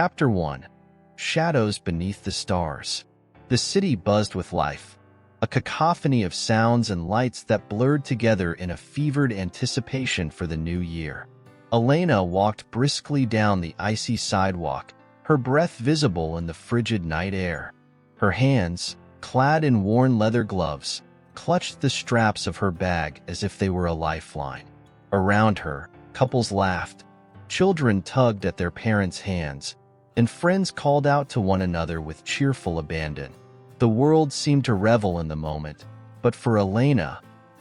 Chapter 1. Shadows Beneath the Stars. The city buzzed with life, a cacophony of sounds and lights that blurred together in a fevered anticipation for the new year. Elena walked briskly down the icy sidewalk, her breath visible in the frigid night air. Her hands, clad in worn leather gloves, clutched the straps of her bag as if they were a lifeline. Around her, couples laughed, children tugged at their parents' hands, and friends called out to one another with cheerful abandon. The world seemed to revel in the moment, but for Elena,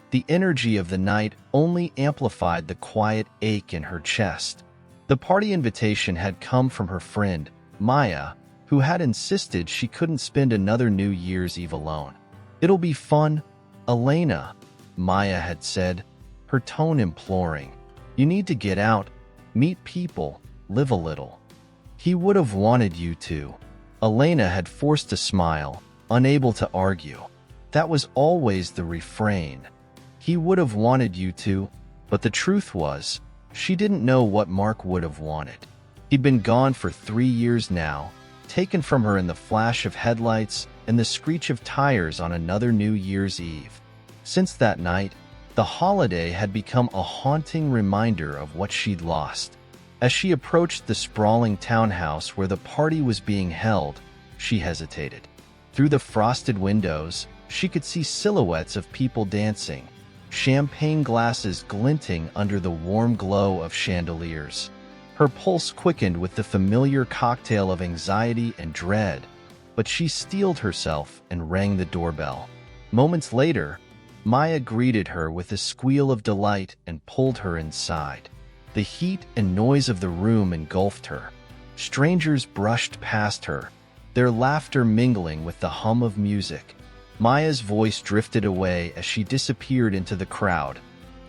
the energy of the night only amplified the quiet ache in her chest. The party invitation had come from her friend, Maya, who had insisted she couldn't spend another New Year's Eve alone. "It'll be fun, Elena," Maya had said, her tone imploring. "You need to get out, meet people, live a little." "He would have wanted you to." Elena had forced a smile, unable to argue. That was always the refrain. He would have wanted you to, but the truth was, she didn't know what Mark would have wanted. He'd been gone for 3 years now, taken from her in the flash of headlights and the screech of tires on another New Year's Eve. Since that night, the holiday had become a haunting reminder of what she'd lost. As she approached the sprawling townhouse where the party was being held, she hesitated. Through the frosted windows, she could see silhouettes of people dancing, champagne glasses glinting under the warm glow of chandeliers. Her pulse quickened with the familiar cocktail of anxiety and dread, but she steeled herself and rang the doorbell. Moments later, Maya greeted her with a squeal of delight and pulled her inside. The heat and noise of the room engulfed her. Strangers brushed past her, their laughter mingling with the hum of music. Maya's voice drifted away as she disappeared into the crowd,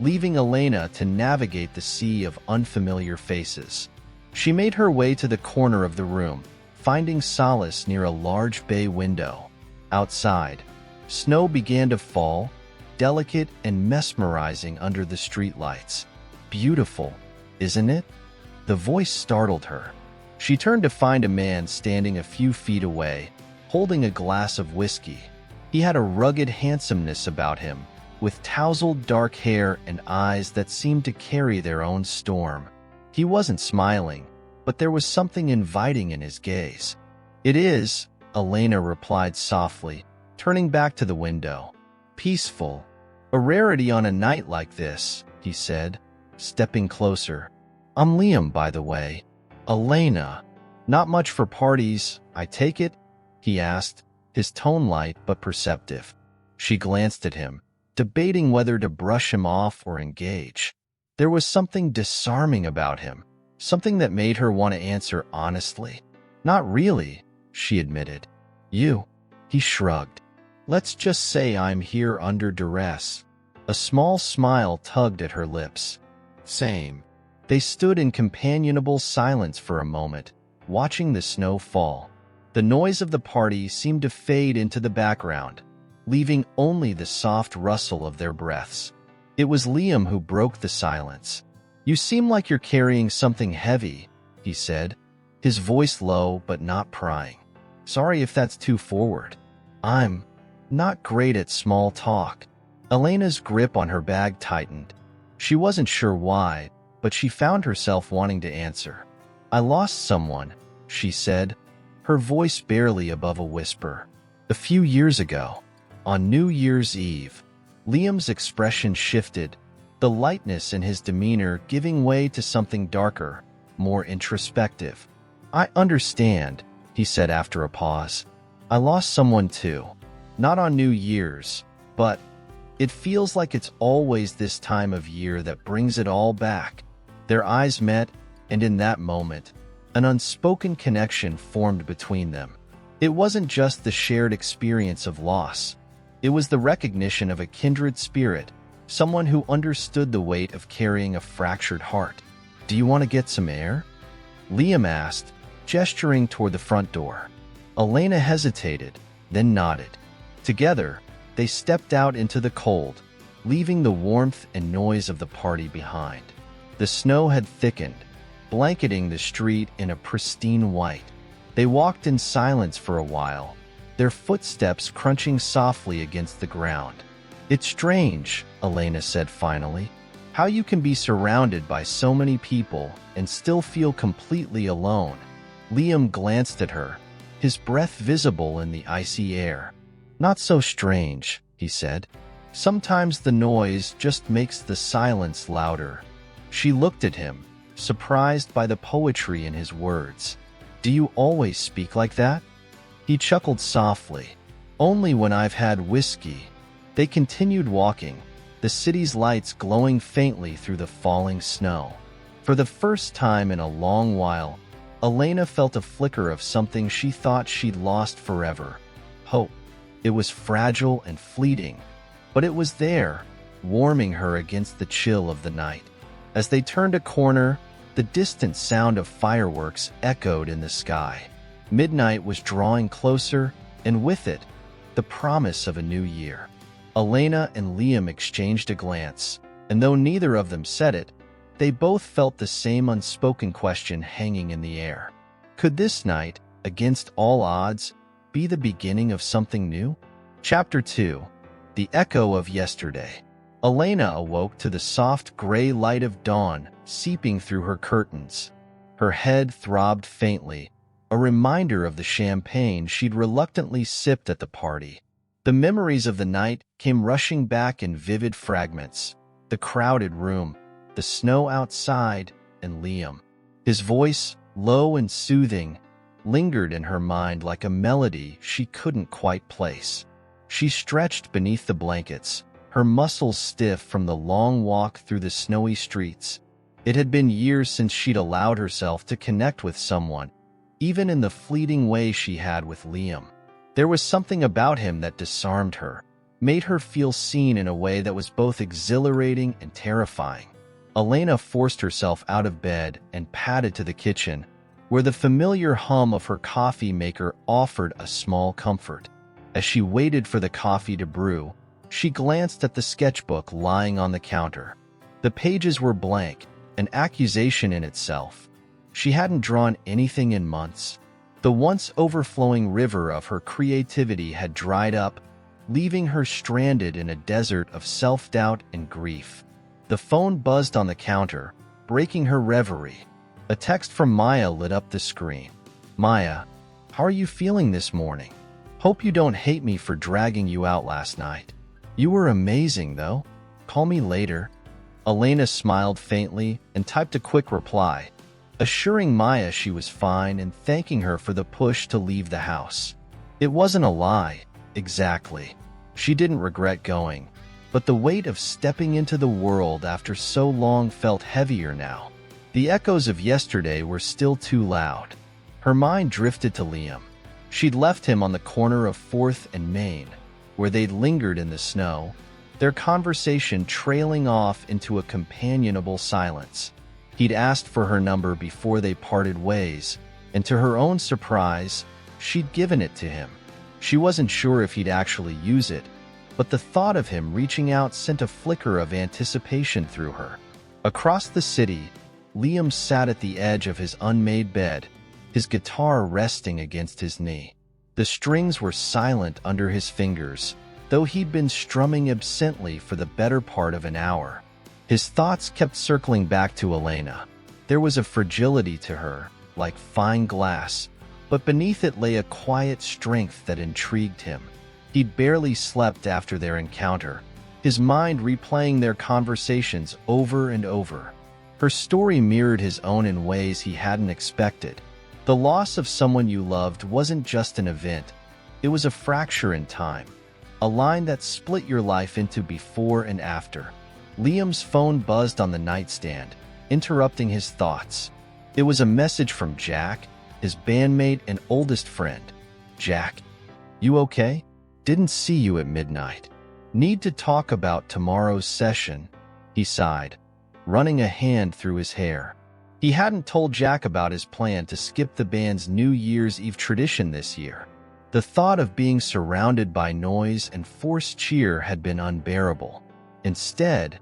leaving Elena to navigate the sea of unfamiliar faces. She made her way to the corner of the room, finding solace near a large bay window. Outside, snow began to fall, delicate and mesmerizing under the streetlights. "Beautiful, isn't it?" The voice startled her. She turned to find a man standing a few feet away, holding a glass of whiskey. He had a rugged handsomeness about him, with tousled dark hair and eyes that seemed to carry their own storm. He wasn't smiling, but there was something inviting in his gaze. "It is," Elena replied softly, turning back to the window. "Peaceful. A rarity on a night like this," he said, stepping closer. "I'm Liam, by the way." "Elena. Not much for parties, I take it?" he asked, his tone light but perceptive. She glanced at him, debating whether to brush him off or engage. There was something disarming about him, something that made her want to answer honestly. "Not really," she admitted. "You?" He shrugged. "Let's just say I'm here under duress." A small smile tugged at her lips. "Same." They stood in companionable silence for a moment, watching the snow fall. The noise of the party seemed to fade into the background, leaving only the soft rustle of their breaths. It was Liam who broke the silence. "You seem like you're carrying something heavy," he said, his voice low but not prying. "Sorry if that's too forward." "I'm not great at small talk." Elena's grip on her bag tightened. She wasn't sure why, but she found herself wanting to answer. "I lost someone," she said, her voice barely above a whisper. "A few years ago, on New Year's Eve." Liam's expression shifted, the lightness in his demeanor giving way to something darker, more introspective. "I understand," he said after a pause. "I lost someone too. Not on New Year's, but it feels like it's always this time of year that brings it all back." Their eyes met, and in that moment, an unspoken connection formed between them. It wasn't just the shared experience of loss. It was the recognition of a kindred spirit, someone who understood the weight of carrying a fractured heart. "Do you want to get some air?" Liam asked, gesturing toward the front door. Elena hesitated, then nodded. Together, they stepped out into the cold, leaving the warmth and noise of the party behind. The snow had thickened, blanketing the street in a pristine white. They walked in silence for a while, their footsteps crunching softly against the ground. "It's strange," Elena said finally, "how you can be surrounded by so many people and still feel completely alone." Liam glanced at her, his breath visible in the icy air. "Not so strange," he said. "Sometimes the noise just makes the silence louder." She looked at him, surprised by the poetry in his words. "Do you always speak like that?" He chuckled softly. "Only when I've had whiskey." They continued walking, the city's lights glowing faintly through the falling snow. For the first time in a long while, Elena felt a flicker of something she thought she'd lost forever: hope. It was fragile and fleeting, but it was there, warming her against the chill of the night. As they turned a corner, the distant sound of fireworks echoed in the sky. Midnight was drawing closer, and with it, the promise of a new year. Elena and Liam exchanged a glance, and though neither of them said it, they both felt the same unspoken question hanging in the air. Could this night, against all odds, be the beginning of something new? Chapter 2. The Echo of Yesterday. Elena awoke to the soft gray light of dawn seeping through her curtains. Her head throbbed faintly, a reminder of the champagne she'd reluctantly sipped at the party. The memories of the night came rushing back in vivid fragments: the crowded room, the snow outside, and Liam. His voice, low and soothing, lingered in her mind like a melody she couldn't quite place. She stretched beneath the blankets, her muscles stiff from the long walk through the snowy streets. It had been years since she'd allowed herself to connect with someone, even in the fleeting way she had with Liam. There was something about him that disarmed her, made her feel seen in a way that was both exhilarating and terrifying. Elena forced herself out of bed and padded to the kitchen, where the familiar hum of her coffee maker offered a small comfort. As she waited for the coffee to brew, she glanced at the sketchbook lying on the counter. The pages were blank, an accusation in itself. She hadn't drawn anything in months. The once overflowing river of her creativity had dried up, leaving her stranded in a desert of self-doubt and grief. The phone buzzed on the counter, breaking her reverie. A text from Maya lit up the screen. "Maya, how are you feeling this morning? Hope you don't hate me for dragging you out last night. You were amazing, though. Call me later." Elena smiled faintly and typed a quick reply, assuring Maya she was fine and thanking her for the push to leave the house. It wasn't a lie, exactly. She didn't regret going, but the weight of stepping into the world after so long felt heavier now. The echoes of yesterday were still too loud. Her mind drifted to Liam. She'd left him on the corner of 4th and Main, where they'd lingered in the snow, their conversation trailing off into a companionable silence. He'd asked for her number before they parted ways, and to her own surprise, she'd given it to him. She wasn't sure if he'd actually use it, but the thought of him reaching out sent a flicker of anticipation through her. Across the city, Liam sat at the edge of his unmade bed, his guitar resting against his knee. The strings were silent under his fingers, though he'd been strumming absently for the better part of an hour. His thoughts kept circling back to Elena. There was a fragility to her, like fine glass, but beneath it lay a quiet strength that intrigued him. He'd barely slept after their encounter, his mind replaying their conversations over and over. Her story mirrored his own in ways he hadn't expected. The loss of someone you loved wasn't just an event, it was a fracture in time, a line that split your life into before and after. Liam's phone buzzed on the nightstand, interrupting his thoughts. It was a message from Jack, his bandmate and oldest friend. "Jack, you okay? Didn't see you at midnight. Need to talk about tomorrow's session," he sighed, running a hand through his hair. He hadn't told Jack about his plan to skip the band's New Year's Eve tradition this year. The thought of being surrounded by noise and forced cheer had been unbearable. Instead,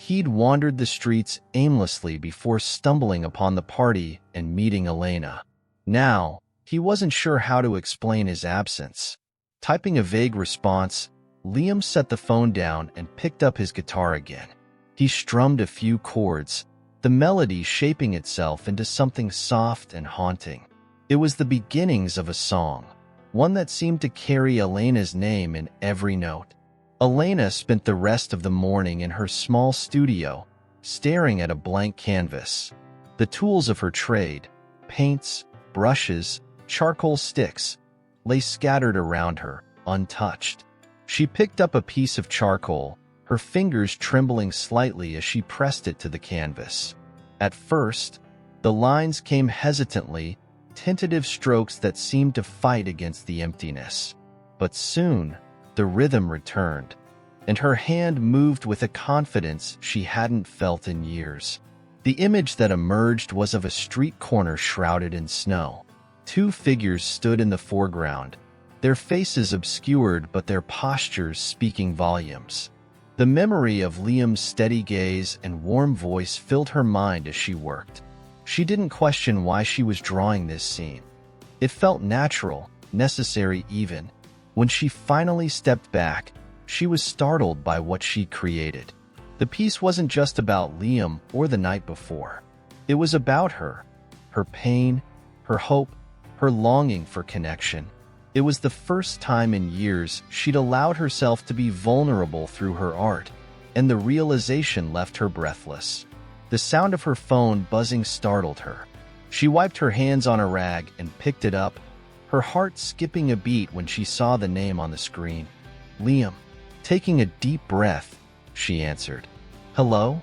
He'd wandered the streets aimlessly before stumbling upon the party and meeting Elena. Now, he wasn't sure how to explain his absence. Typing a vague response, Liam set the phone down and picked up his guitar again. He strummed a few chords, the melody shaping itself into something soft and haunting. It was the beginnings of a song, one that seemed to carry Elena's name in every note. Elena spent the rest of the morning in her small studio, staring at a blank canvas. The tools of her trade, paints, brushes, charcoal sticks, lay scattered around her, untouched. She picked up a piece of charcoal, her fingers trembling slightly as she pressed it to the canvas. At first, the lines came hesitantly, tentative strokes that seemed to fight against the emptiness. But soon, the rhythm returned, and her hand moved with a confidence she hadn't felt in years. The image that emerged was of a street corner shrouded in snow. Two figures stood in the foreground, their faces obscured but their postures speaking volumes. The memory of Liam's steady gaze and warm voice filled her mind as she worked. She didn't question why she was drawing this scene. It felt natural, necessary even. When she finally stepped back, she was startled by what she created. The piece wasn't just about Liam or the night before. It was about her, her pain, her hope, her longing for connection. It was the first time in years she'd allowed herself to be vulnerable through her art, and the realization left her breathless. The sound of her phone buzzing startled her. She wiped her hands on a rag and picked it up, her heart skipping a beat when she saw the name on the screen. Liam. Taking a deep breath, she answered. Hello?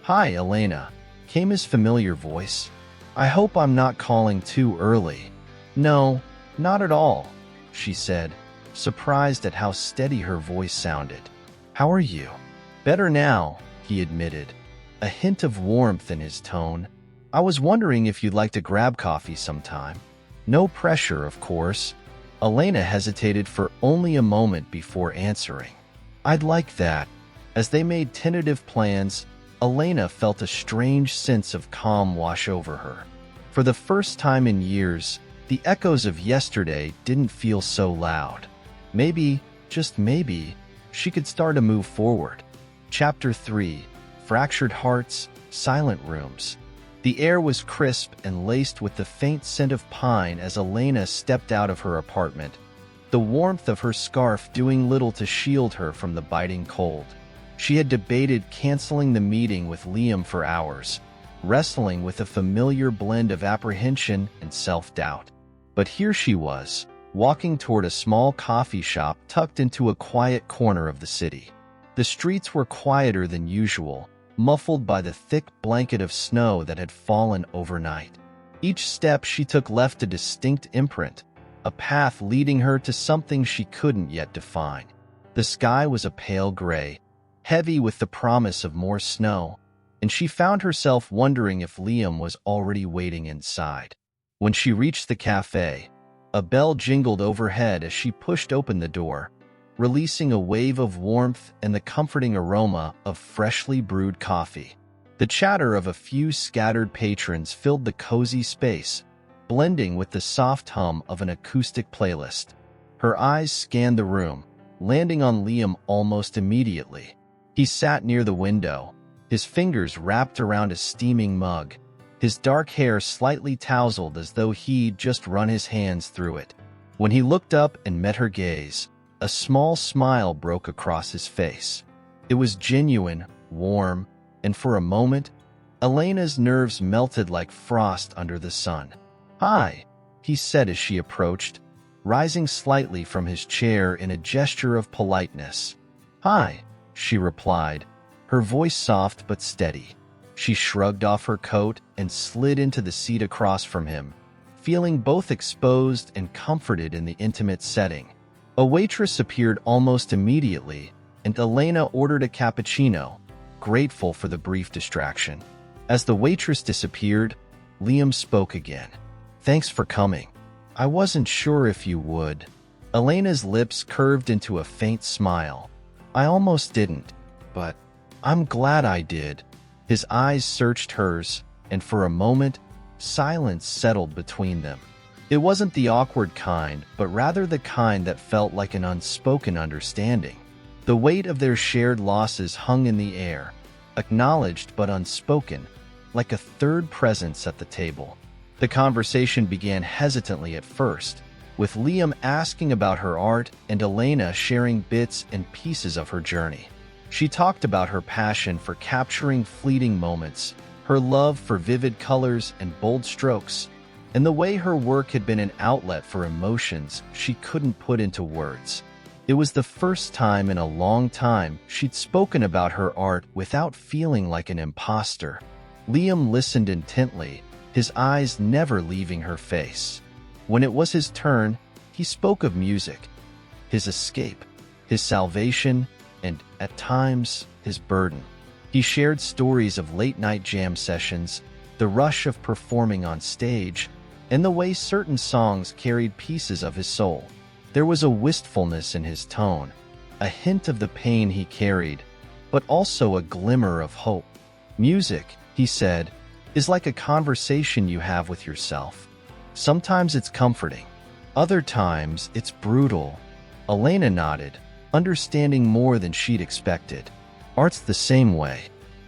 Hi, Elena, came his familiar voice. I hope I'm not calling too early. No, not at all, she said, surprised at how steady her voice sounded. How are you? Better now, he admitted, a hint of warmth in his tone. I was wondering if you'd like to grab coffee sometime. No pressure, of course. Elena hesitated for only a moment before answering. I'd like that. As they made tentative plans, Elena felt a strange sense of calm wash over her. For the first time in years, the echoes of yesterday didn't feel so loud. Maybe, just maybe, she could start to move forward. Chapter 3. Fractured Hearts, Silent Rooms. The air was crisp and laced with the faint scent of pine as Elena stepped out of her apartment, the warmth of her scarf doing little to shield her from the biting cold. She had debated canceling the meeting with Liam for hours, wrestling with a familiar blend of apprehension and self-doubt. But here she was, walking toward a small coffee shop tucked into a quiet corner of the city. The streets were quieter than usual, muffled by the thick blanket of snow that had fallen overnight. Each step she took left a distinct imprint, a path leading her to something she couldn't yet define. The sky was a pale gray, heavy with the promise of more snow, and she found herself wondering if Liam was already waiting inside. When she reached the cafe, a bell jingled overhead as she pushed open the door, releasing a wave of warmth and the comforting aroma of freshly brewed coffee. The chatter of a few scattered patrons filled the cozy space, blending with the soft hum of an acoustic playlist. Her eyes scanned the room, landing on Liam almost immediately. He sat near the window, his fingers wrapped around a steaming mug, his dark hair slightly tousled as though he'd just run his hands through it. When he looked up and met her gaze, a small smile broke across his face. It was genuine, warm, and for a moment, Elena's nerves melted like frost under the sun. Hi, he said as she approached, rising slightly from his chair in a gesture of politeness. Hi, she replied, her voice soft but steady. She shrugged off her coat and slid into the seat across from him, feeling both exposed and comforted in the intimate setting. A waitress appeared almost immediately, and Elena ordered a cappuccino, grateful for the brief distraction. As the waitress disappeared, Liam spoke again. Thanks for coming. I wasn't sure if you would. Elena's lips curved into a faint smile. I almost didn't, but I'm glad I did. His eyes searched hers, and for a moment, silence settled between them. It wasn't the awkward kind, but rather the kind that felt like an unspoken understanding. The weight of their shared losses hung in the air, acknowledged but unspoken, like a third presence at the table. The conversation began hesitantly at first, with Liam asking about her art and Elena sharing bits and pieces of her journey. She talked about her passion for capturing fleeting moments, her love for vivid colors and bold strokes, and the way her work had been an outlet for emotions she couldn't put into words. It was the first time in a long time she'd spoken about her art without feeling like an imposter. Liam listened intently, his eyes never leaving her face. When it was his turn, he spoke of music, his escape, his salvation, and, at times, his burden. He shared stories of late-night jam sessions, the rush of performing on stage, and the way certain songs carried pieces of his soul. There was a wistfulness in his tone, a hint of the pain he carried, but also a glimmer of hope. Music, he said, is like a conversation you have with yourself. Sometimes it's comforting. Other times, it's brutal. Elena nodded, understanding more than she'd expected. Art's the same way.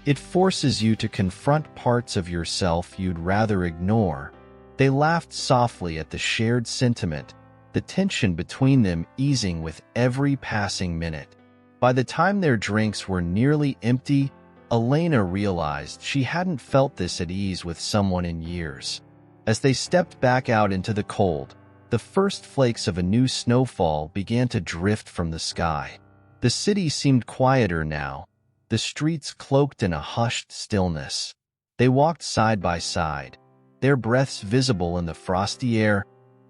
It forces you to confront parts of yourself you'd rather ignore. They laughed softly at the shared sentiment, the tension between them easing with every passing minute. By the time their drinks were nearly empty, Elena realized she hadn't felt this at ease with someone in years. As they stepped back out into the cold, the first flakes of a new snowfall began to drift from the sky. The city seemed quieter now, the streets cloaked in a hushed stillness. They walked side by side, their breaths visible in the frosty air,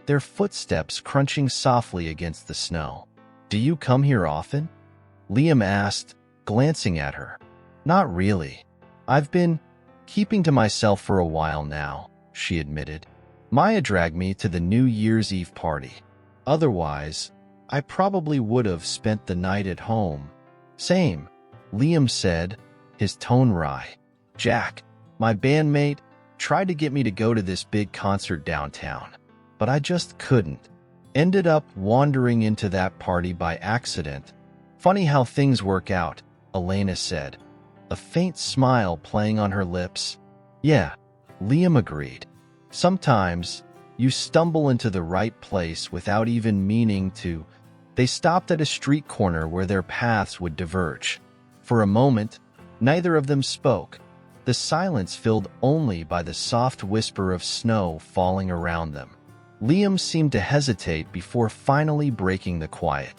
their footsteps crunching softly against the snow. "Do you come here often?" Liam asked, glancing at her. "Not really. I've been keeping to myself for a while now," she admitted. "Maya dragged me to the New Year's Eve party. Otherwise, I probably would have spent the night at home." "Same," Liam said, his tone wry. "Jack, my bandmate, tried to get me to go to this big concert downtown, but I just couldn't. Ended up wandering into that party by accident. Funny how things work out," Elena said, a faint smile playing on her lips. "Yeah," Liam agreed. "Sometimes, you stumble into the right place without even meaning to." They stopped at a street corner where their paths would diverge. For a moment, neither of them spoke, the silence filled only by the soft whisper of snow falling around them. Liam seemed to hesitate before finally breaking the quiet.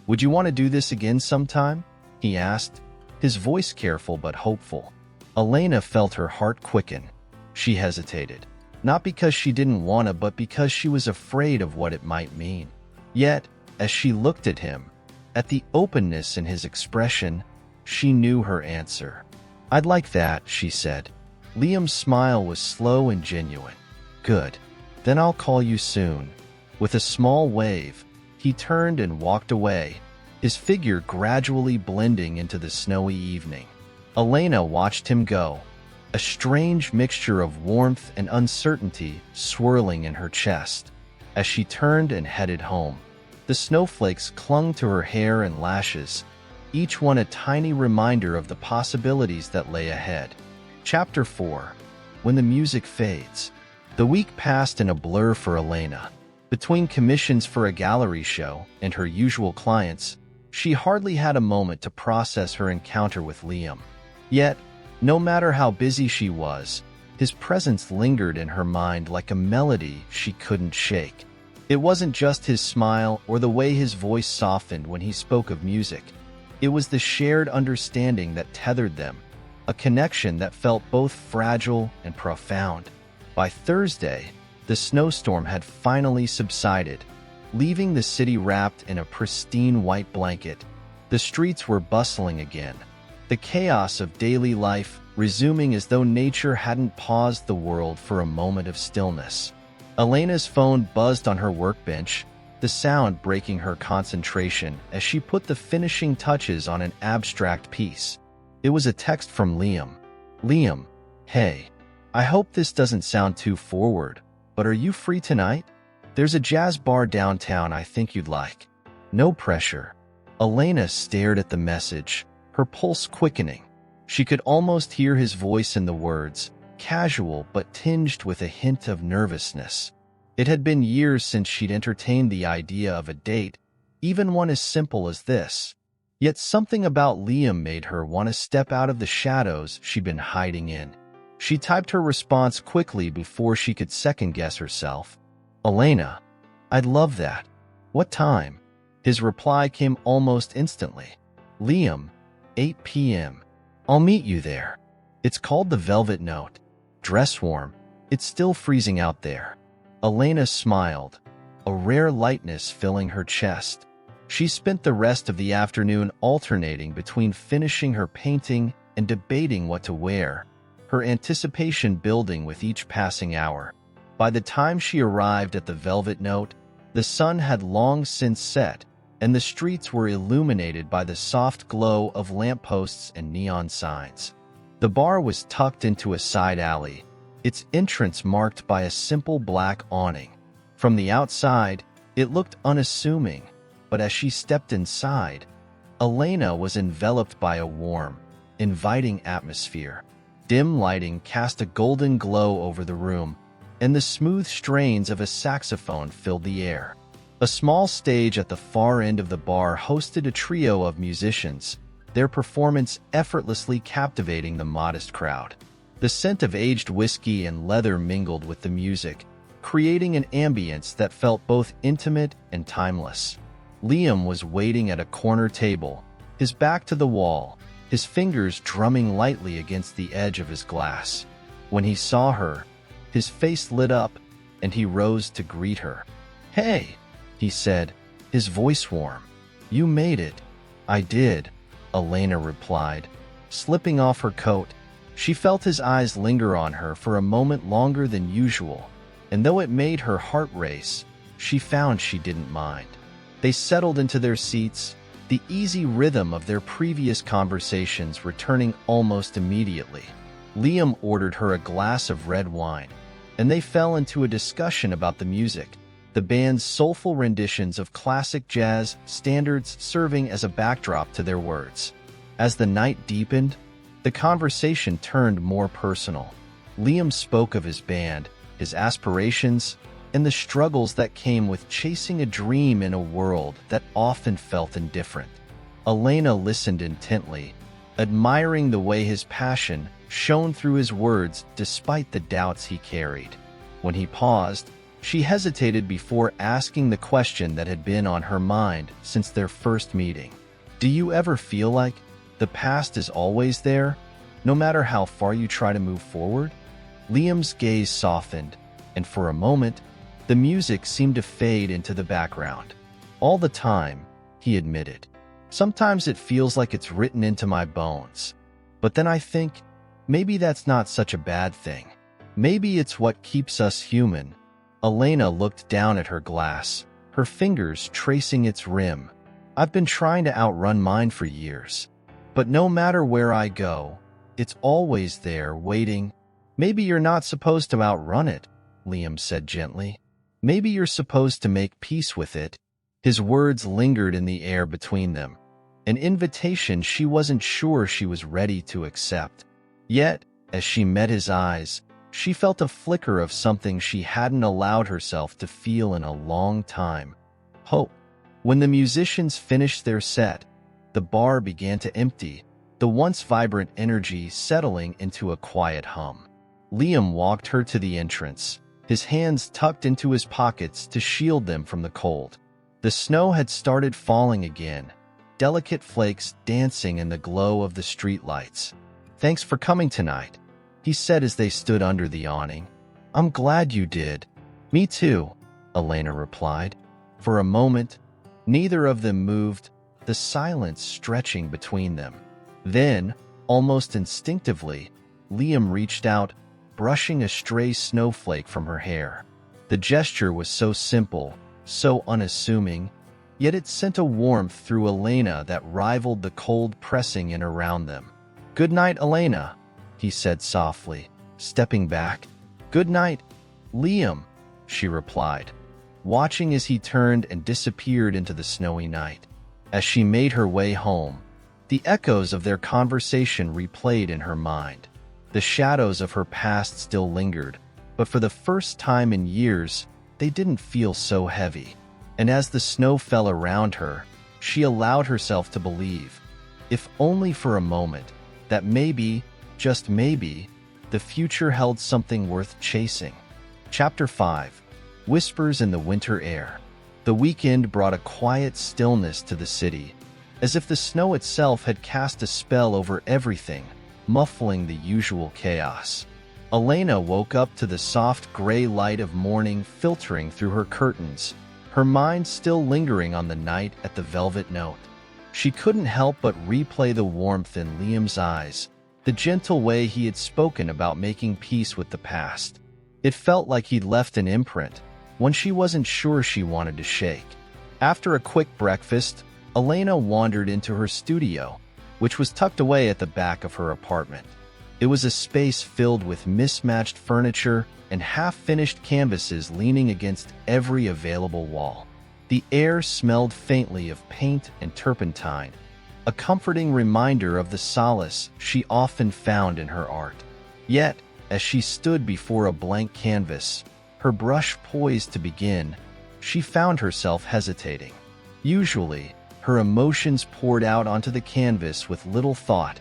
"Would you want to do this again sometime?" he asked, his voice careful but hopeful. Elena felt her heart quicken. She hesitated, not because she didn't want to, but because she was afraid of what it might mean. Yet, as she looked at him, at the openness in his expression, she knew her answer. "I'd like that," she said. Liam's smile was slow and genuine. "Good. Then I'll call you soon." With a small wave, he turned and walked away, his figure gradually blending into the snowy evening. Elena watched him go, a strange mixture of warmth and uncertainty swirling in her chest. As she turned and headed home, the snowflakes clung to her hair and lashes, each one a tiny reminder of the possibilities that lay ahead. Chapter 4. When the music fades. The week passed in a blur for Elena. Between commissions for a gallery show and her usual clients, she hardly had a moment to process her encounter with Liam. Yet, no matter how busy she was, his presence lingered in her mind like a melody she couldn't shake. It wasn't just his smile or the way his voice softened when he spoke of music. It was the shared understanding that tethered them, a connection that felt both fragile and profound. By Thursday, the snowstorm had finally subsided, leaving the city wrapped in a pristine white blanket. The streets were bustling again, the chaos of daily life resuming as though nature hadn't paused the world for a moment of stillness. Elena's phone buzzed on her workbench, the sound breaking her concentration as she put the finishing touches on an abstract piece. It was a text from Liam. Liam, hey, I hope this doesn't sound too forward, but are you free tonight? There's a jazz bar downtown I think you'd like. No pressure. Elena stared at the message, her pulse quickening. She could almost hear his voice in the words, casual but tinged with a hint of nervousness. It had been years since she'd entertained the idea of a date, even one as simple as this. Yet something about Liam made her want to step out of the shadows she'd been hiding in. She typed her response quickly before she could second-guess herself. Elena, I'd love that. What time? His reply came almost instantly. Liam, 8 p.m. I'll meet you there. It's called the Velvet Note. Dress warm. It's still freezing out there. Elena smiled, a rare lightness filling her chest. She spent the rest of the afternoon alternating between finishing her painting and debating what to wear, her anticipation building with each passing hour. By the time she arrived at the Velvet Note, the sun had long since set, and the streets were illuminated by the soft glow of lampposts and neon signs. The bar was tucked into a side alley, its entrance marked by a simple black awning. From the outside, it looked unassuming, but as she stepped inside, Elena was enveloped by a warm, inviting atmosphere. Dim lighting cast a golden glow over the room, and the smooth strains of a saxophone filled the air. A small stage at the far end of the bar hosted a trio of musicians, their performance effortlessly captivating the modest crowd. The scent of aged whiskey and leather mingled with the music, creating an ambience that felt both intimate and timeless. Liam was waiting at a corner table, his back to the wall, his fingers drumming lightly against the edge of his glass. When he saw her, his face lit up, and he rose to greet her. Hey, he said, his voice warm. You made it. I did, Elena replied, slipping off her coat. She felt his eyes linger on her for a moment longer than usual, and though it made her heart race, she found she didn't mind. They settled into their seats, the easy rhythm of their previous conversations returning almost immediately. Liam ordered her a glass of red wine, and they fell into a discussion about the music, the band's soulful renditions of classic jazz standards serving as a backdrop to their words. As the night deepened, the conversation turned more personal. Liam spoke of his band, his aspirations, and the struggles that came with chasing a dream in a world that often felt indifferent. Elena listened intently, admiring the way his passion shone through his words despite the doubts he carried. When he paused, she hesitated before asking the question that had been on her mind since their first meeting. Do you ever feel like the past is always there, no matter how far you try to move forward? Liam's gaze softened, and for a moment, the music seemed to fade into the background. All the time, he admitted. Sometimes it feels like it's written into my bones. But then I think, maybe that's not such a bad thing. Maybe it's what keeps us human. Elena looked down at her glass, her fingers tracing its rim. I've been trying to outrun mine for years. But no matter where I go, it's always there, waiting. Maybe you're not supposed to outrun it, Liam said gently. Maybe you're supposed to make peace with it. His words lingered in the air between them, an invitation she wasn't sure she was ready to accept. Yet, as she met his eyes, she felt a flicker of something she hadn't allowed herself to feel in a long time. Hope. When the musicians finished their set, the bar began to empty, the once vibrant energy settling into a quiet hum. Liam walked her to the entrance, his hands tucked into his pockets to shield them from the cold. The snow had started falling again, delicate flakes dancing in the glow of the streetlights. Thanks for coming tonight, he said as they stood under the awning. I'm glad you did. Me too, Elena replied. For a moment, neither of them moved, the silence stretching between them. Then, almost instinctively, Liam reached out, brushing a stray snowflake from her hair. The gesture was so simple, so unassuming, yet it sent a warmth through Elena that rivaled the cold pressing in around them. "Good night, Elena," he said softly, stepping back. "Good night, Liam," she replied, watching as he turned and disappeared into the snowy night. As she made her way home, the echoes of their conversation replayed in her mind. The shadows of her past still lingered, but for the first time in years, they didn't feel so heavy. And as the snow fell around her, she allowed herself to believe, if only for a moment, that maybe, just maybe, the future held something worth chasing. Chapter 5. Whispers in the Winter Air. The weekend brought a quiet stillness to the city, as if the snow itself had cast a spell over everything, muffling the usual chaos. Elena woke up to the soft gray light of morning filtering through her curtains, her mind still lingering on the night at the Velvet Note. She couldn't help but replay the warmth in Liam's eyes, the gentle way he had spoken about making peace with the past. It felt like he'd left an imprint, one she wasn't sure she wanted to shake. After a quick breakfast, Elena wandered into her studio, which was tucked away at the back of her apartment. It was a space filled with mismatched furniture and half-finished canvases leaning against every available wall. The air smelled faintly of paint and turpentine, a comforting reminder of the solace she often found in her art. Yet, as she stood before a blank canvas, her brush poised to begin, she found herself hesitating. Usually, her emotions poured out onto the canvas with little thought,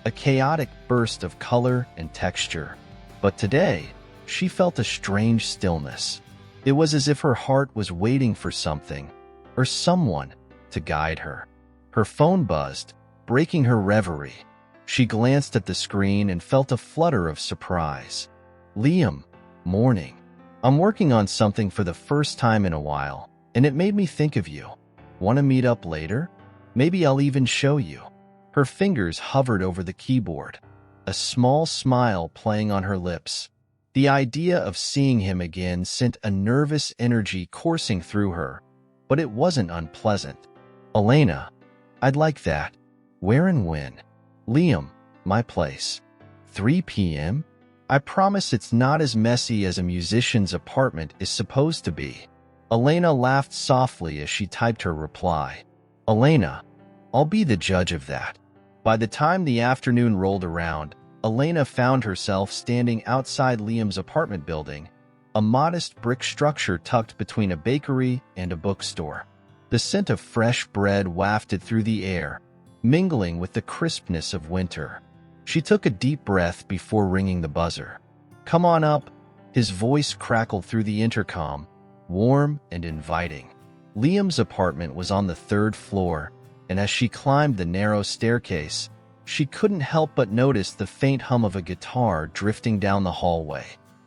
a chaotic burst of color and texture. But today, she felt a strange stillness. It was as if her heart was waiting for something, or someone, to guide her. Her phone buzzed, breaking her reverie. She glanced at the screen and felt a flutter of surprise. "Liam, morning. I'm working on something for the first time in a while, and it made me think of you. Want to meet up later? Maybe I'll even show you." Her fingers hovered over the keyboard, a small smile playing on her lips. The idea of seeing him again sent a nervous energy coursing through her, but it wasn't unpleasant. "Elena, I'd like that. Where and when?" "Liam, my place. 3 p.m.? I promise it's not as messy as a musician's apartment is supposed to be." Elena laughed softly as she typed her reply. "Elena, I'll be the judge of that." By the time the afternoon rolled around, Elena found herself standing outside Liam's apartment building, a modest brick structure tucked between a bakery and a bookstore. The scent of fresh bread wafted through the air, mingling with the crispness of winter. She took a deep breath before ringing the buzzer. "Come on up," his voice crackled through the intercom, warm and inviting. Liam's apartment was on the 3rd floor, and as she climbed the narrow staircase, she couldn't help but notice the faint hum of a guitar drifting down the hallway.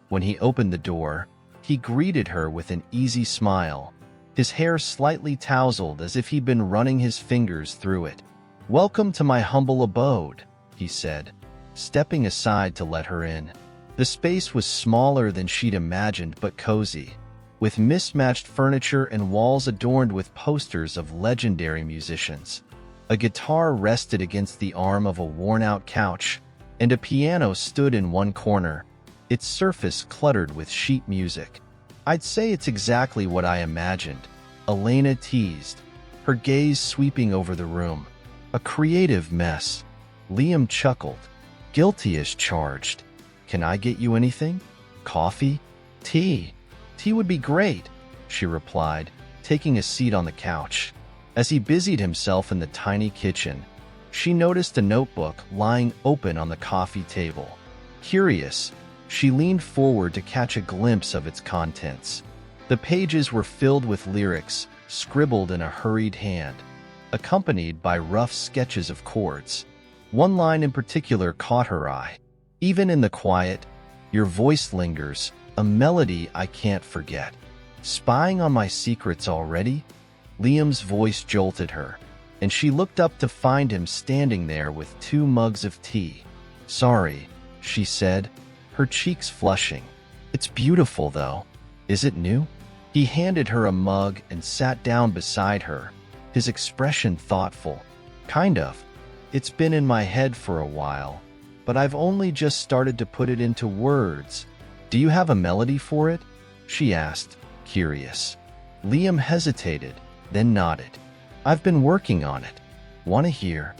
When he opened the door, he greeted her with an easy smile, his hair slightly tousled as if he'd been running his fingers through it. "Welcome to my humble abode," he said, stepping aside to let her in. The space was smaller than she'd imagined but cozy, with mismatched furniture and walls adorned with posters of legendary musicians. A guitar rested against the arm of a worn-out couch, and a piano stood in one corner, its surface cluttered with sheet music. "I'd say it's exactly what I imagined," Elena teased, her gaze sweeping over the room. "A creative mess." Liam chuckled. "Guilty as charged. Can I get you anything? Coffee? Tea?" "Tea would be great," she replied, taking a seat on the couch. As he busied himself in the tiny kitchen, she noticed a notebook lying open on the coffee table. Curious, she leaned forward to catch a glimpse of its contents. The pages were filled with lyrics, scribbled in a hurried hand, accompanied by rough sketches of chords. One line in particular caught her eye. "Even in the quiet, your voice lingers, a melody I can't forget." "Spying on my secrets already?" Liam's voice jolted her, and she looked up to find him standing there with 2 mugs of tea. "Sorry," she said, her cheeks flushing. "It's beautiful, though. Is it new?" He handed her a mug and sat down beside her, his expression thoughtful. "Kind of. It's been in my head for a while, but I've only just started to put it into words. Do you have a melody for it? She asked, curious. Liam hesitated, then nodded. I've been working on it. Want to hear?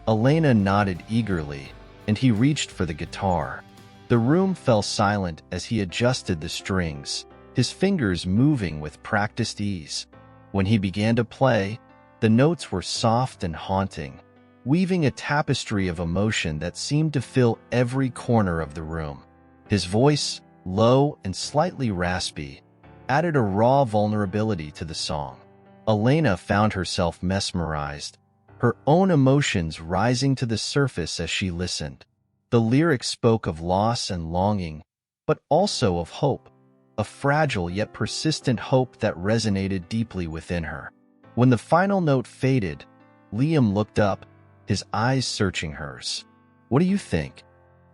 Elena nodded eagerly, and he reached for the guitar. The room fell silent as he adjusted the strings, his fingers moving with practiced ease. When he began to play, the notes were soft and haunting, weaving a tapestry of emotion that seemed to fill every corner of the room. His voice, low and slightly raspy, added a raw vulnerability to the song. Elena found herself mesmerized, her own emotions rising to the surface as she listened. The lyrics spoke of loss and longing, but also of hope, a fragile yet persistent hope that resonated deeply within her. When the final note faded, Liam looked up, his eyes searching hers. What do you think?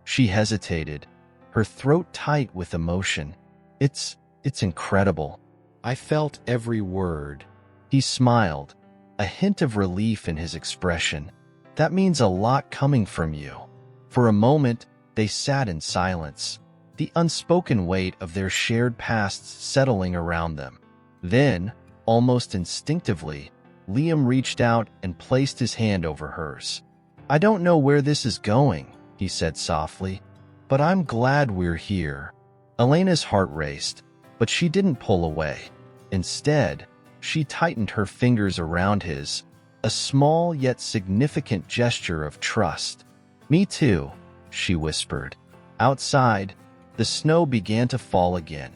She hesitated, her throat tight with emotion. It's incredible. I felt every word. He smiled, a hint of relief in his expression. That means a lot coming from you. For a moment, they sat in silence, the unspoken weight of their shared pasts settling around them. Then, almost instinctively, Liam reached out and placed his hand over hers. I don't know where this is going, he said softly, but I'm glad we're here. Elena's heart raced, but she didn't pull away. Instead, she tightened her fingers around his, a small yet significant gesture of trust. Me too, she whispered. Outside, the snow began to fall again,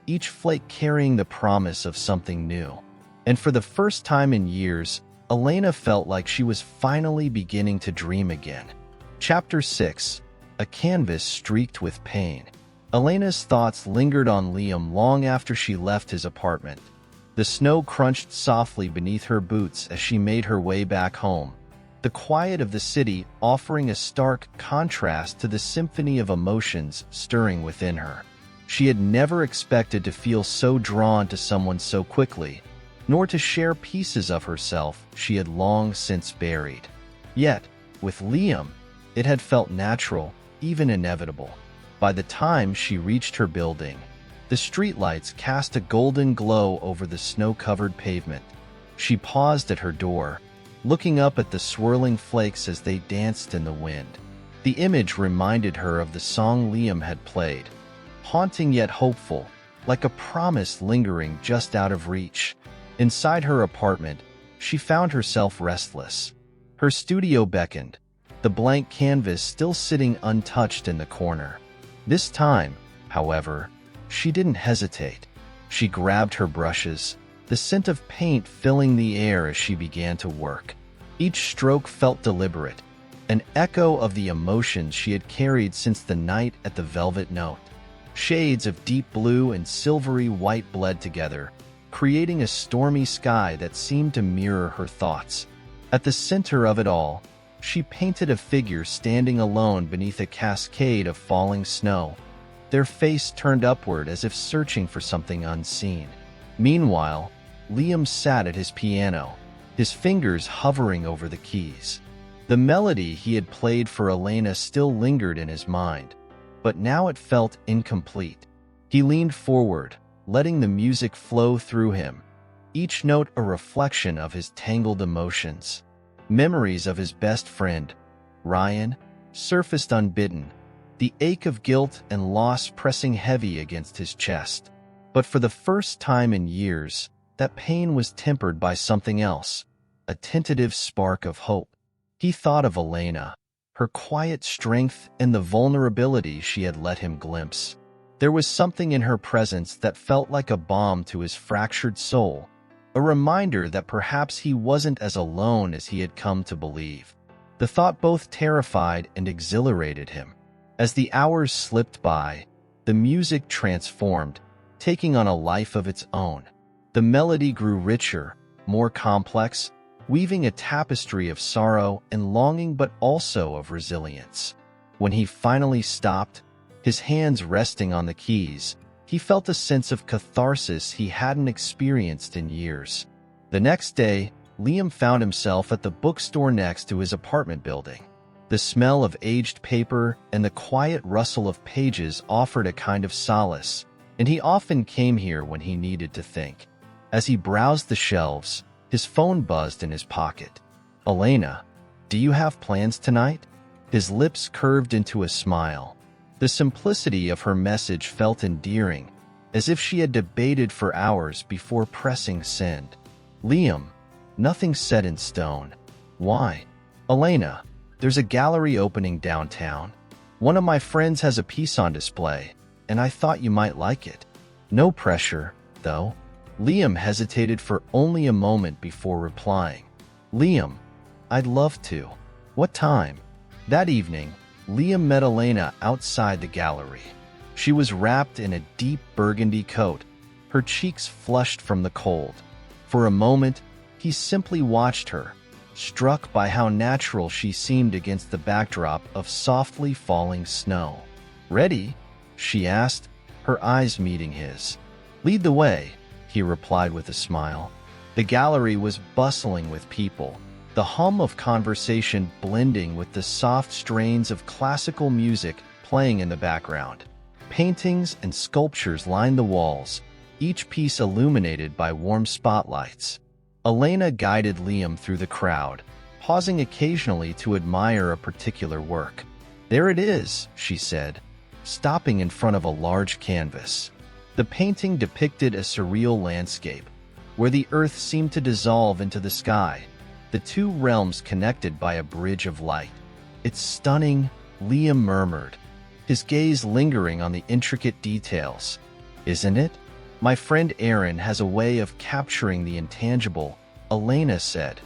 each flake carrying the promise of something new. And for the first time in years, Elena felt like she was finally beginning to dream again. Chapter 6. A canvas streaked with pain. Elena's thoughts lingered on Liam long after she left his apartment. The snow crunched softly beneath her boots as she made her way back home, the quiet of the city offering a stark contrast to the symphony of emotions stirring within her. She had never expected to feel so drawn to someone so quickly, nor to share pieces of herself she had long since buried. Yet, with Liam, it had felt natural, even inevitable. By the time she reached her building, the streetlights cast a golden glow over the snow-covered pavement. She paused at her door, looking up at the swirling flakes as they danced in the wind. The image reminded her of the song Liam had played, haunting yet hopeful, like a promise lingering just out of reach. Inside her apartment, she found herself restless. Her studio beckoned, the blank canvas still sitting untouched in the corner. This time, however, she didn't hesitate. She grabbed her brushes, the scent of paint filling the air as she began to work. Each stroke felt deliberate, an echo of the emotions she had carried since the night at the Velvet Note. Shades of deep blue and silvery white bled together, creating a stormy sky that seemed to mirror her thoughts. At the center of it all, she painted a figure standing alone beneath a cascade of falling snow, their face turned upward as if searching for something unseen. Meanwhile, Liam sat at his piano, his fingers hovering over the keys. The melody he had played for Elena still lingered in his mind, but now it felt incomplete. He leaned forward, letting the music flow through him, each note a reflection of his tangled emotions. Memories of his best friend, Ryan, surfaced unbidden, the ache of guilt and loss pressing heavy against his chest. But for the first time in years, that pain was tempered by something else, a tentative spark of hope. He thought of Elena, her quiet strength and the vulnerability she had let him glimpse. There was something in her presence that felt like a balm to his fractured soul, a reminder that perhaps he wasn't as alone as he had come to believe. The thought both terrified and exhilarated him. As the hours slipped by, the music transformed, taking on a life of its own. The melody grew richer, more complex, weaving a tapestry of sorrow and longing but also of resilience. When he finally stopped, his hands resting on the keys, he felt a sense of catharsis he hadn't experienced in years. The next day, Liam found himself at the bookstore next to his apartment building. The smell of aged paper and the quiet rustle of pages offered a kind of solace, and he often came here when he needed to think. As he browsed the shelves, his phone buzzed in his pocket. "Elena, do you have plans tonight?" His lips curved into a smile. The simplicity of her message felt endearing, as if she had debated for hours before pressing send. "Liam, nothing set in stone." "Why?" "Elena, there's a gallery opening downtown. One of my friends has a piece on display, and I thought you might like it." "No pressure, though." Liam hesitated for only a moment before replying. "Liam, I'd love to." "What time?" That evening, Liam met Elena outside the gallery. She was wrapped in a deep burgundy coat, her cheeks flushed from the cold. For a moment, he simply watched her, struck by how natural she seemed against the backdrop of softly falling snow. "Ready?" she asked, her eyes meeting his. "Lead the way," he replied with a smile. The gallery was bustling with people, the hum of conversation blending with the soft strains of classical music playing in the background. Paintings and sculptures lined the walls, each piece illuminated by warm spotlights. Elena guided Liam through the crowd, pausing occasionally to admire a particular work. "There it is," she said, stopping in front of a large canvas. The painting depicted a surreal landscape, where the earth seemed to dissolve into the sky, the two realms connected by a bridge of light. "It's stunning," Liam murmured, his gaze lingering on the intricate details. "Isn't it? My friend Erin has a way of capturing the intangible," Elena said,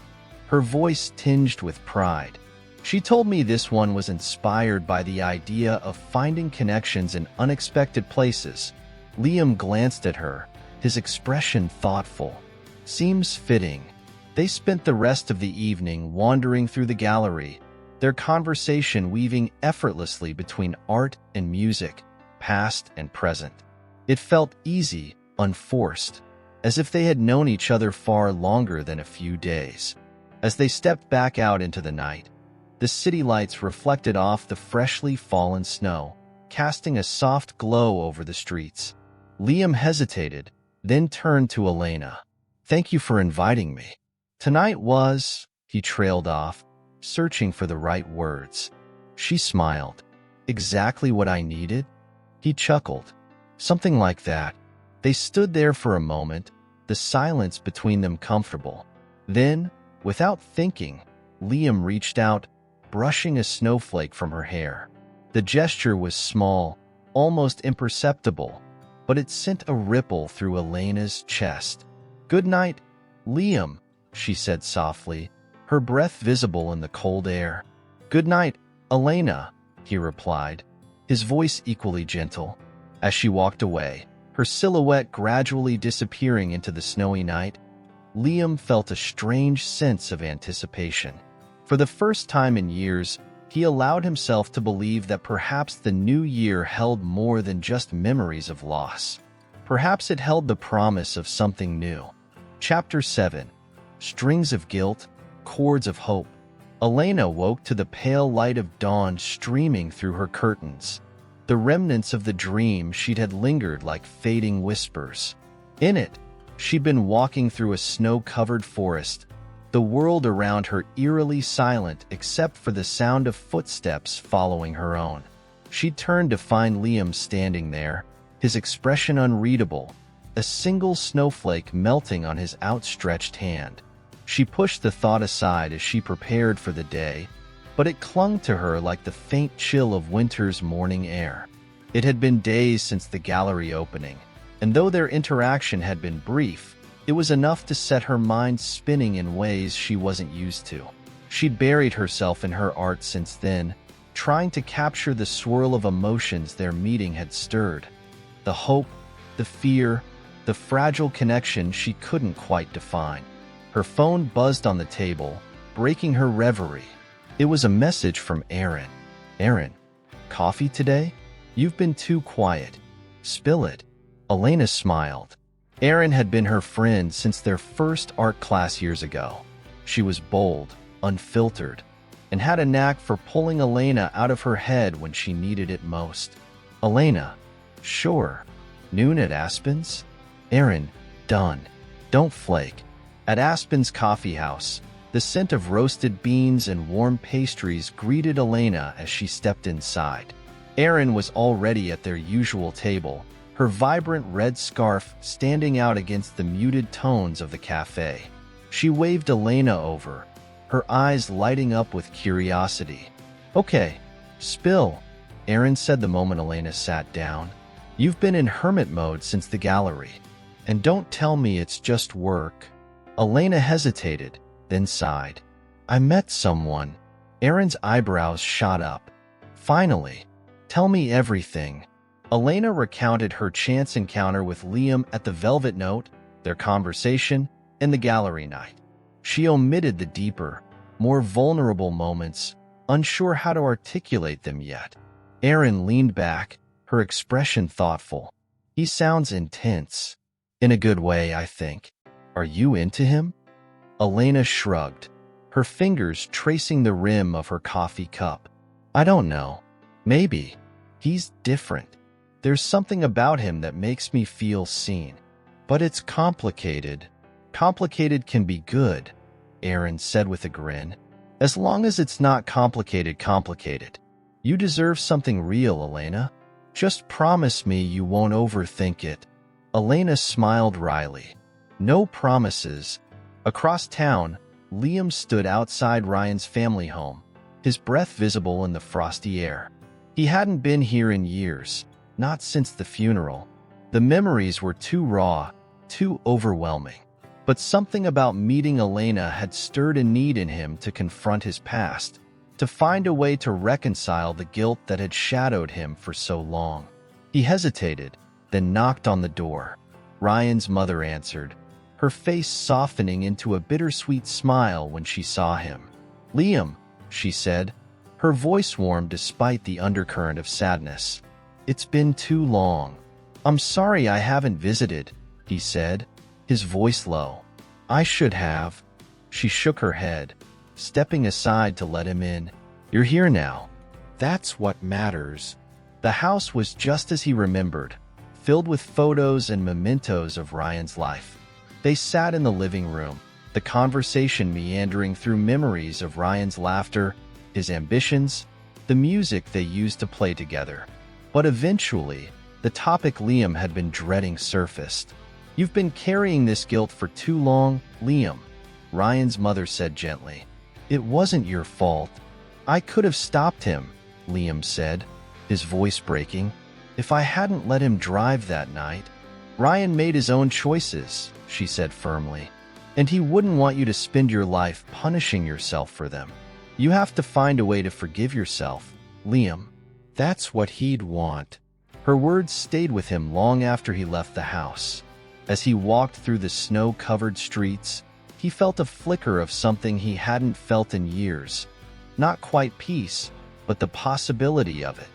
her voice tinged with pride. "She told me this one was inspired by the idea of finding connections in unexpected places." Liam glanced at her, his expression thoughtful. "Seems fitting." They spent the rest of the evening wandering through the gallery, their conversation weaving effortlessly between art and music, past and present. It felt easy, unforced, as if they had known each other far longer than a few days. As they stepped back out into the night, the city lights reflected off the freshly fallen snow, casting a soft glow over the streets. Liam hesitated, then turned to Elena. "Thank you for inviting me." "Tonight was," he trailed off, searching for the right words. She smiled. "Exactly what I needed?" He chuckled. "Something like that." They stood there for a moment, the silence between them comfortable. Then, without thinking, Liam reached out, brushing a snowflake from her hair. The gesture was small, almost imperceptible, but it sent a ripple through Elena's chest. "Good night, Liam," she said softly, her breath visible in the cold air. "Good night, Elena," he replied, his voice equally gentle. As she walked away, her silhouette gradually disappearing into the snowy night, Liam felt a strange sense of anticipation. For the first time in years, he allowed himself to believe that perhaps the new year held more than just memories of loss. Perhaps it held the promise of something new. Chapter 7. Strings of Guilt, Chords of Hope. Elena woke to the pale light of dawn streaming through her curtains, the remnants of the dream she'd had lingered like fading whispers. In it, she'd been walking through a snow-covered forest, the world around her eerily silent except for the sound of footsteps following her own. She turned to find Liam standing there, his expression unreadable, a single snowflake melting on his outstretched hand. She pushed the thought aside as she prepared for the day, but it clung to her like the faint chill of winter's morning air. It had been days since the gallery opening, and though their interaction had been brief, it was enough to set her mind spinning in ways she wasn't used to. She'd buried herself in her art since then, trying to capture the swirl of emotions their meeting had stirred. The hope, the fear, the fragile connection she couldn't quite define. Her phone buzzed on the table, breaking her reverie. It was a message from Erin. "Erin, coffee today? You've been too quiet. Spill it." Elena smiled. Erin had been her friend since their first art class years ago. She was bold, unfiltered, and had a knack for pulling Elena out of her head when she needed it most. Elena, sure. Noon at Aspen's? Aaron, done. Don't flake. At Aspen's coffee house, the scent of roasted beans and warm pastries greeted Elena as she stepped inside. Aaron was already at their usual table, her vibrant red scarf standing out against the muted tones of the cafe. She waved Elena over, her eyes lighting up with curiosity. "Okay, spill," Aaron said the moment Elena sat down. "You've been in hermit mode since the gallery. And don't tell me it's just work." Elena hesitated, then sighed. "I met someone." Aaron's eyebrows shot up. "Finally, tell me everything." Elena recounted her chance encounter with Liam at the Velvet Note, their conversation, and the gallery night. She omitted the deeper, more vulnerable moments, unsure how to articulate them yet. Aaron leaned back, her expression thoughtful. "He sounds intense. In a good way, I think. Are you into him?" Elena shrugged, her fingers tracing the rim of her coffee cup. "I don't know. Maybe. He's different. There's something about him that makes me feel seen. But it's complicated." "Complicated can be good," Aaron said with a grin. "As long as it's not complicated. You deserve something real, Elena. Just promise me you won't overthink it." Elena smiled wryly. "No promises." Across town, Liam stood outside Ryan's family home, his breath visible in the frosty air. He hadn't been here in years, not since the funeral. The memories were too raw, too overwhelming. But something about meeting Elena had stirred a need in him to confront his past, to find a way to reconcile the guilt that had shadowed him for so long. He hesitated, then knocked on the door. Ryan's mother answered, her face softening into a bittersweet smile when she saw him. "Liam," she said, her voice warm despite the undercurrent of sadness. "It's been too long." "I'm sorry I haven't visited," he said, his voice low. "I should have." She shook her head, stepping aside to let him in. "You're here now. That's what matters." The house was just as he remembered, filled with photos and mementos of Ryan's life. They sat in the living room, the conversation meandering through memories of Ryan's laughter, his ambitions, the music they used to play together. But eventually, the topic Liam had been dreading surfaced. "You've been carrying this guilt for too long, Liam," Ryan's mother said gently. "It wasn't your fault." "I could have stopped him," Liam said, his voice breaking. "If I hadn't let him drive that night." "Ryan made his own choices," she said firmly. "And he wouldn't want you to spend your life punishing yourself for them. You have to find a way to forgive yourself, Liam. That's what he'd want." Her words stayed with him long after he left the house. As he walked through the snow-covered streets, he felt a flicker of something he hadn't felt in years. Not quite peace, but the possibility of it.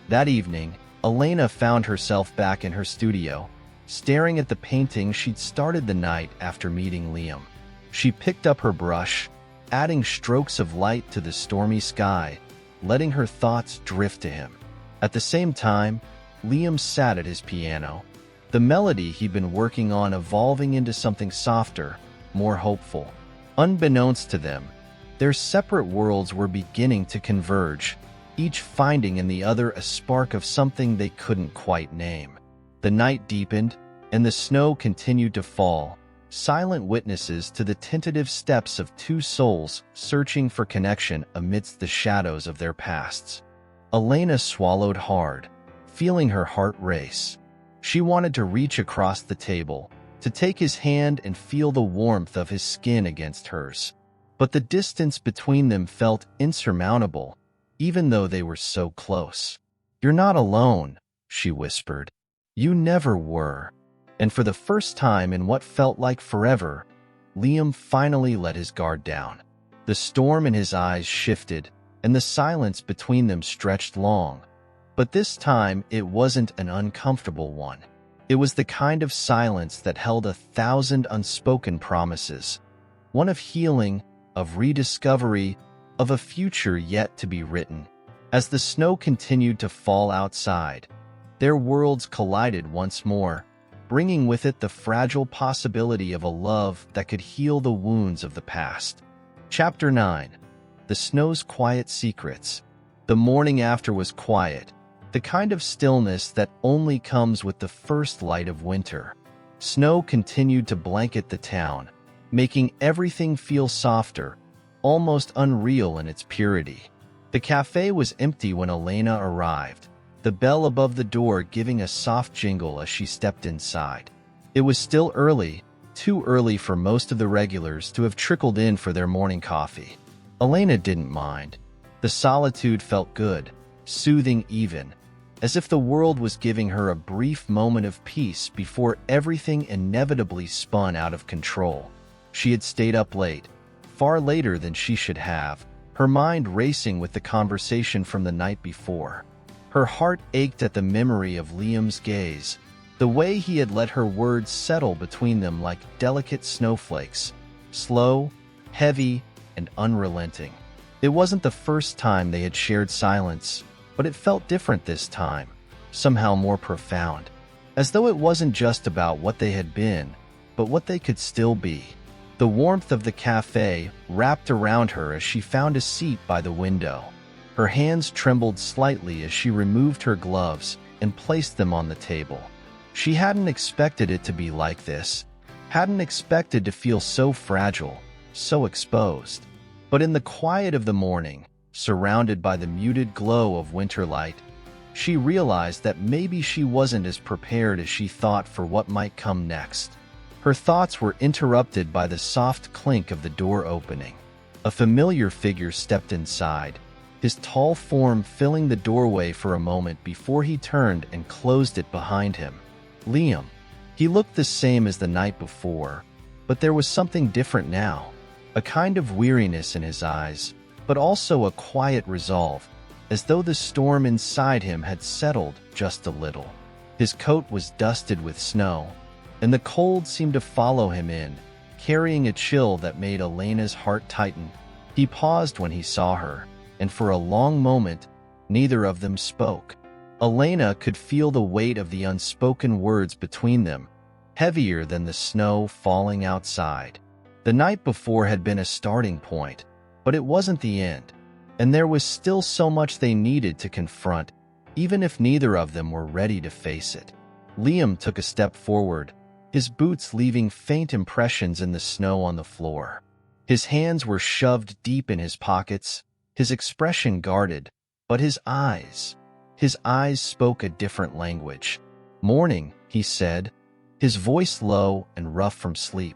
That evening, Elena found herself back in her studio, staring at the painting she'd started the night after meeting Liam. She picked up her brush, adding strokes of light to the stormy sky, letting her thoughts drift to him. At the same time, Liam sat at his piano, the melody he'd been working on evolving into something softer, more hopeful. Unbeknownst to them, their separate worlds were beginning to converge, each finding in the other a spark of something they couldn't quite name. The night deepened, and the snow continued to fall, silent witnesses to the tentative steps of two souls searching for connection amidst the shadows of their pasts. Elena swallowed hard, feeling her heart race. She wanted to reach across the table, to take his hand and feel the warmth of his skin against hers. But the distance between them felt insurmountable, even though they were so close. "You're not alone," she whispered. "You never were." And for the first time in what felt like forever, Liam finally let his guard down. The storm in his eyes shifted, and the silence between them stretched long. But this time, it wasn't an uncomfortable one. It was the kind of silence that held 1,000 unspoken promises. One of healing, of rediscovery, of a future yet to be written. As the snow continued to fall outside, their worlds collided once more, bringing with it the fragile possibility of a love that could heal the wounds of the past. Chapter 9. The Snow's Quiet Secrets. The morning after was quiet, the kind of stillness that only comes with the first light of winter. Snow continued to blanket the town, making everything feel softer, almost unreal in its purity. The cafe was empty when Elena arrived, the bell above the door giving a soft jingle as she stepped inside. It was still early, too early for most of the regulars to have trickled in for their morning coffee. Elena didn't mind. The solitude felt good, soothing even, as if the world was giving her a brief moment of peace before everything inevitably spun out of control. She had stayed up late, far later than she should have, her mind racing with the conversation from the night before. Her heart ached at the memory of Liam's gaze, the way he had let her words settle between them like delicate snowflakes, slow, heavy, and unrelenting. It wasn't the first time they had shared silence, but it felt different this time, somehow more profound, as though it wasn't just about what they had been, but what they could still be. The warmth of the cafe wrapped around her as she found a seat by the window. Her hands trembled slightly as she removed her gloves and placed them on the table. She hadn't expected it to be like this, hadn't expected to feel so fragile, so exposed. But in the quiet of the morning, surrounded by the muted glow of winter light, she realized that maybe she wasn't as prepared as she thought for what might come next. Her thoughts were interrupted by the soft clink of the door opening. A familiar figure stepped inside, his tall form filling the doorway for a moment before he turned and closed it behind him. Liam. He looked the same as the night before, but there was something different now. A kind of weariness in his eyes, but also a quiet resolve, as though the storm inside him had settled just a little. His coat was dusted with snow, and the cold seemed to follow him in, carrying a chill that made Elena's heart tighten. He paused when he saw her, and for a long moment, neither of them spoke. Elena could feel the weight of the unspoken words between them, heavier than the snow falling outside. The night before had been a starting point, but it wasn't the end, and there was still so much they needed to confront, even if neither of them were ready to face it. Liam took a step forward, his boots leaving faint impressions in the snow on the floor. His hands were shoved deep in his pockets, his expression guarded, but his eyes spoke a different language. "Morning," he said, his voice low and rough from sleep.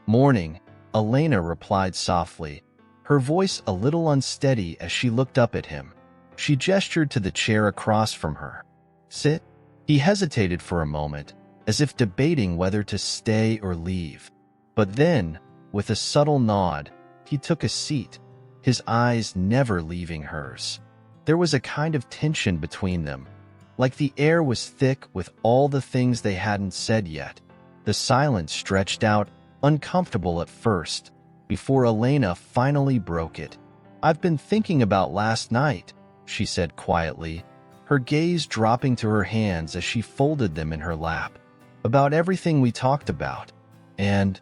"Morning," Elena replied softly, her voice a little unsteady as she looked up at him. She gestured to the chair across from her. "Sit." He hesitated for a moment, as if debating whether to stay or leave. But then, with a subtle nod, he took a seat, his eyes never leaving hers. There was a kind of tension between them, like the air was thick with all the things they hadn't said yet. The silence stretched out, uncomfortable at first, before Elena finally broke it. "I've been thinking about last night," she said quietly, her gaze dropping to her hands as she folded them in her lap. "About everything we talked about. And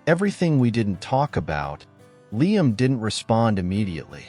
everything we didn't talk about." Liam didn't respond immediately.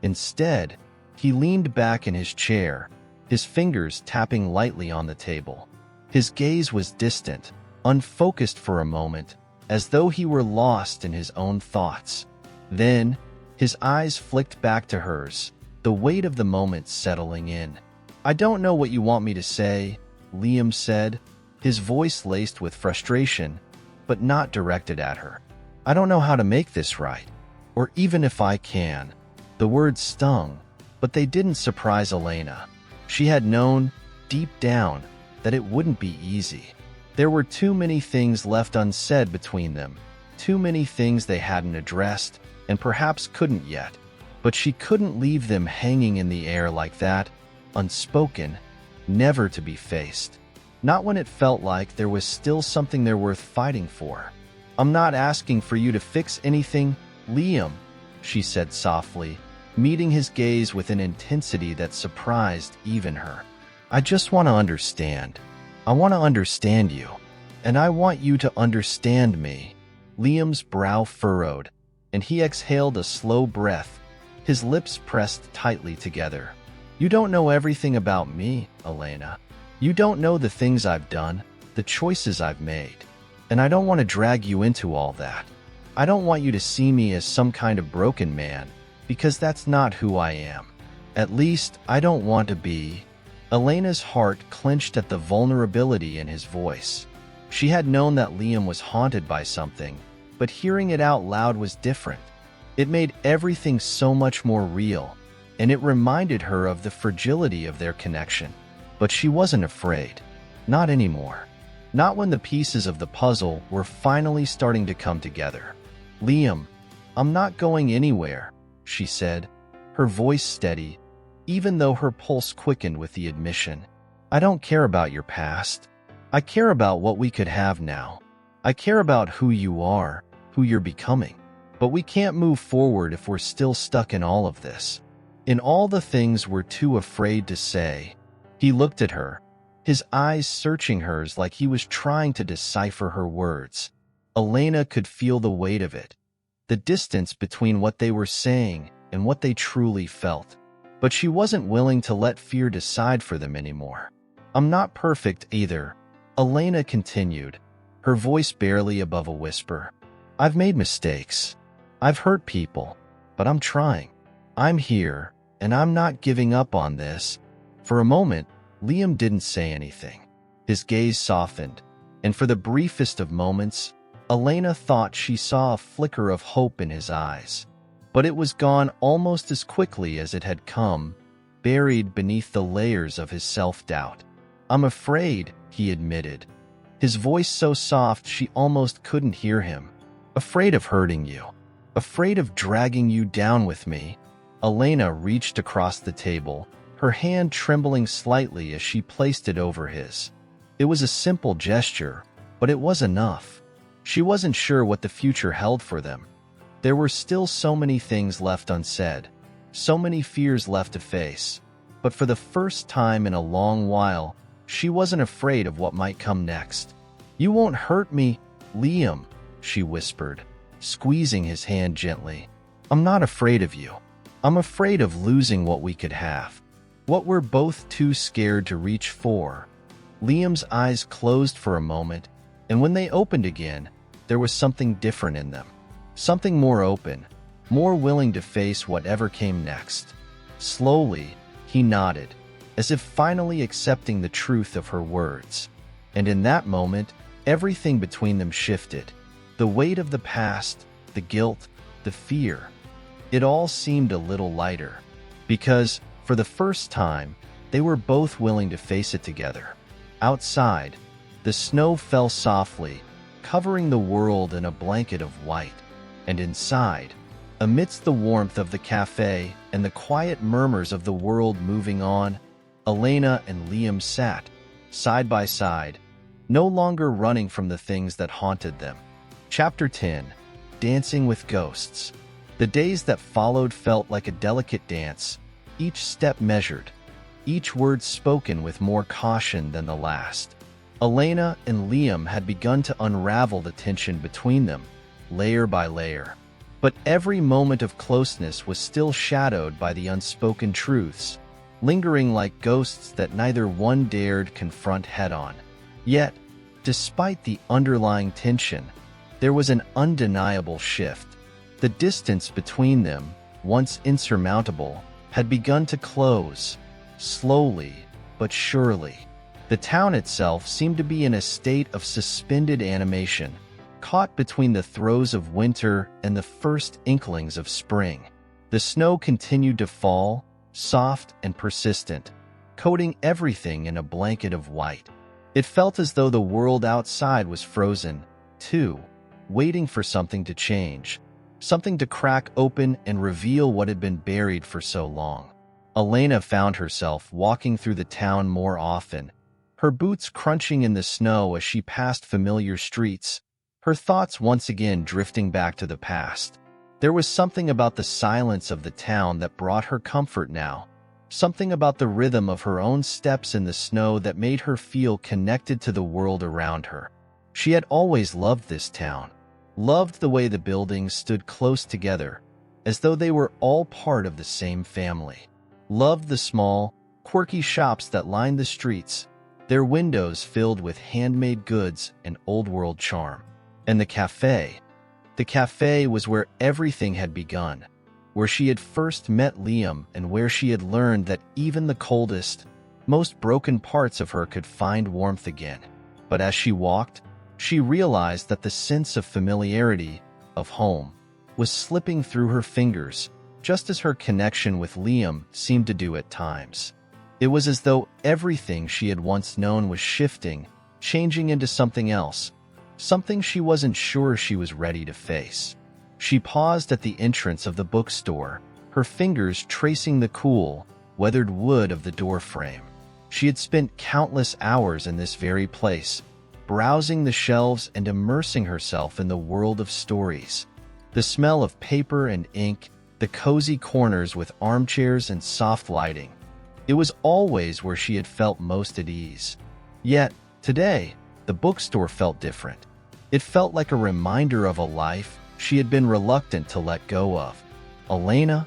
Instead, he leaned back in his chair, his fingers tapping lightly on the table. His gaze was distant, unfocused for a moment, as though he were lost in his own thoughts. Then, his eyes flicked back to hers, the weight of the moment settling in. "I don't know what you want me to say," Liam said, his voice laced with frustration, but not directed at her. "I don't know how to make this right, or even if I can." The words stung, but they didn't surprise Elena. She had known, deep down, that it wouldn't be easy. There were too many things left unsaid between them, too many things they hadn't addressed, and perhaps couldn't yet. But she couldn't leave them hanging in the air like that, unspoken, never to be faced. Not when it felt like there was still something they're worth fighting for. "I'm not asking for you to fix anything, Liam," she said softly, meeting his gaze with an intensity that surprised even her. "I just want to understand. I want to understand you. And I want you to understand me." Liam's brow furrowed, and he exhaled a slow breath, his lips pressed tightly together. "You don't know everything about me, Elena. You don't know the things I've done, the choices I've made. And I don't want to drag you into all that. I don't want you to see me as some kind of broken man, because that's not who I am. At least, I don't want to be." Elena's heart clenched at the vulnerability in his voice. She had known that Liam was haunted by something, but hearing it out loud was different. It made everything so much more real, and it reminded her of the fragility of their connection. But she wasn't afraid. Not anymore. Not when the pieces of the puzzle were finally starting to come together. "Liam, I'm not going anywhere," she said, her voice steady, even though her pulse quickened with the admission. "I don't care about your past. I care about what we could have now. I care about who you are, who you're becoming. But we can't move forward if we're still stuck in all of this. In all the things we're too afraid to say." He looked at her, his eyes searching hers like he was trying to decipher her words. Elena could feel the weight of it, the distance between what they were saying and what they truly felt. But she wasn't willing to let fear decide for them anymore. "I'm not perfect either," Elena continued, her voice barely above a whisper. "I've made mistakes. I've hurt people, but I'm trying. I'm here, and I'm not giving up on this." For a moment, Liam didn't say anything. His gaze softened, and for the briefest of moments, Elena thought she saw a flicker of hope in his eyes. But it was gone almost as quickly as it had come, buried beneath the layers of his self-doubt. "I'm afraid," he admitted, his voice so soft she almost couldn't hear him. "Afraid of hurting you. Afraid of dragging you down with me." Elena reached across the table, her hand trembling slightly as she placed it over his. It was a simple gesture, but it was enough. She wasn't sure what the future held for them. There were still so many things left unsaid, so many fears left to face. But for the first time in a long while, she wasn't afraid of what might come next. "You won't hurt me, Liam," she whispered, squeezing his hand gently. "I'm not afraid of you. I'm afraid of losing what we could have. What we're both too scared to reach for." Liam's eyes closed for a moment, and when they opened again, there was something different in them. Something more open, more willing to face whatever came next. Slowly, he nodded, as if finally accepting the truth of her words. And in that moment, everything between them shifted. The weight of the past, the guilt, the fear. It all seemed a little lighter, because, for the first time, they were both willing to face it together. Outside, the snow fell softly, covering the world in a blanket of white. And inside, amidst the warmth of the cafe and the quiet murmurs of the world moving on, Elena and Liam sat, side by side, no longer running from the things that haunted them. Chapter 10. Dancing with Ghosts. The days that followed felt like a delicate dance, each step measured, each word spoken with more caution than the last. Elena and Liam had begun to unravel the tension between them, layer by layer. But every moment of closeness was still shadowed by the unspoken truths, lingering like ghosts that neither one dared confront head-on. Yet, despite the underlying tension, there was an undeniable shift. The distance between them, once insurmountable, had begun to close, slowly but surely. The town itself seemed to be in a state of suspended animation, caught between the throes of winter and the first inklings of spring. The snow continued to fall, soft and persistent, coating everything in a blanket of white. It felt as though the world outside was frozen, too, waiting for something to change, something to crack open and reveal what had been buried for so long. Elena found herself walking through the town more often, her boots crunching in the snow as she passed familiar streets, her thoughts once again drifting back to the past. There was something about the silence of the town that brought her comfort now, something about the rhythm of her own steps in the snow that made her feel connected to the world around her. She had always loved this town, loved the way the buildings stood close together, as though they were all part of the same family. Loved the small, quirky shops that lined the streets, their windows filled with handmade goods and old-world charm. And the cafe. The cafe was where everything had begun, where she had first met Liam and where she had learned that even the coldest, most broken parts of her could find warmth again. But as she walked, she realized that the sense of familiarity, of home, was slipping through her fingers, just as her connection with Liam seemed to do at times. It was as though everything she had once known was shifting, changing into something else, something she wasn't sure she was ready to face. She paused at the entrance of the bookstore, her fingers tracing the cool, weathered wood of the doorframe. She had spent countless hours in this very place, browsing the shelves and immersing herself in the world of stories. The smell of paper and ink, the cozy corners with armchairs and soft lighting. It was always where she had felt most at ease. Yet, today, the bookstore felt different. It felt like a reminder of a life she had been reluctant to let go of. "Elena?"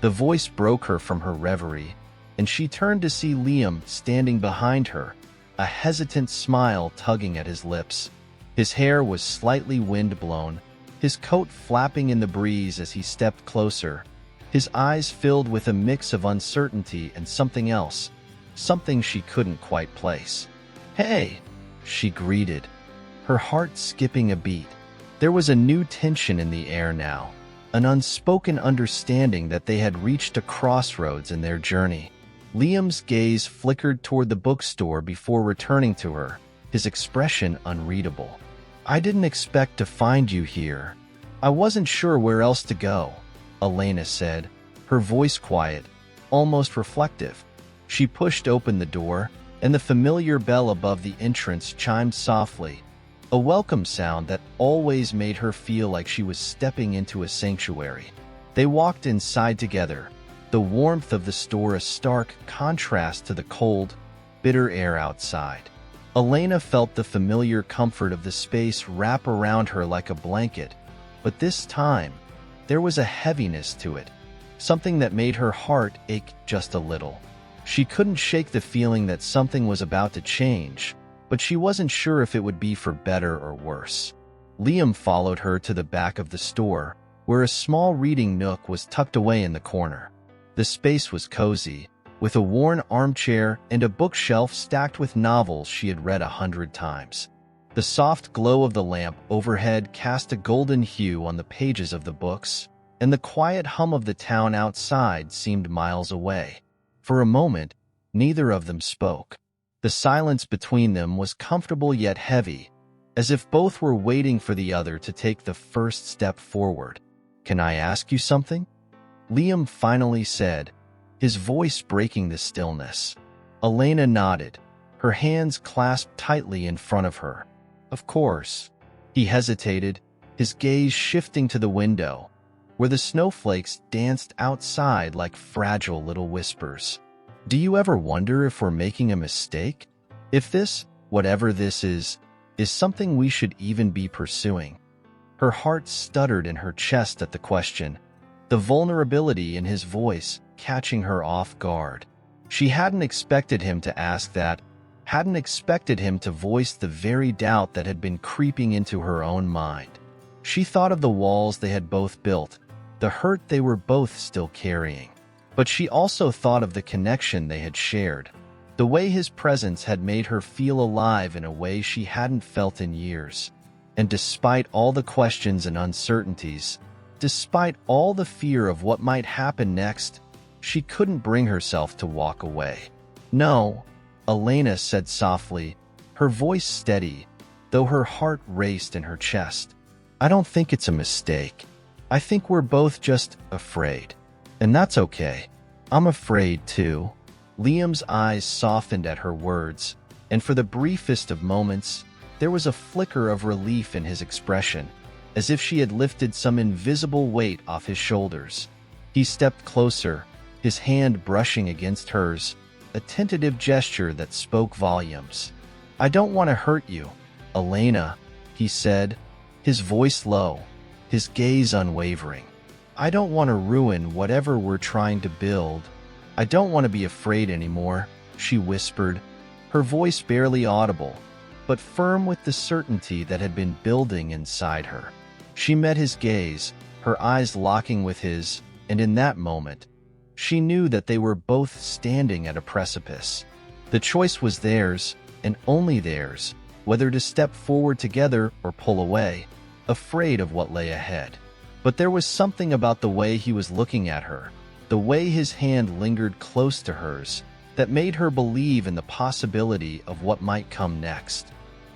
The voice broke her from her reverie, and she turned to see Liam standing behind her, a hesitant smile tugging at his lips. His hair was slightly wind-blown, his coat flapping in the breeze as he stepped closer, his eyes filled with a mix of uncertainty and something else, something she couldn't quite place. "Hey," she greeted, her heart skipping a beat. There was a new tension in the air now, an unspoken understanding that they had reached a crossroads in their journey. Liam's gaze flickered toward the bookstore before returning to her, his expression unreadable. "I didn't expect to find you here. I wasn't sure where else to go," Elena said, her voice quiet, almost reflective. She pushed open the door, and the familiar bell above the entrance chimed softly, a welcome sound that always made her feel like she was stepping into a sanctuary. They walked inside together, the warmth of the store a stark contrast to the cold, bitter air outside. Elena felt the familiar comfort of the space wrap around her like a blanket, but this time, there was a heaviness to it, something that made her heart ache just a little. She couldn't shake the feeling that something was about to change, but she wasn't sure if it would be for better or worse. Liam followed her to the back of the store, where a small reading nook was tucked away in the corner. The space was cozy, with a worn armchair and a bookshelf stacked with novels she had read 100 times. The soft glow of the lamp overhead cast a golden hue on the pages of the books, and the quiet hum of the town outside seemed miles away. For a moment, neither of them spoke. The silence between them was comfortable yet heavy, as if both were waiting for the other to take the first step forward. "Can I ask you something?" Liam finally said, his voice breaking the stillness. Elena nodded, her hands clasped tightly in front of her. "Of course." He hesitated, his gaze shifting to the window, where the snowflakes danced outside like fragile little whispers. "Do you ever wonder if we're making a mistake? If this, whatever this is something we should even be pursuing?" Her heart stuttered in her chest at the question, the vulnerability in his voice catching her off guard. She hadn't expected him to ask that, hadn't expected him to voice the very doubt that had been creeping into her own mind. She thought of the walls they had both built, the hurt they were both still carrying. But she also thought of the connection they had shared, the way his presence had made her feel alive in a way she hadn't felt in years. And despite all the questions and uncertainties, despite all the fear of what might happen next, she couldn't bring herself to walk away. "No," Elena said softly, her voice steady, though her heart raced in her chest. "I don't think it's a mistake. I think we're both just afraid. And that's okay. I'm afraid too." Liam's eyes softened at her words, and for the briefest of moments, there was a flicker of relief in his expression. as if she had lifted some invisible weight off his shoulders. He stepped closer, his hand brushing against hers, a tentative gesture that spoke volumes. "I don't want to hurt you, Elena," he said, his voice low, his gaze unwavering. "I don't want to ruin whatever we're trying to build. I don't want to be afraid anymore," she whispered, her voice barely audible, but firm with the certainty that had been building inside her. She met his gaze, her eyes locking with his, and in that moment, she knew that they were both standing at a precipice. The choice was theirs, and only theirs, whether to step forward together or pull away, afraid of what lay ahead. But there was something about the way he was looking at her, the way his hand lingered close to hers, that made her believe in the possibility of what might come next.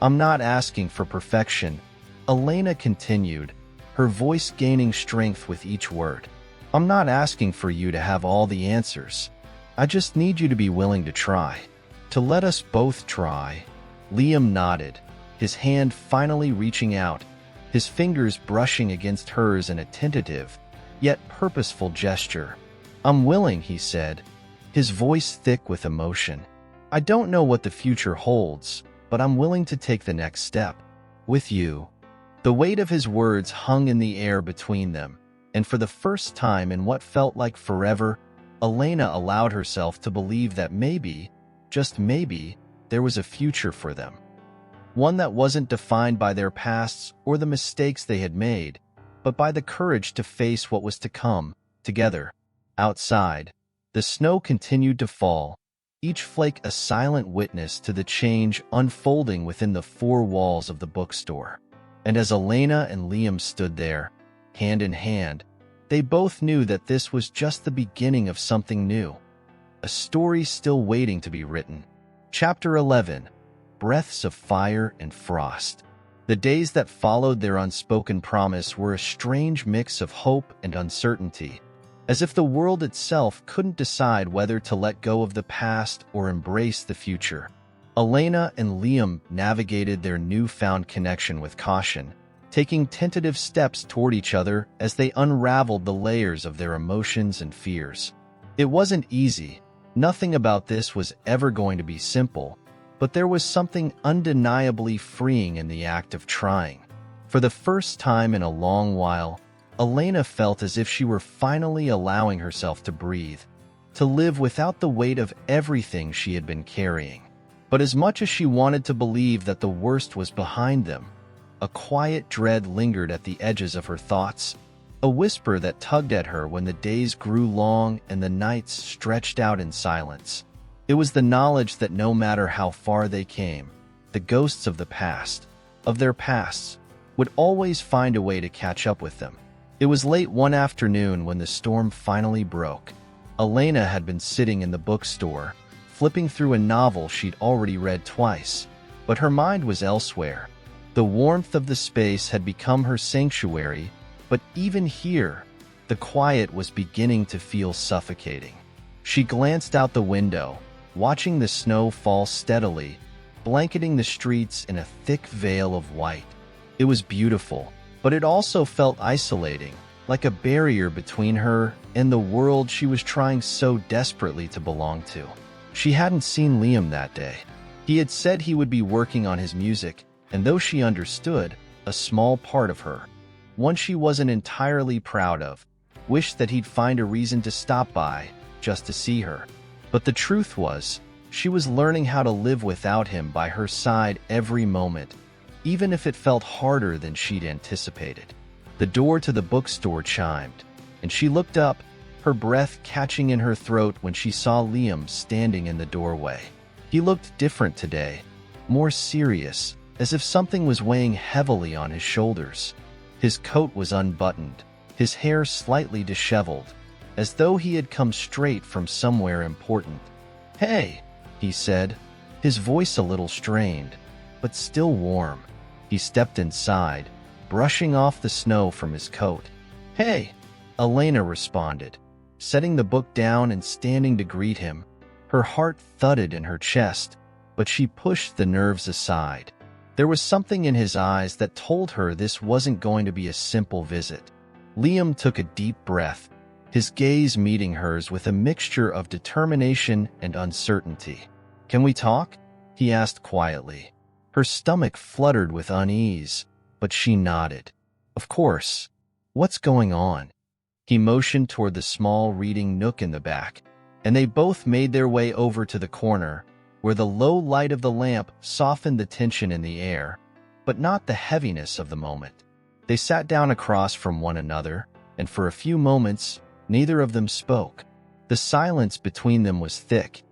"I'm not asking for perfection," Elena continued, her voice gaining strength with each word. "I'm not asking for you to have all the answers. I just need you to be willing to try. To let us both try." Liam nodded, his hand finally reaching out, his fingers brushing against hers in a tentative, yet purposeful gesture. "I'm willing," he said, his voice thick with emotion. "I don't know what the future holds, but I'm willing to take the next step. With you." The weight of his words hung in the air between them, and for the first time in what felt like forever, Elena allowed herself to believe that maybe, just maybe, there was a future for them. One that wasn't defined by their pasts or the mistakes they had made, but by the courage to face what was to come, together. Outside, the snow continued to fall, each flake a silent witness to the change unfolding within the four walls of the bookstore. And as Elena and Liam stood there, hand in hand, they both knew that this was just the beginning of something new, a story still waiting to be written. Chapter 11. Breaths of Fire and Frost. The days that followed their unspoken promise were a strange mix of hope and uncertainty, as if the world itself couldn't decide whether to let go of the past or embrace the future. Elena and Liam navigated their newfound connection with caution, taking tentative steps toward each other as they unraveled the layers of their emotions and fears. It wasn't easy. Nothing about this was ever going to be simple, but there was something undeniably freeing in the act of trying. For the first time in a long while, Elena felt as if she were finally allowing herself to breathe, to live without the weight of everything she had been carrying. But as much as she wanted to believe that the worst was behind them, a quiet dread lingered at the edges of her thoughts, a whisper that tugged at her when the days grew long and the nights stretched out in silence. It was the knowledge that no matter how far they came, the ghosts of the past, of their pasts, would always find a way to catch up with them. It was late one afternoon when the storm finally broke. Elena had been sitting in the bookstore, flipping through a novel she'd already read twice, but her mind was elsewhere. The warmth of the space had become her sanctuary, but even here, the quiet was beginning to feel suffocating. She glanced out the window, watching the snow fall steadily, blanketing the streets in a thick veil of white. It was beautiful, but it also felt isolating, like a barrier between her and the world she was trying so desperately to belong to. She hadn't seen Liam that day. He had said he would be working on his music, and though she understood, a small part of her, one she wasn't entirely proud of, wished that he'd find a reason to stop by, just to see her. But the truth was, she was learning how to live without him by her side every moment, even if it felt harder than she'd anticipated. The door to the bookstore chimed, and she looked up, her breath catching in her throat when she saw Liam standing in the doorway. He looked different today, more serious, as if something was weighing heavily on his shoulders. His coat was unbuttoned, his hair slightly disheveled, as though he had come straight from somewhere important. "Hey," he said, his voice a little strained, but still warm. He stepped inside, brushing off the snow from his coat. "Hey," Elena responded, setting the book down and standing to greet him. Her heart thudded in her chest, but she pushed the nerves aside. There was something in his eyes that told her this wasn't going to be a simple visit. Liam took a deep breath, his gaze meeting hers with a mixture of determination and uncertainty. "Can we talk?" he asked quietly. Her stomach fluttered with unease, but she nodded. "Of course. What's going on?" He motioned toward the small reading nook in the back, and they both made their way over to the corner, where the low light of the lamp softened the tension in the air, but not the heaviness of the moment. They sat down across from one another, and for a few moments, neither of them spoke. The silence between them was thick,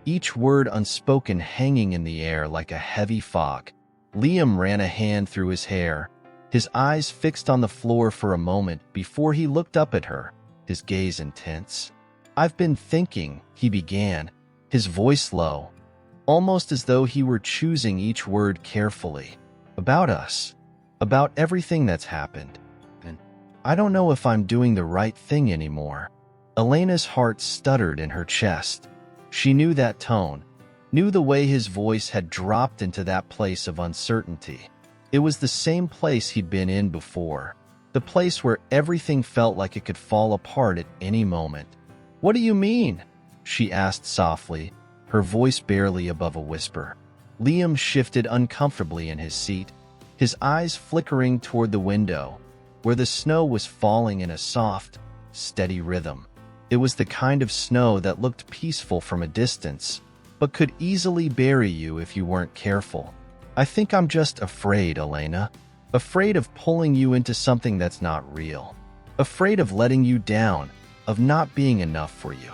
each word unspoken hanging in the air like a heavy fog. Liam ran a hand through his hair, his eyes fixed on the floor for a moment before he looked up at her, his gaze intense. "I've been thinking," he began, his voice low, almost as though he were choosing each word carefully. "About us. About everything that's happened. And I don't know if I'm doing the right thing anymore." Elena's heart stuttered in her chest. She knew that tone, knew the way his voice had dropped into that place of uncertainty. It was the same place he'd been in before, the place where everything felt like it could fall apart at any moment. "What do you mean?" she asked softly, her voice barely above a whisper. Liam shifted uncomfortably in his seat, his eyes flickering toward the window, where the snow was falling in a soft, steady rhythm. It was the kind of snow that looked peaceful from a distance, but could easily bury you if you weren't careful. "I think I'm just afraid, Elena. Afraid of pulling you into something that's not real. Afraid of letting you down, of not being enough for you.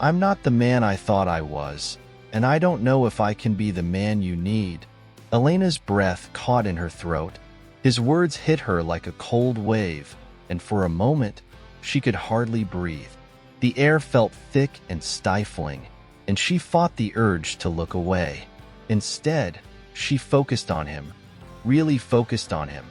I'm not the man I thought I was, and I don't know if I can be the man you need." Elena's breath caught in her throat. His words hit her like a cold wave, and for a moment, she could hardly breathe. The air felt thick and stifling, and she fought the urge to look away. Instead, she focused on him, really focused on him,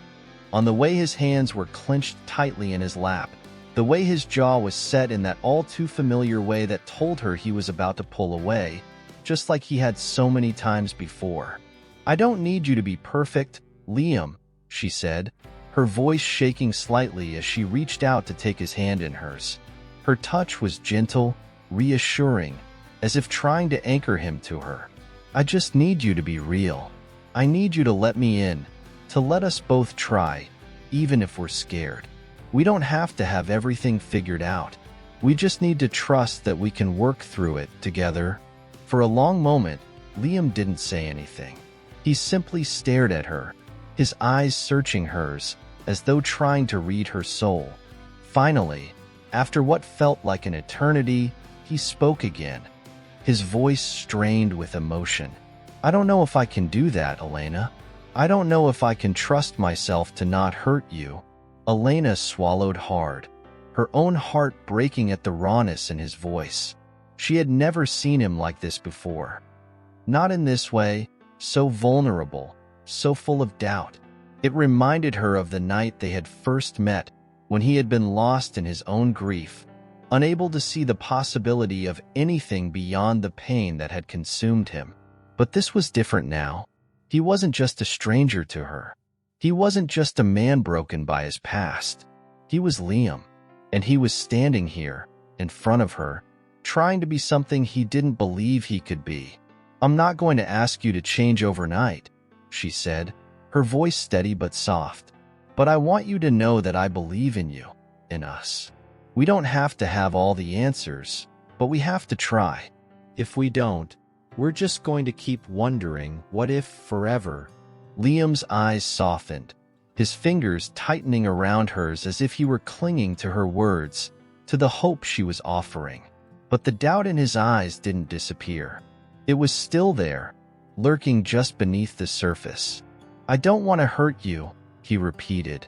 on the way his hands were clenched tightly in his lap, the way his jaw was set in that all-too-familiar way that told her he was about to pull away, just like he had so many times before. "I don't need you to be perfect, Liam," she said, her voice shaking slightly as she reached out to take his hand in hers. Her touch was gentle, reassuring, as if trying to anchor him to her. "I just need you to be real. I need you to let me in, to let us both try, even if we're scared. We don't have to have everything figured out. We just need to trust that we can work through it together." For a long moment, Liam didn't say anything. He simply stared at her, his eyes searching hers, as though trying to read her soul. Finally, after what felt like an eternity, he spoke again, his voice strained with emotion. "I don't know if I can do that, Elena. I don't know if I can trust myself to not hurt you." Elena swallowed hard, her own heart breaking at the rawness in his voice. She had never seen him like this before. Not in this way, so vulnerable, so full of doubt. It reminded her of the night they had first met, when he had been lost in his own grief, unable to see the possibility of anything beyond the pain that had consumed him. But this was different now. He wasn't just a stranger to her. He wasn't just a man broken by his past. He was Liam, and he was standing here, in front of her, trying to be something he didn't believe he could be. "I'm not going to ask you to change overnight," she said, her voice steady but soft. "But I want you to know that I believe in you, in us. We don't have to have all the answers, but we have to try. If we don't, we're just going to keep wondering what if forever." Liam's eyes softened, his fingers tightening around hers as if he were clinging to her words, to the hope she was offering. But the doubt in his eyes didn't disappear. It was still there, lurking just beneath the surface. "I don't want to hurt you," he repeated,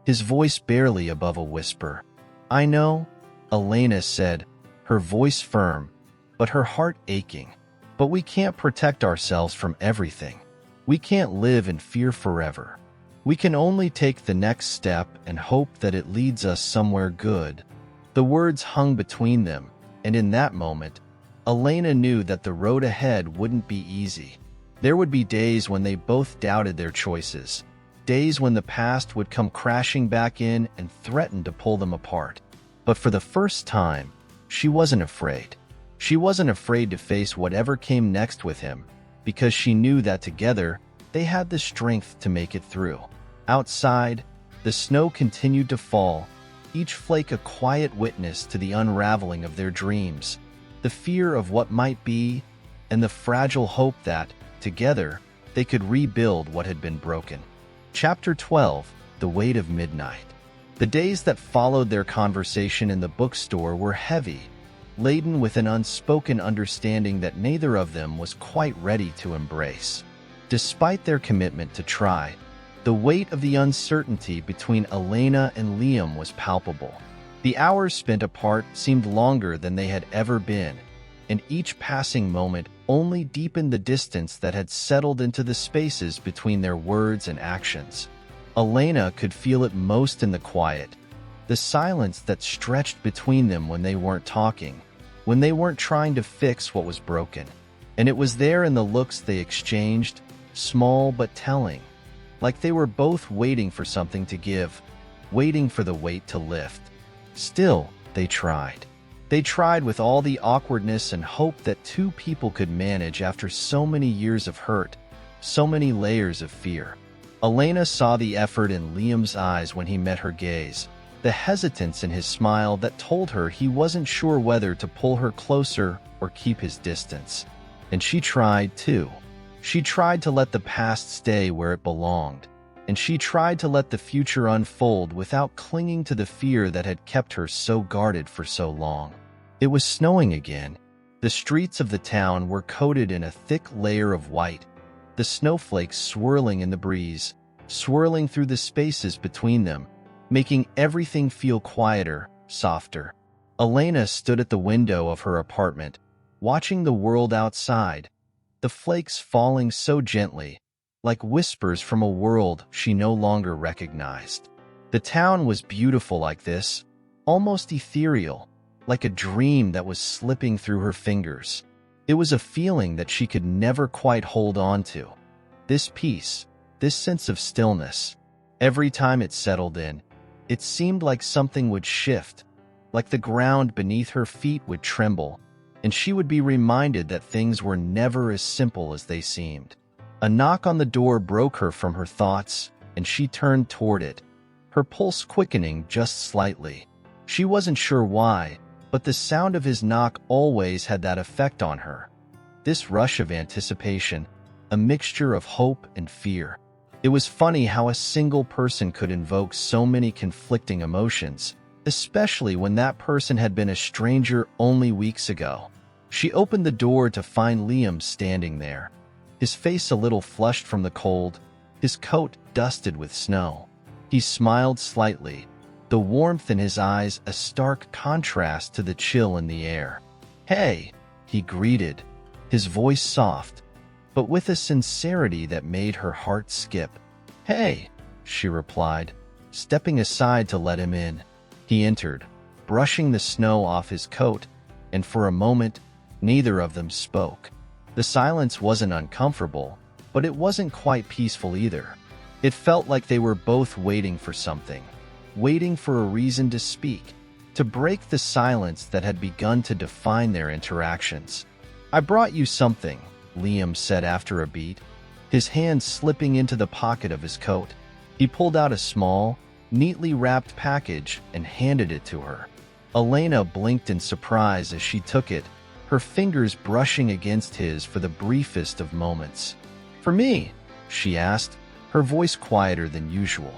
his voice barely above a whisper. "I know," Elena said, her voice firm, but her heart aching. "But we can't protect ourselves from everything. We can't live in fear forever. We can only take the next step and hope that it leads us somewhere good." The words hung between them, and in that moment, Elena knew that the road ahead wouldn't be easy. There would be days when they both doubted their choices, days when the past would come crashing back in and threaten to pull them apart. But for the first time, she wasn't afraid. She wasn't afraid to face whatever came next with him, because she knew that together, they had the strength to make it through. Outside, the snow continued to fall, each flake a quiet witness to the unraveling of their dreams, the fear of what might be, and the fragile hope that, together, they could rebuild what had been broken. Chapter 12: The Weight of Midnight. The days that followed their conversation in the bookstore were heavy, laden with an unspoken understanding that neither of them was quite ready to embrace. Despite their commitment to try, the weight of the uncertainty between Elena and Liam was palpable. The hours spent apart seemed longer than they had ever been, and each passing moment only deepened the distance that had settled into the spaces between their words and actions. Elena could feel it most in the quiet, the silence that stretched between them when they weren't talking, when they weren't trying to fix what was broken. And it was there in the looks they exchanged, small but telling, like they were both waiting for something to give, waiting for the weight to lift. Still, they tried. They tried with all the awkwardness and hope that two people could manage after so many years of hurt, so many layers of fear. Elena saw the effort in Liam's eyes when he met her gaze, the hesitance in his smile that told her he wasn't sure whether to pull her closer or keep his distance. And she tried too. She tried to let the past stay where it belonged, and she tried to let the future unfold without clinging to the fear that had kept her so guarded for so long. It was snowing again. The streets of the town were coated in a thick layer of white, the snowflakes swirling in the breeze, swirling through the spaces between them, making everything feel quieter, softer. Elena stood at the window of her apartment, watching the world outside, the flakes falling so gently, like whispers from a world she no longer recognized. The town was beautiful like this, almost ethereal, like a dream that was slipping through her fingers. It was a feeling that she could never quite hold on to. This peace, this sense of stillness, every time it settled in, it seemed like something would shift, like the ground beneath her feet would tremble, and she would be reminded that things were never as simple as they seemed. A knock on the door broke her from her thoughts, and she turned toward it, her pulse quickening just slightly. She wasn't sure why, but the sound of his knock always had that effect on her. This rush of anticipation, a mixture of hope and fear. It was funny how a single person could invoke so many conflicting emotions, especially when that person had been a stranger only weeks ago. She opened the door to find Liam standing there, his face a little flushed from the cold, his coat dusted with snow. He smiled slightly, the warmth in his eyes a stark contrast to the chill in the air. "Hey," he greeted, his voice soft, but with a sincerity that made her heart skip. "Hey," she replied, stepping aside to let him in. He entered, brushing the snow off his coat, and for a moment, neither of them spoke. The silence wasn't uncomfortable, but it wasn't quite peaceful either. It felt like they were both waiting for something, waiting for a reason to speak, to break the silence that had begun to define their interactions. "I brought you something," Liam said after a beat, his hand slipping into the pocket of his coat. He pulled out a small, neatly wrapped package and handed it to her. Elena blinked in surprise as she took it, her fingers brushing against his for the briefest of moments. "For me?" she asked, her voice quieter than usual.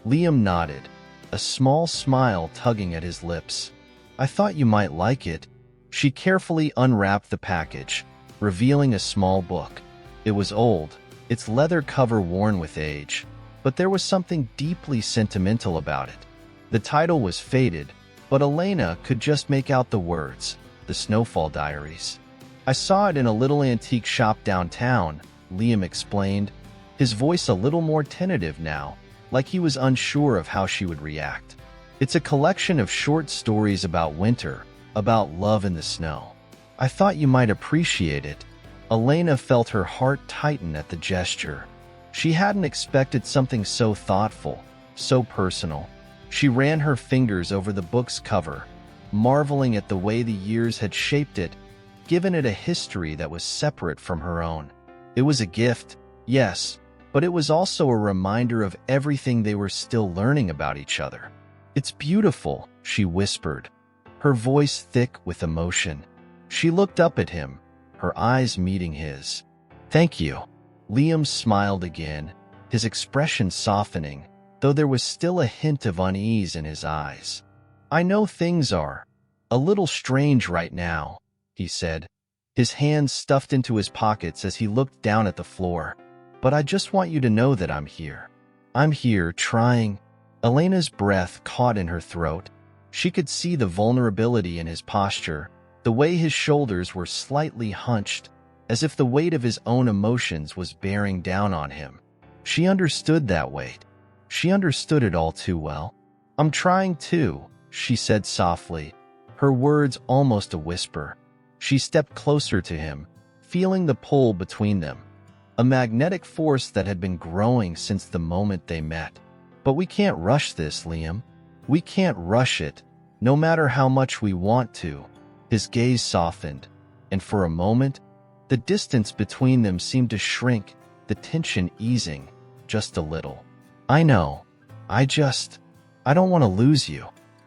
Liam nodded, a small smile tugging at his lips. "I thought you might like it." She carefully unwrapped the package, revealing a small book. It was old, its leather cover worn with age, but there was something deeply sentimental about it. The title was faded, but Elena could just make out the words, "The Snowfall Diaries." "I saw it in a little antique shop downtown," Liam explained, his voice a little more tentative now, like he was unsure of how she would react. "It's a collection of short stories about winter, about love in the snow. I thought you might appreciate it." Elena felt her heart tighten at the gesture. She hadn't expected something so thoughtful, so personal. She ran her fingers over the book's cover, marveling at the way the years had shaped it, given it a history that was separate from her own. It was a gift, yes, but it was also a reminder of everything they were still learning about each other. "It's beautiful," she whispered, her voice thick with emotion. She looked up at him, her eyes meeting his. "Thank you." Liam smiled again, his expression softening, though there was still a hint of unease in his eyes. "I know things are a little strange right now," he said, his hands stuffed into his pockets as he looked down at the floor. "But I just want you to know that I'm here. I'm here trying." Elena's breath caught in her throat. She could see the vulnerability in his posture, the way his shoulders were slightly hunched, as if the weight of his own emotions was bearing down on him. She understood that weight. She understood it all too well. "I'm trying too," she said softly, her words almost a whisper. She stepped closer to him, feeling the pull between them, a magnetic force that had been growing since the moment they met. "But we can't rush this, Liam. We can't rush it, no matter how much we want to." His gaze softened, and for a moment, the distance between them seemed to shrink, the tension easing just a little. "I know. I don't want to lose you.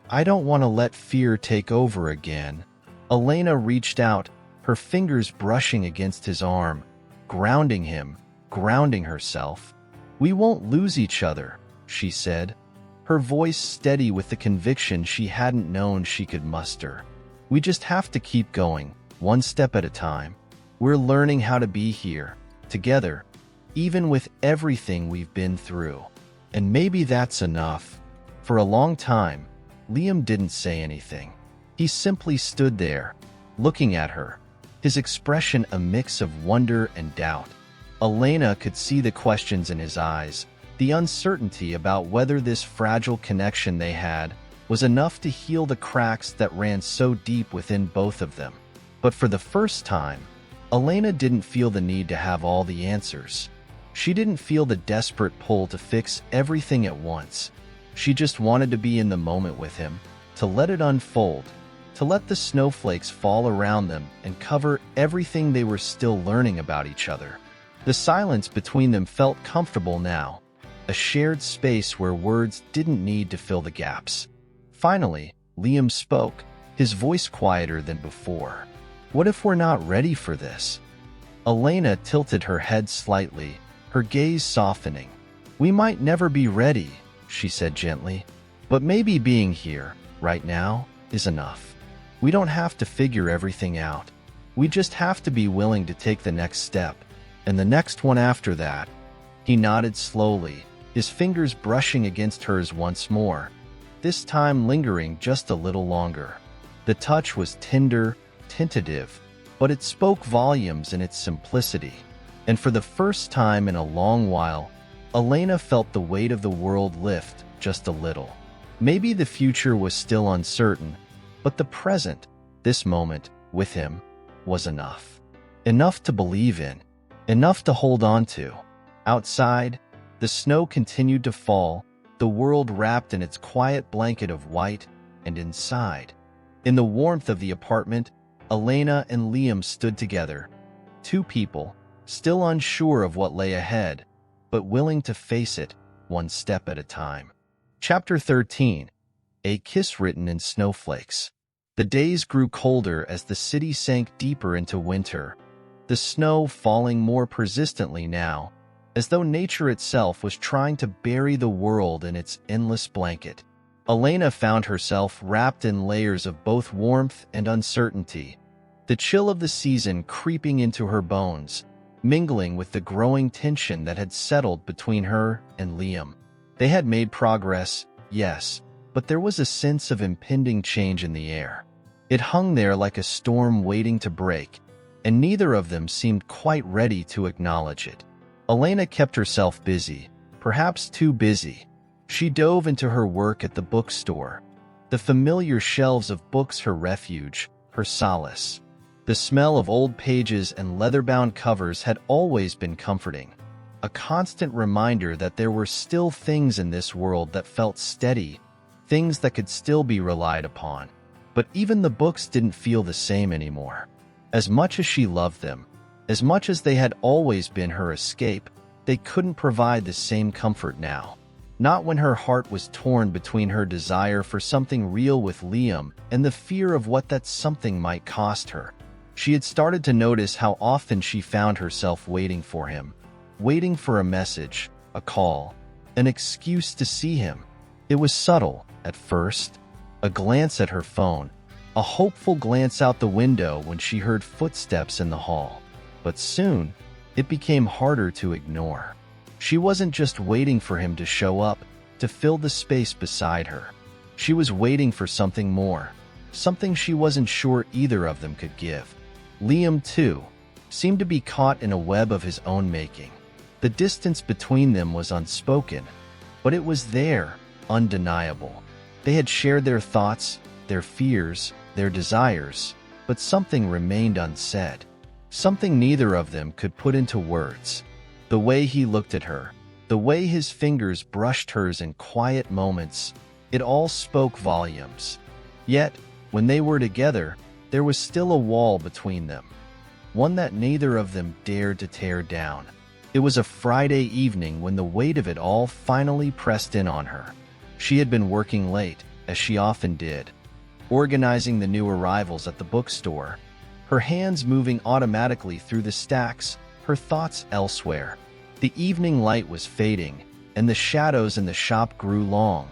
I don't want to let fear take over again." Elena reached out, her fingers brushing against his arm, grounding him, grounding herself. "We won't lose each other," she said, her voice steady with the conviction she hadn't known she could muster. "We just have to keep going, one step at a time. We're learning how to be here, together, even with everything we've been through. And maybe that's enough." For a long time, Liam didn't say anything. He simply stood there, looking at her, his expression a mix of wonder and doubt. Elena could see the questions in his eyes, the uncertainty about whether this fragile connection they had was enough to heal the cracks that ran so deep within both of them. But for the first time, Elena didn't feel the need to have all the answers. She didn't feel the desperate pull to fix everything at once. She just wanted to be in the moment with him, to let it unfold, to let the snowflakes fall around them and cover everything they were still learning about each other. The silence between them felt comfortable now, a shared space where words didn't need to fill the gaps. Finally, Liam spoke, his voice quieter than before. "What if we're not ready for this?" Elena tilted her head slightly, her gaze softening. "We might never be ready," she said gently, "but maybe being here, right now, is enough. We don't have to figure everything out. We just have to be willing to take the next step, and the next one after that." He nodded slowly, his fingers brushing against hers once more, this time lingering just a little longer. The touch was tender, tentative, but it spoke volumes in its simplicity. And for the first time in a long while, Elena felt the weight of the world lift just a little. Maybe the future was still uncertain, but the present, this moment, with him, was enough. Enough to believe in, enough to hold on to. Outside, the snow continued to fall, the world wrapped in its quiet blanket of white, and inside, in the warmth of the apartment, Elena and Liam stood together. Two people, still unsure of what lay ahead, but willing to face it, one step at a time. Chapter 13. A Kiss Written in Snowflakes. The days grew colder as the city sank deeper into winter, the snow falling more persistently now, as though nature itself was trying to bury the world in its endless blanket. Elena found herself wrapped in layers of both warmth and uncertainty, the chill of the season creeping into her bones, mingling with the growing tension that had settled between her and Liam. They had made progress, yes, but there was a sense of impending change in the air. It hung there like a storm waiting to break, and neither of them seemed quite ready to acknowledge it. Elena kept herself busy, perhaps too busy. She dove into her work at the bookstore, the familiar shelves of books her refuge, her solace. The smell of old pages and leather-bound covers had always been comforting, a constant reminder that there were still things in this world that felt steady, things that could still be relied upon. But even the books didn't feel the same anymore. As much as she loved them, as much as they had always been her escape, they couldn't provide the same comfort now. Not when her heart was torn between her desire for something real with Liam and the fear of what that something might cost her. She had started to notice how often she found herself waiting for him, waiting for a message, a call, an excuse to see him. It was subtle at first, a glance at her phone, a hopeful glance out the window when she heard footsteps in the hall. But soon, it became harder to ignore. She wasn't just waiting for him to show up, to fill the space beside her. She was waiting for something more, something she wasn't sure either of them could give. Liam, too, seemed to be caught in a web of his own making. The distance between them was unspoken, but it was there, undeniable. They had shared their thoughts, their fears, their desires, but something remained unsaid. Something neither of them could put into words. The way he looked at her, the way his fingers brushed hers in quiet moments, it all spoke volumes. Yet, when they were together, there was still a wall between them, one that neither of them dared to tear down. It was a Friday evening when the weight of it all finally pressed in on her. She had been working late, as she often did, organizing the new arrivals at the bookstore, her hands moving automatically through the stacks, her thoughts elsewhere. The evening light was fading, and the shadows in the shop grew long,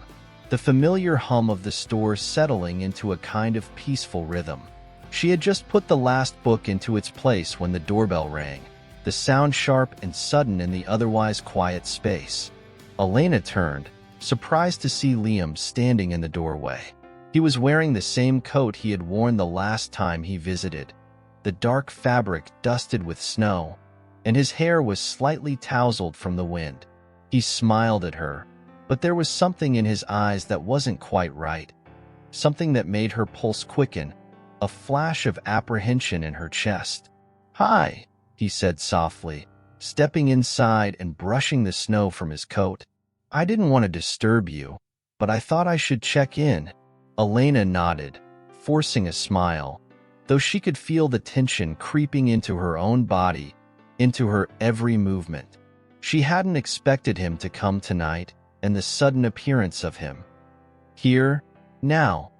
the familiar hum of the store settling into a kind of peaceful rhythm. She had just put the last book into its place when the doorbell rang, the sound sharp and sudden in the otherwise quiet space. Elena turned, surprised to see Liam standing in the doorway. He was wearing the same coat he had worn the last time he visited, the dark fabric dusted with snow, and his hair was slightly tousled from the wind. He smiled at her, but there was something in his eyes that wasn't quite right, something that made her pulse quicken, a flash of apprehension in her chest. "Hi," he said softly, stepping inside and brushing the snow from his coat. "I didn't want to disturb you, but I thought I should check in." Elena nodded, forcing a smile, though she could feel the tension creeping into her own body, into her every movement. She hadn't expected him to come tonight, and the sudden appearance of him here, now,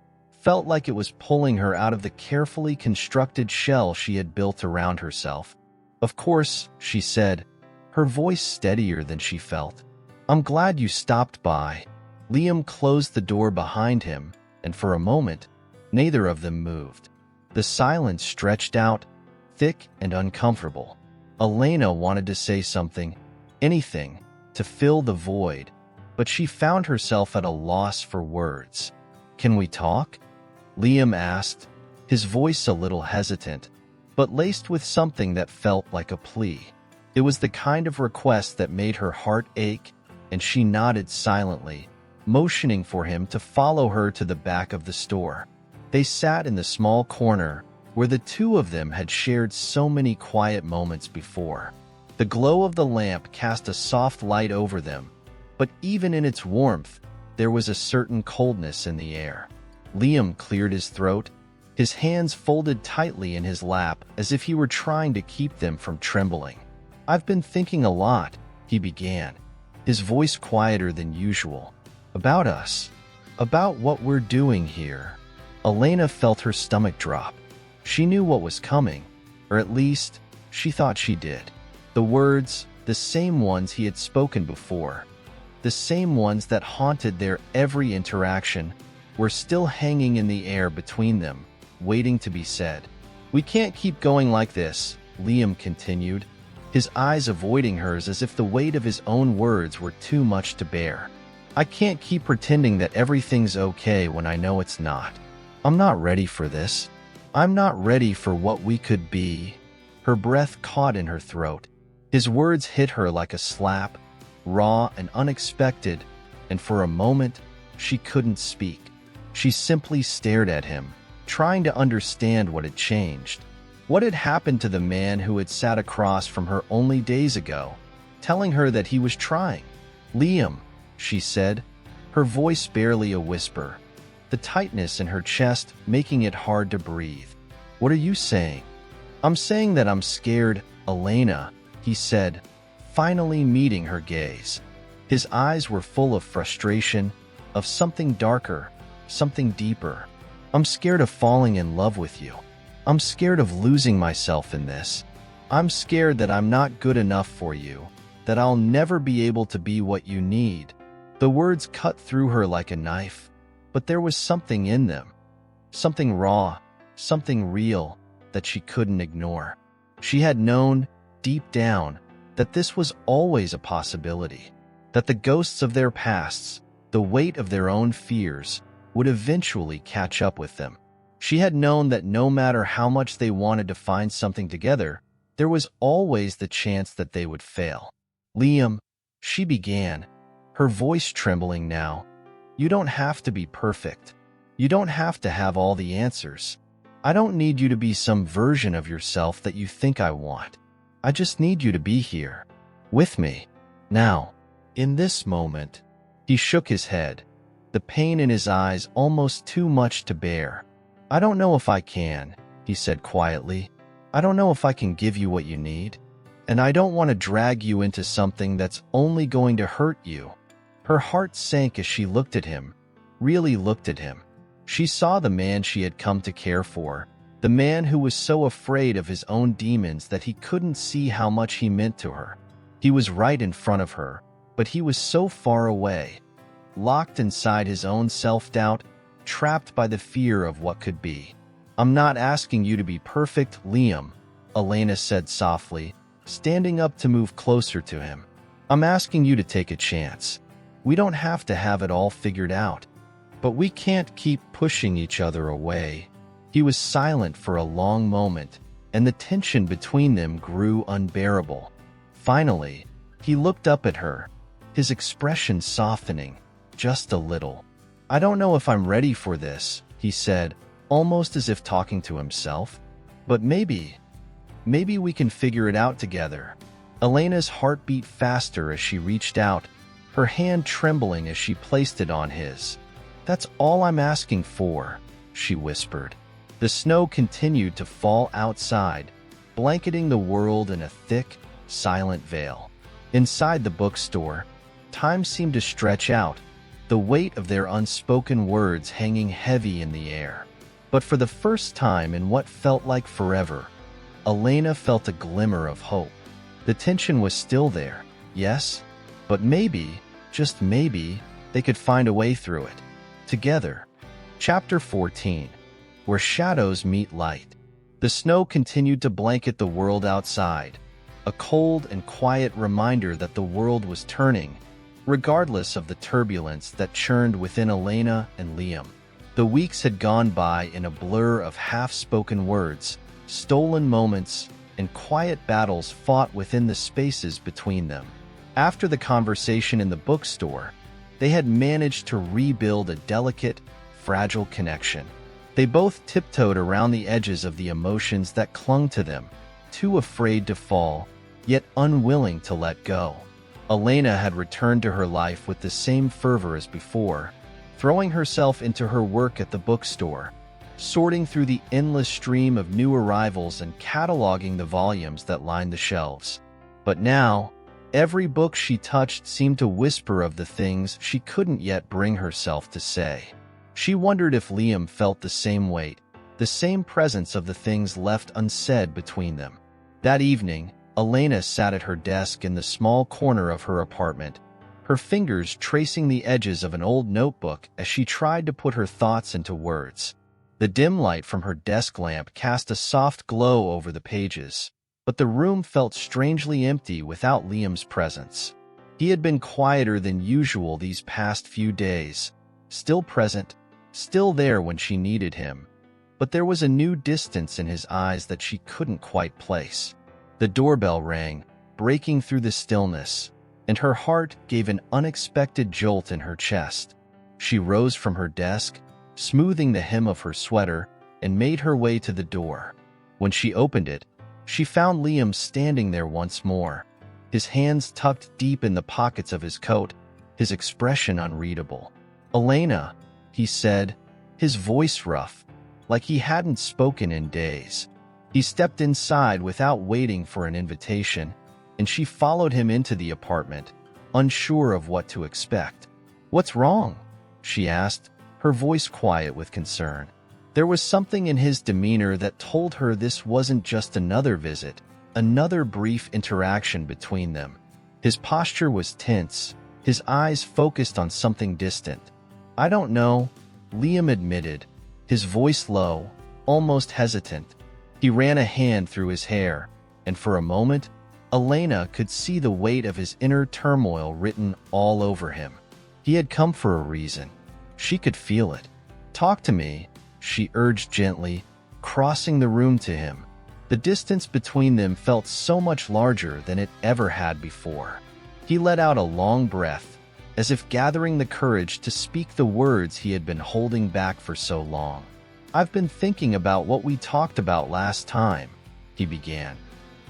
felt like it was pulling her out of the carefully constructed shell she had built around herself. "Of course," she said, her voice steadier than she felt. "I'm glad you stopped by." Liam closed the door behind him, and for a moment, neither of them moved. The silence stretched out, thick and uncomfortable. Elena wanted to say something, anything, to fill the void, but she found herself at a loss for words. "Can we talk?" Liam asked, his voice a little hesitant, but laced with something that felt like a plea. It was the kind of request that made her heart ache, and she nodded silently, motioning for him to follow her to the back of the store. They sat in the small corner where the two of them had shared so many quiet moments before. The glow of the lamp cast a soft light over them, but even in its warmth, there was a certain coldness in the air. Liam cleared his throat, his hands folded tightly in his lap as if he were trying to keep them from trembling. "I've been thinking a lot," he began, his voice quieter than usual. "About us. About what we're doing here." Elena felt her stomach drop. She knew what was coming, or at least, she thought she did. The words, the same ones he had spoken before, the same ones that haunted their every interaction, were still hanging in the air between them, waiting to be said. "We can't keep going like this," Liam continued, his eyes avoiding hers as if the weight of his own words were too much to bear. "I can't keep pretending that everything's okay when I know it's not. I'm not ready for this. I'm not ready for what we could be." Her breath caught in her throat. His words hit her like a slap, raw and unexpected, and for a moment, she couldn't speak. She simply stared at him, trying to understand what had changed. What had happened to the man who had sat across from her only days ago, telling her that he was trying? "Liam," she said, her voice barely a whisper, the tightness in her chest making it hard to breathe. "What are you saying?" "I'm saying that I'm scared, Elena," he said, finally meeting her gaze. His eyes were full of frustration, of something darker, something deeper. "I'm scared of falling in love with you. I'm scared of losing myself in this. I'm scared that I'm not good enough for you, that I'll never be able to be what you need." The words cut through her like a knife, but there was something in them, something raw, something real, that she couldn't ignore. She had known, deep down, that this was always a possibility, that the ghosts of their pasts, the weight of their own fears, would eventually catch up with them. She had known that no matter how much they wanted to find something together, there was always the chance that they would fail. "Liam," she began, her voice trembling now, "you don't have to be perfect. You don't have to have all the answers. I don't need you to be some version of yourself that you think I want. I just need you to be here, with me, now, in this moment." He shook his head, the pain in his eyes almost too much to bear. "I don't know if I can," he said quietly. "I don't know if I can give you what you need. And I don't want to drag you into something that's only going to hurt you." Her heart sank as she looked at him, really looked at him. She saw the man she had come to care for, the man who was so afraid of his own demons that he couldn't see how much he meant to her. He was right in front of her, but he was so far away, locked inside his own self-doubt, trapped by the fear of what could be. "I'm not asking you to be perfect, Liam," Elena said softly, standing up to move closer to him. "I'm asking you to take a chance. We don't have to have it all figured out, but we can't keep pushing each other away." He was silent for a long moment, and the tension between them grew unbearable. Finally, he looked up at her, his expression softening, just a little. "I don't know if I'm ready for this," he said, almost as if talking to himself. "But maybe we can figure it out together." Elena's heart beat faster as she reached out, her hand trembling as she placed it on his. "That's all I'm asking for," she whispered. The snow continued to fall outside, blanketing the world in a thick, silent veil. Inside the bookstore, time seemed to stretch out, the weight of their unspoken words hanging heavy in the air. But for the first time in what felt like forever, Elena felt a glimmer of hope. The tension was still there, yes, but maybe, just maybe, they could find a way through it. Together. Chapter 14. Where Shadows Meet Light. The snow continued to blanket the world outside, a cold and quiet reminder that the world was turning, regardless of the turbulence that churned within Elena and Liam. The weeks had gone by in a blur of half-spoken words, stolen moments, and quiet battles fought within the spaces between them. After the conversation in the bookstore, they had managed to rebuild a delicate, fragile connection. They both tiptoed around the edges of the emotions that clung to them, too afraid to fall, yet unwilling to let go. Elena had returned to her life with the same fervor as before, throwing herself into her work at the bookstore, sorting through the endless stream of new arrivals and cataloging the volumes that lined the shelves. But now, every book she touched seemed to whisper of the things she couldn't yet bring herself to say. She wondered if Liam felt the same weight, the same presence of the things left unsaid between them. That evening, Elena sat at her desk in the small corner of her apartment, her fingers tracing the edges of an old notebook as she tried to put her thoughts into words. The dim light from her desk lamp cast a soft glow over the pages, but the room felt strangely empty without Liam's presence. He had been quieter than usual these past few days, still present, still there when she needed him, but there was a new distance in his eyes that she couldn't quite place. The doorbell rang, breaking through the stillness, and her heart gave an unexpected jolt in her chest. She rose from her desk, smoothing the hem of her sweater, and made her way to the door. When she opened it, she found Liam standing there once more, his hands tucked deep in the pockets of his coat, his expression unreadable. "Elena," he said, his voice rough, like he hadn't spoken in days. He stepped inside without waiting for an invitation, and she followed him into the apartment, unsure of what to expect. "What's wrong?" she asked, her voice quiet with concern. There was something in his demeanor that told her this wasn't just another visit, another brief interaction between them. His posture was tense, his eyes focused on something distant. "I don't know," Liam admitted, his voice low, almost hesitant. He ran a hand through his hair, and for a moment, Elena could see the weight of his inner turmoil written all over him. He had come for a reason. She could feel it. "Talk to me," she urged gently, crossing the room to him. The distance between them felt so much larger than it ever had before. He let out a long breath, as if gathering the courage to speak the words he had been holding back for so long. "I've been thinking about what we talked about last time," he began,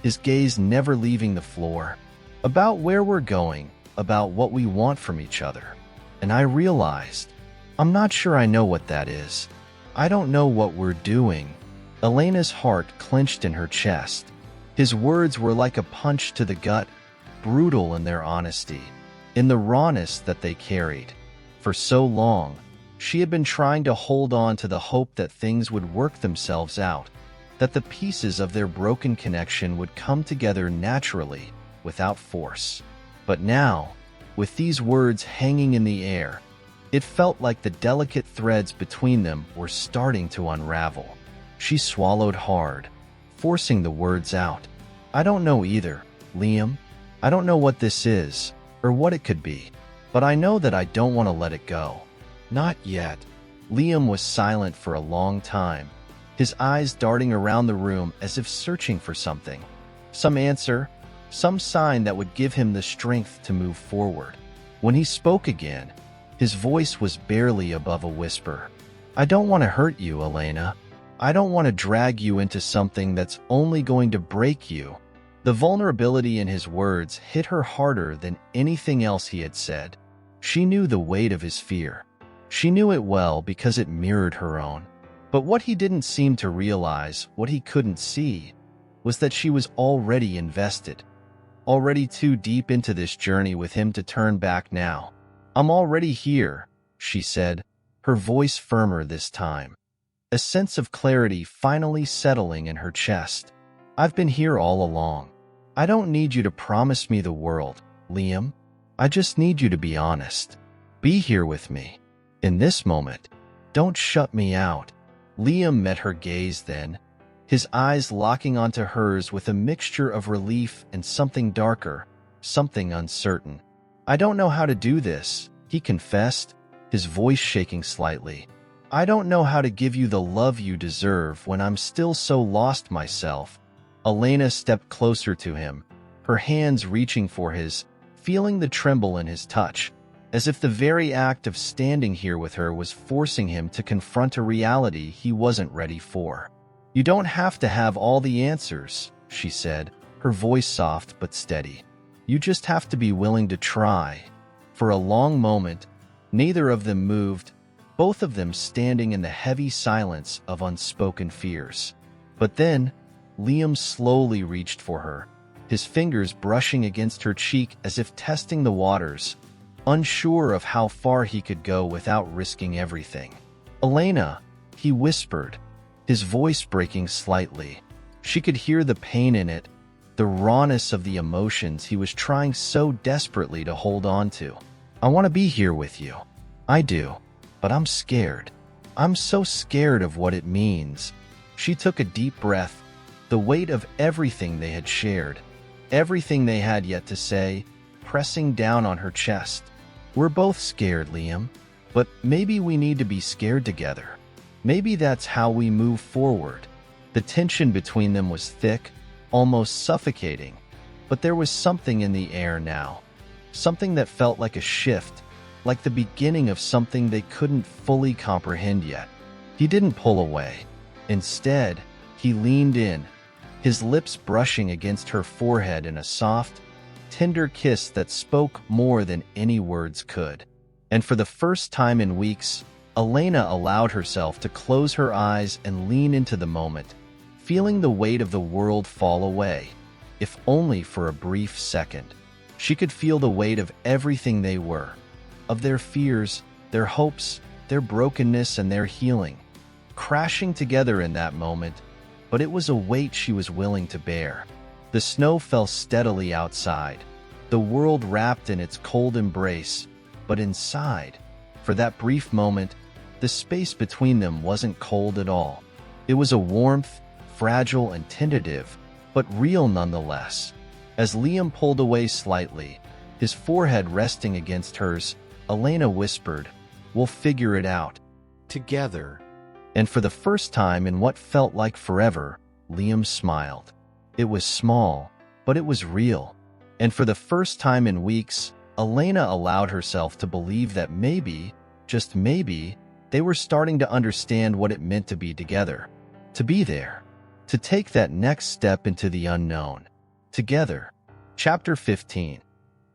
his gaze never leaving the floor. "About where we're going, about what we want from each other. And I realized, I'm not sure I know what that is. I don't know what we're doing." Elena's heart clenched in her chest. His words were like a punch to the gut, brutal in their honesty, in the rawness that they carried. For so long, she had been trying to hold on to the hope that things would work themselves out, that the pieces of their broken connection would come together naturally, without force. But now, with these words hanging in the air, it felt like the delicate threads between them were starting to unravel. She swallowed hard, forcing the words out. "I don't know either, Liam. I don't know what this is, or what it could be, but I know that I don't want to let it go. Not yet." Liam was silent for a long time, his eyes darting around the room as if searching for something. Some answer, some sign that would give him the strength to move forward. When he spoke again, his voice was barely above a whisper. "I don't want to hurt you, Elena. I don't want to drag you into something that's only going to break you." The vulnerability in his words hit her harder than anything else he had said. She knew the weight of his fear. She knew it well because it mirrored her own. But what he didn't seem to realize, what he couldn't see, was that she was already invested, already too deep into this journey with him to turn back now. "I'm already here," she said, her voice firmer this time, a sense of clarity finally settling in her chest. "I've been here all along. I don't need you to promise me the world, Liam. I just need you to be honest. Be here with me. In this moment. Don't shut me out." Liam met her gaze then, his eyes locking onto hers with a mixture of relief and something darker, something uncertain. "I don't know how to do this," he confessed, his voice shaking slightly. "I don't know how to give you the love you deserve when I'm still so lost myself." Elena stepped closer to him, her hands reaching for his, feeling the tremble in his touch, as if the very act of standing here with her was forcing him to confront a reality he wasn't ready for. "You don't have to have all the answers," she said, her voice soft but steady. "You just have to be willing to try." For a long moment, neither of them moved, both of them standing in the heavy silence of unspoken fears. But then, Liam slowly reached for her, his fingers brushing against her cheek as if testing the waters, unsure of how far he could go without risking everything. "Elena," he whispered, his voice breaking slightly. She could hear the pain in it, the rawness of the emotions he was trying so desperately to hold on to. "I want to be here with you. I do. But I'm scared. I'm so scared of what it means." She took a deep breath, the weight of everything they had shared, everything they had yet to say, pressing down on her chest. "We're both scared, Liam, but maybe we need to be scared together. Maybe that's how we move forward." The tension between them was thick, almost suffocating, but there was something in the air now, something that felt like a shift, like the beginning of something they couldn't fully comprehend yet. He didn't pull away. Instead, He leaned in, his lips brushing against her forehead in a soft, tender kiss that spoke more than any words could. And for the first time in weeks, Elena allowed herself to close her eyes and lean into the moment, feeling the weight of the world fall away, if only for a brief second. She could feel the weight of everything they were, of their fears, their hopes, their brokenness, and their healing, crashing together in that moment, but it was a weight she was willing to bear. The snow fell steadily outside, the world wrapped in its cold embrace, but inside, for that brief moment, the space between them wasn't cold at all. It was a warmth, fragile and tentative, but real nonetheless. As Liam pulled away slightly, his forehead resting against hers, Elena whispered, "We'll figure it out. Together." And for the first time in what felt like forever, Liam smiled. It was small, but it was real. And for the first time in weeks, Elena allowed herself to believe that maybe, just maybe, they were starting to understand what it meant to be together. To be there. To take that next step into the unknown. Together. Chapter 15.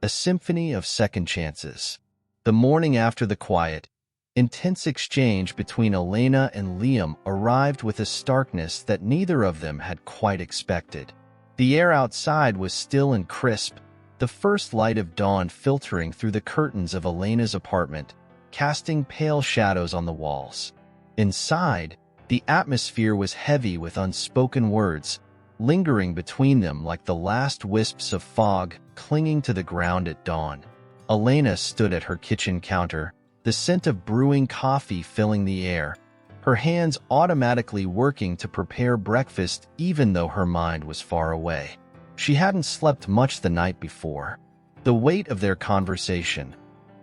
A Symphony of Second Chances. The morning after the quiet, intense exchange between Elena and Liam arrived with a starkness that neither of them had quite expected. The air outside was still and crisp, the first light of dawn filtering through the curtains of Elena's apartment, casting pale shadows on the walls. Inside, the atmosphere was heavy with unspoken words, lingering between them like the last wisps of fog clinging to the ground at dawn. Elena stood at her kitchen counter, the scent of brewing coffee filling the air, her hands automatically working to prepare breakfast even though her mind was far away. She hadn't slept much the night before. The weight of their conversation,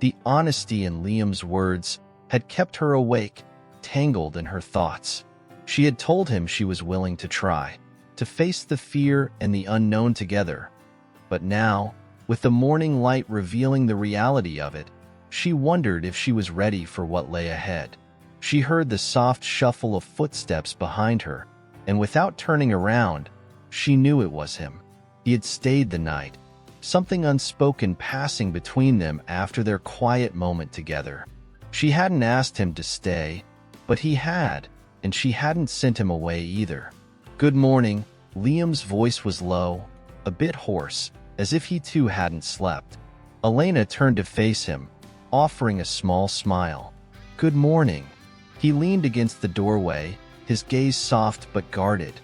the honesty in Liam's words, had kept her awake, tangled in her thoughts. She had told him she was willing to try, to face the fear and the unknown together. But now, with the morning light revealing the reality of it, she wondered if she was ready for what lay ahead. She heard the soft shuffle of footsteps behind her, and without turning around, she knew it was him. He had stayed the night, something unspoken passing between them after their quiet moment together. She hadn't asked him to stay, but he had, and she hadn't sent him away either. "Good morning." Liam's voice was low, a bit hoarse, as if he too hadn't slept. Elena turned to face him, offering a small smile. "Good morning." He leaned against the doorway, his gaze soft but guarded,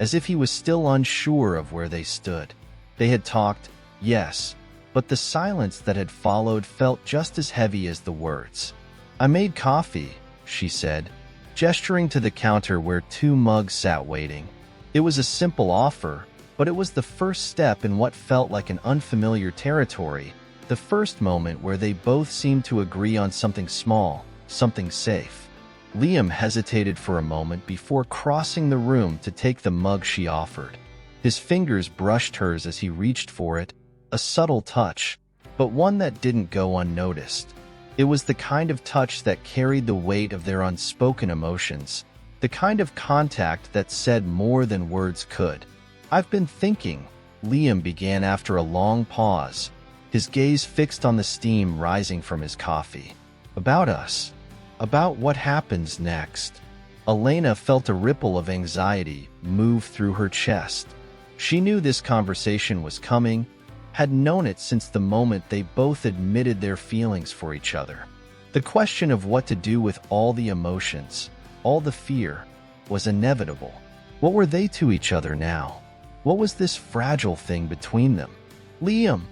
as if he was still unsure of where they stood. They had talked, yes, but the silence that had followed felt just as heavy as the words. "I made coffee," she said, gesturing to the counter where 2 mugs sat waiting. It was a simple offer, but it was the first step in what felt like an unfamiliar territory, the first moment where they both seemed to agree on something small, something safe. Liam hesitated for a moment before crossing the room to take the mug she offered. His fingers brushed hers as he reached for it, a subtle touch, but one that didn't go unnoticed. It was the kind of touch that carried the weight of their unspoken emotions, the kind of contact that said more than words could. "I've been thinking," Liam began after a long pause, his gaze fixed on the steam rising from his coffee. "About us. About what happens next." Elena felt a ripple of anxiety move through her chest. She knew this conversation was coming, had known it since the moment they both admitted their feelings for each other. The question of what to do with all the emotions, all the fear, was inevitable. What were they to each other now? What was this fragile thing between them? "Liam!"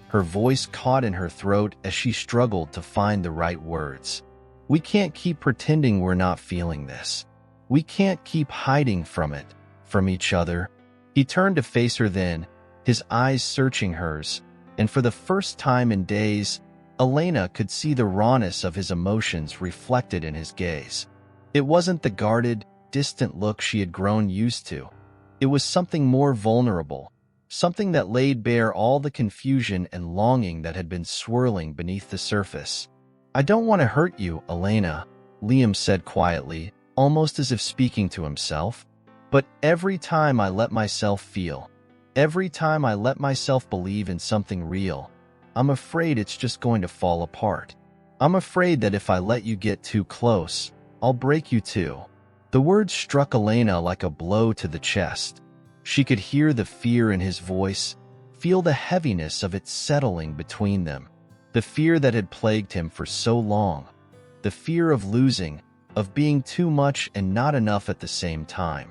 Her voice caught in her throat as she struggled to find the right words. "We can't keep pretending we're not feeling this. We can't keep hiding from it, from each other." He turned to face her then, his eyes searching hers, and for the first time in days, Elena could see the rawness of his emotions reflected in his gaze. It wasn't the guarded, distant look she had grown used to. It was something more vulnerable, something that laid bare all the confusion and longing that had been swirling beneath the surface. "I don't want to hurt you, Elena," Liam said quietly, almost as if speaking to himself. But every time I let myself feel, every time I let myself believe in something real, I'm afraid it's just going to fall apart. I'm afraid that if I let you get too close, I'll break you too." The words struck Elena like a blow to the chest. She could hear the fear in his voice, feel the heaviness of it settling between them. The fear that had plagued him for so long. The fear of losing, of being too much and not enough at the same time,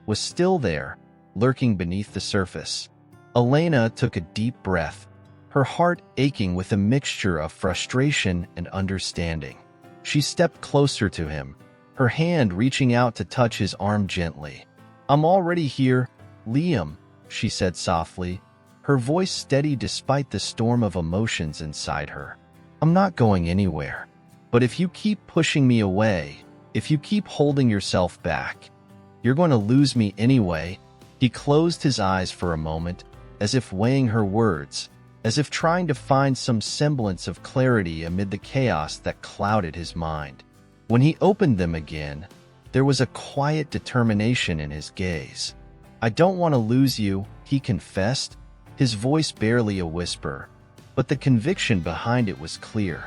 was still there, lurking beneath the surface. Elena took a deep breath, her heart aching with a mixture of frustration and understanding. She stepped closer to him, her hand reaching out to touch his arm gently. "I'm already here, Liam," she said softly, her voice steady despite the storm of emotions inside her. "I'm not going anywhere. But if you keep pushing me away, if you keep holding yourself back, you're going to lose me anyway." He closed his eyes for a moment, as if weighing her words, as if trying to find some semblance of clarity amid the chaos that clouded his mind. When he opened them again, there was a quiet determination in his gaze. "I don't want to lose you," he confessed, his voice barely a whisper, but the conviction behind it was clear.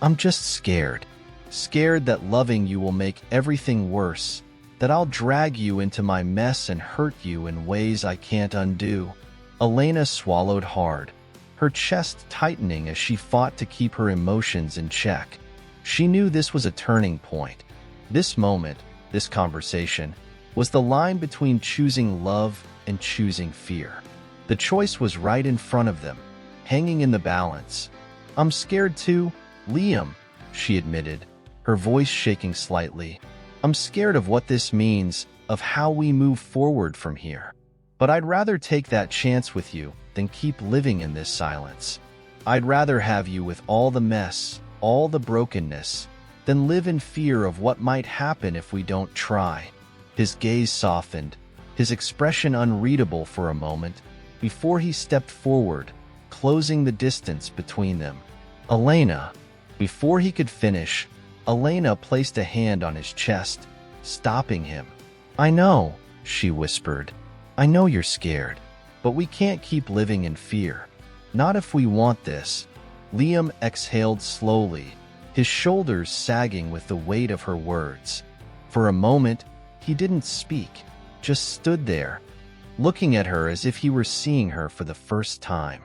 "I'm just scared. Scared that loving you will make everything worse, that I'll drag you into my mess and hurt you in ways I can't undo." Elena swallowed hard, her chest tightening as she fought to keep her emotions in check. She knew this was a turning point. This moment, this conversation, was the line between choosing love and choosing fear. The choice was right in front of them, hanging in the balance. "I'm scared too, Liam," she admitted, her voice shaking slightly. "I'm scared of what this means, of how we move forward from here. But I'd rather take that chance with you than keep living in this silence. I'd rather have you with all the mess, all the brokenness, than live in fear of what might happen if we don't try." His gaze softened, his expression unreadable for a moment, before he stepped forward, closing the distance between them. "Elena." Before he could finish, Elena placed a hand on his chest, stopping him. "I know," she whispered. "I know you're scared, but we can't keep living in fear. Not if we want this." Liam exhaled slowly, his shoulders sagging with the weight of her words. For a moment, he didn't speak, just stood there, looking at her as if he were seeing her for the first time.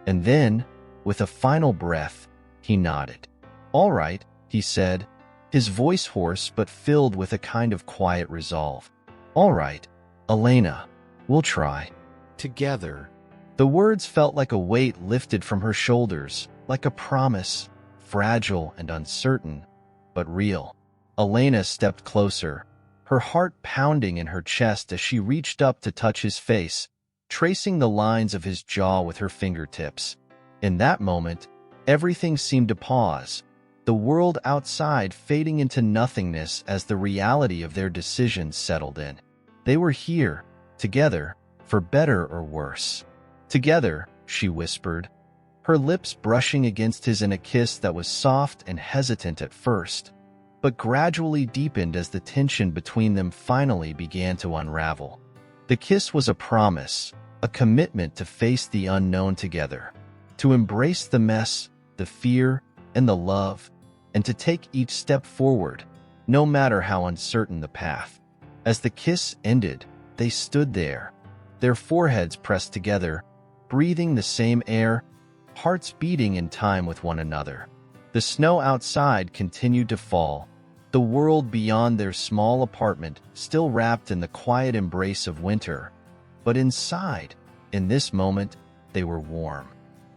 And then, with a final breath, he nodded. "All right," he said, his voice hoarse but filled with a kind of quiet resolve. "All right, Elena, we'll try. Together." The words felt like a weight lifted from her shoulders, like a promise, fragile and uncertain, but real. Elena stepped closer, her heart pounding in her chest as she reached up to touch his face, tracing the lines of his jaw with her fingertips. In that moment, everything seemed to pause, the world outside fading into nothingness as the reality of their decisions settled in. They were here, together, for better or worse. "Together," she whispered, her lips brushing against his in a kiss that was soft and hesitant at first, but gradually deepened as the tension between them finally began to unravel. The kiss was a promise, a commitment to face the unknown together, to embrace the mess, the fear, and the love, and to take each step forward, no matter how uncertain the path. As the kiss ended, they stood there, their foreheads pressed together, breathing the same air, hearts beating in time with one another. The snow outside continued to fall, the world beyond their small apartment still wrapped in the quiet embrace of winter. But inside, in this moment, they were warm.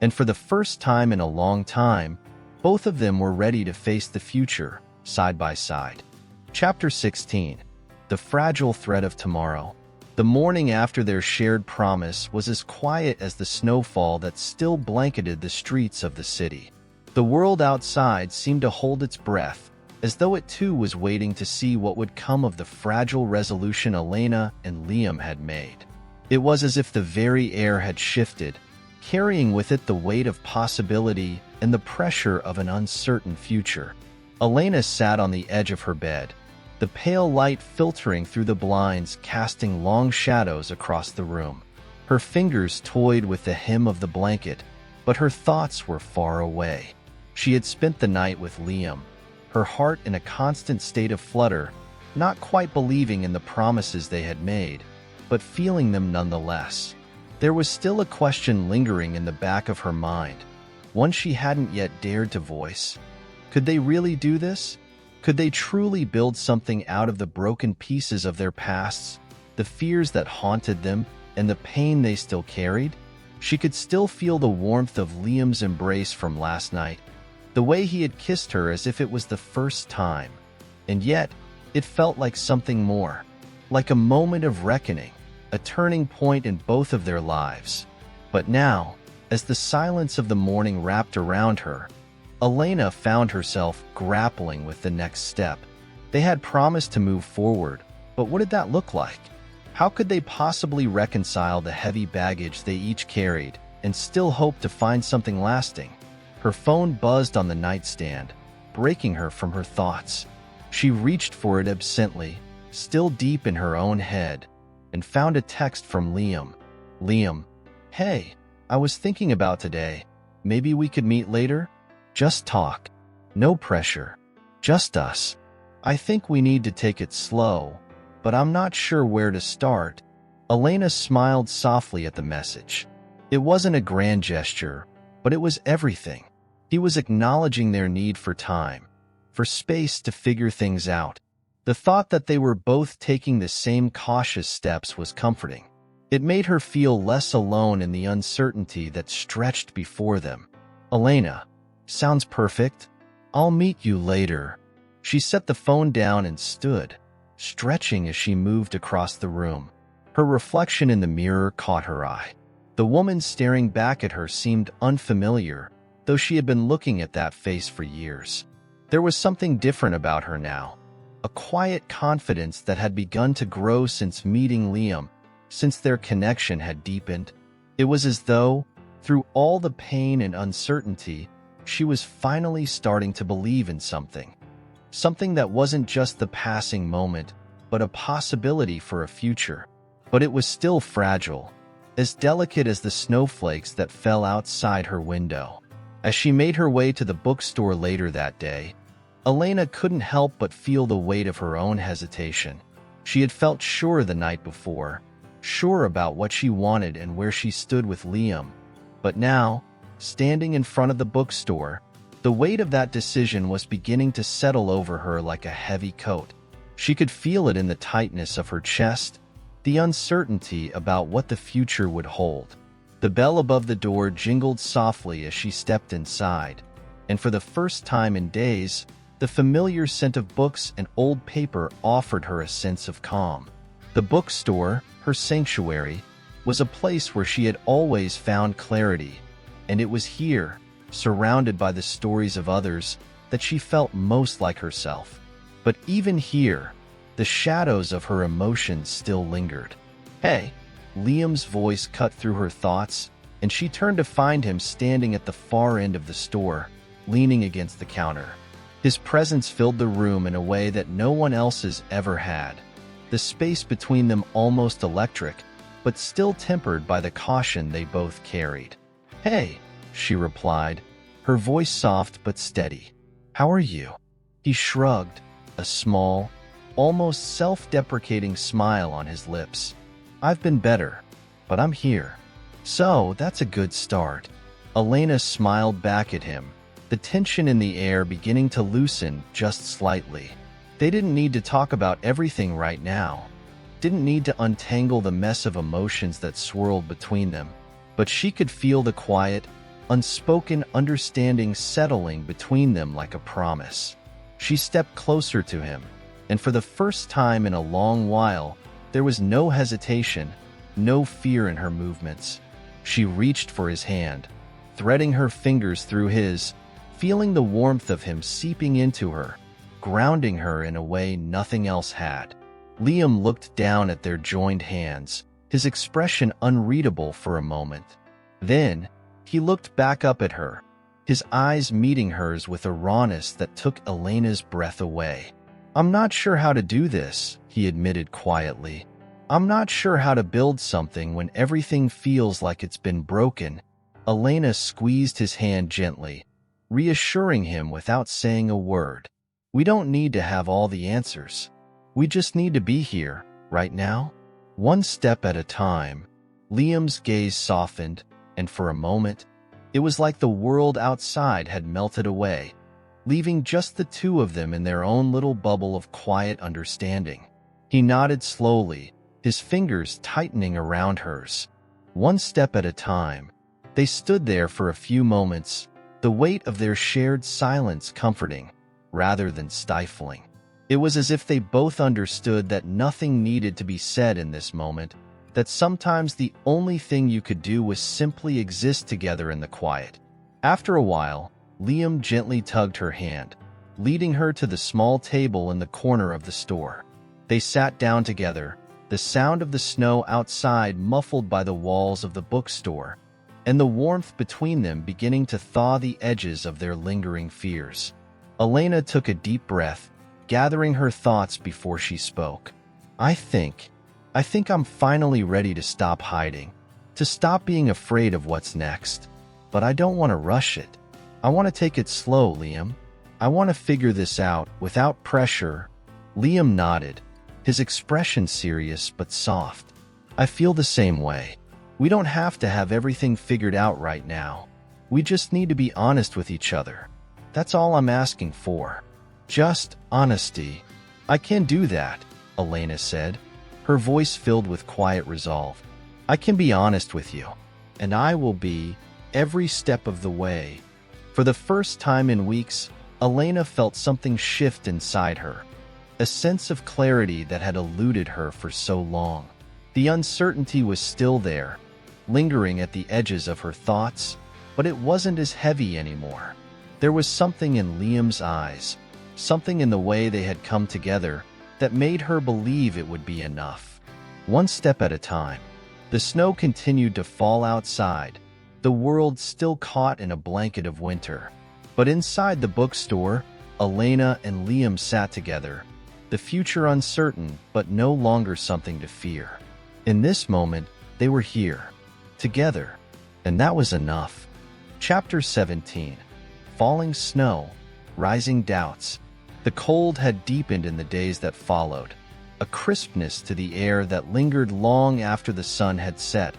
And for the first time in a long time, both of them were ready to face the future, side by side. Chapter 16. The Fragile Thread of Tomorrow. The morning after their shared promise was as quiet as the snowfall that still blanketed the streets of the city. The world outside seemed to hold its breath, as though it too was waiting to see what would come of the fragile resolution Elena and Liam had made. It was as if the very air had shifted, carrying with it the weight of possibility and the pressure of an uncertain future. Elena sat on the edge of her bed, the pale light filtering through the blinds, casting long shadows across the room. Her fingers toyed with the hem of the blanket, but her thoughts were far away. She had spent the night with Liam, her heart in a constant state of flutter, not quite believing in the promises they had made, but feeling them nonetheless. There was still a question lingering in the back of her mind, one she hadn't yet dared to voice. Could they really do this? Could they truly build something out of the broken pieces of their pasts, the fears that haunted them, and the pain they still carried? She could still feel the warmth of Liam's embrace from last night, the way he had kissed her as if it was the first time. And yet, it felt like something more, like a moment of reckoning, a turning point in both of their lives. But now, as the silence of the morning wrapped around her, Elena found herself grappling with the next step. They had promised to move forward, but what did that look like? How could they possibly reconcile the heavy baggage they each carried and still hope to find something lasting? Her phone buzzed on the nightstand, breaking her from her thoughts. She reached for it absently, still deep in her own head, and found a text from Liam. Liam, hey, I was thinking about today. Maybe we could meet later? Just talk. No pressure. Just us. I think we need to take it slow, but I'm not sure where to start. Elena smiled softly at the message. It wasn't a grand gesture, but it was everything. He was acknowledging their need for time, for space to figure things out. The thought that they were both taking the same cautious steps was comforting. It made her feel less alone in the uncertainty that stretched before them. Elena, sounds perfect. I'll meet you later. She set the phone down and stood, stretching as she moved across the room. Her reflection in the mirror caught her eye. The woman staring back at her seemed unfamiliar, though she had been looking at that face for years. There was something different about her now, a quiet confidence that had begun to grow since meeting Liam, since their connection had deepened. It was as though, through all the pain and uncertainty, she was finally starting to believe in something. Something that wasn't just the passing moment, but a possibility for a future. But it was still fragile, as delicate as the snowflakes that fell outside her window. As she made her way to the bookstore later that day, Elena couldn't help but feel the weight of her own hesitation. She had felt sure the night before, sure about what she wanted and where she stood with Liam. But now, standing in front of the bookstore, the weight of that decision was beginning to settle over her like a heavy coat. She could feel it in the tightness of her chest, the uncertainty about what the future would hold. The bell above the door jingled softly as she stepped inside, and for the first time in days, the familiar scent of books and old paper offered her a sense of calm. The bookstore, her sanctuary, was a place where she had always found clarity, and it was here, surrounded by the stories of others, that she felt most like herself. But even here, the shadows of her emotions still lingered. Hey, Liam's voice cut through her thoughts, and she turned to find him standing at the far end of the store, leaning against the counter. His presence filled the room in a way that no one else's ever had. The space between them almost electric, but still tempered by the caution they both carried. Hey, she replied, her voice soft but steady. How are you? He shrugged, a small, almost self-deprecating smile on his lips. I've been better, but I'm here. So, that's a good start. Elena smiled back at him, the tension in the air beginning to loosen just slightly. They didn't need to talk about everything right now. Didn't need to untangle the mess of emotions that swirled between them. But she could feel the quiet, unspoken understanding settling between them like a promise. She stepped closer to him, and for the first time in a long while, there was no hesitation, no fear in her movements. She reached for his hand, threading her fingers through his, feeling the warmth of him seeping into her, grounding her in a way nothing else had. Liam looked down at their joined hands, his expression unreadable for a moment. Then, he looked back up at her, his eyes meeting hers with a rawness that took Elena's breath away. "I'm not sure how to do this," he admitted quietly. "I'm not sure how to build something when everything feels like it's been broken." Elena squeezed his hand gently, reassuring him without saying a word. "We don't need to have all the answers. We just need to be here, right now, one step at a time." Liam's gaze softened, and for a moment, it was like the world outside had melted away, leaving just the two of them in their own little bubble of quiet understanding. He nodded slowly, his fingers tightening around hers. One step at a time, they stood there for a few moments, the weight of their shared silence comforting, rather than stifling. It was as if they both understood that nothing needed to be said in this moment, that sometimes the only thing you could do was simply exist together in the quiet. After a while, Liam gently tugged her hand, leading her to the small table in the corner of the store. They sat down together, the sound of the snow outside muffled by the walls of the bookstore, and the warmth between them beginning to thaw the edges of their lingering fears. Elena took a deep breath, gathering her thoughts before she spoke. I think I'm finally ready to stop hiding, to stop being afraid of what's next. But I don't want to rush it. I want to take it slow, Liam. I want to figure this out without pressure." Liam nodded, his expression serious but soft. "I feel the same way. We don't have to have everything figured out right now. We just need to be honest with each other. That's all I'm asking for. Just honesty." "I can do that," Elena said, her voice filled with quiet resolve. "I can be honest with you, and I will be, every step of the way." For the first time in weeks, Elena felt something shift inside her, a sense of clarity that had eluded her for so long. The uncertainty was still there, lingering at the edges of her thoughts, but it wasn't as heavy anymore. There was something in Liam's eyes, something in the way they had come together, that made her believe it would be enough. One step at a time. The snow continued to fall outside, the world still caught in a blanket of winter. But inside the bookstore, Elena and Liam sat together, the future uncertain but no longer something to fear. In this moment, they were here, together, and that was enough. Chapter 17. Falling snow, rising doubts. The cold had deepened in the days that followed, a crispness to the air that lingered long after the sun had set,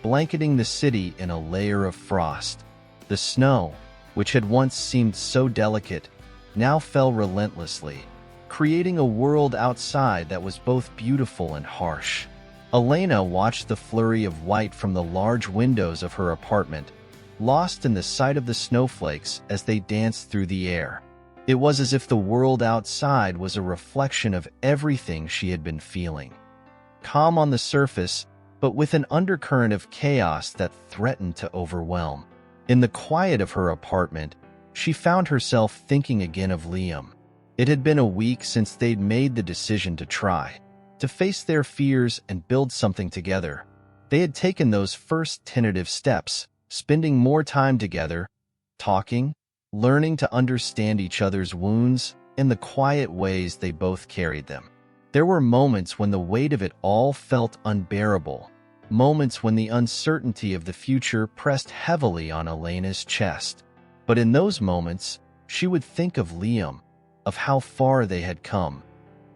blanketing the city in a layer of frost. The snow, which had once seemed so delicate, now fell relentlessly, creating a world outside that was both beautiful and harsh. Elena watched the flurry of white from the large windows of her apartment, lost in the sight of the snowflakes as they danced through the air. It was as if the world outside was a reflection of everything she had been feeling. Calm on the surface, but with an undercurrent of chaos that threatened to overwhelm. In the quiet of her apartment, she found herself thinking again of Liam. It had been a week since they'd made the decision to try, to face their fears and build something together. They had taken those first tentative steps, spending more time together, talking, learning to understand each other's wounds in the quiet ways they both carried them. There were moments when the weight of it all felt unbearable, moments when the uncertainty of the future pressed heavily on Elena's chest. But in those moments, she would think of Liam, of how far they had come,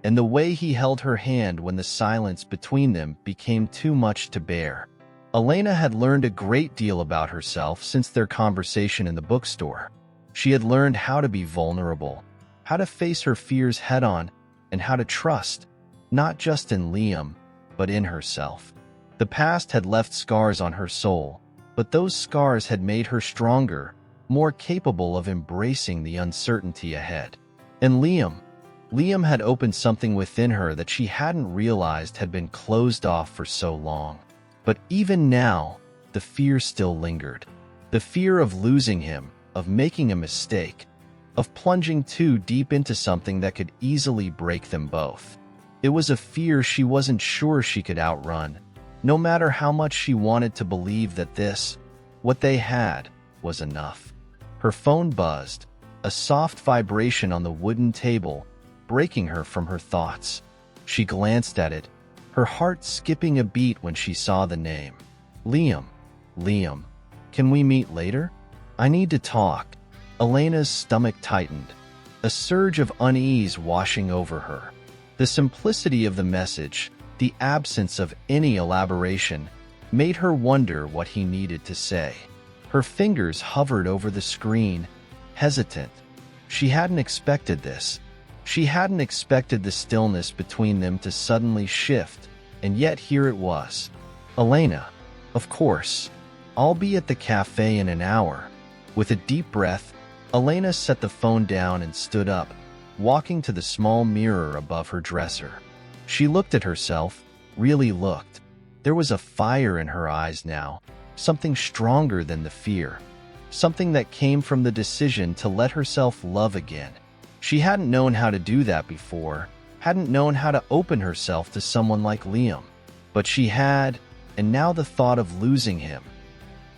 and the way he held her hand when the silence between them became too much to bear. Elena had learned a great deal about herself since their conversation in the bookstore. She had learned how to be vulnerable, how to face her fears head-on, and how to trust, not just in Liam, but in herself. The past had left scars on her soul, but those scars had made her stronger, more capable of embracing the uncertainty ahead. And Liam had opened something within her that she hadn't realized had been closed off for so long. But even now, the fear still lingered. The fear of losing him, of making a mistake, of plunging too deep into something that could easily break them both. It was a fear she wasn't sure she could outrun, no matter how much she wanted to believe that this, what they had, was enough. Her phone buzzed, a soft vibration on the wooden table, breaking her from her thoughts. She glanced at it, her heart skipping a beat when she saw the name. Liam. Liam. Can we meet later? I need to talk. Elena's stomach tightened, a surge of unease washing over her. The simplicity of the message, the absence of any elaboration, made her wonder what he needed to say. Her fingers hovered over the screen, hesitant. She hadn't expected this. She hadn't expected the stillness between them to suddenly shift, and yet here it was. Elena. Of course. I'll be at the cafe in an hour. With a deep breath, Elena set the phone down and stood up, walking to the small mirror above her dresser. She looked at herself, really looked. There was a fire in her eyes now, something stronger than the fear, something that came from the decision to let herself love again. She hadn't known how to do that before, hadn't known how to open herself to someone like Liam. But she had, and now the thought of losing him.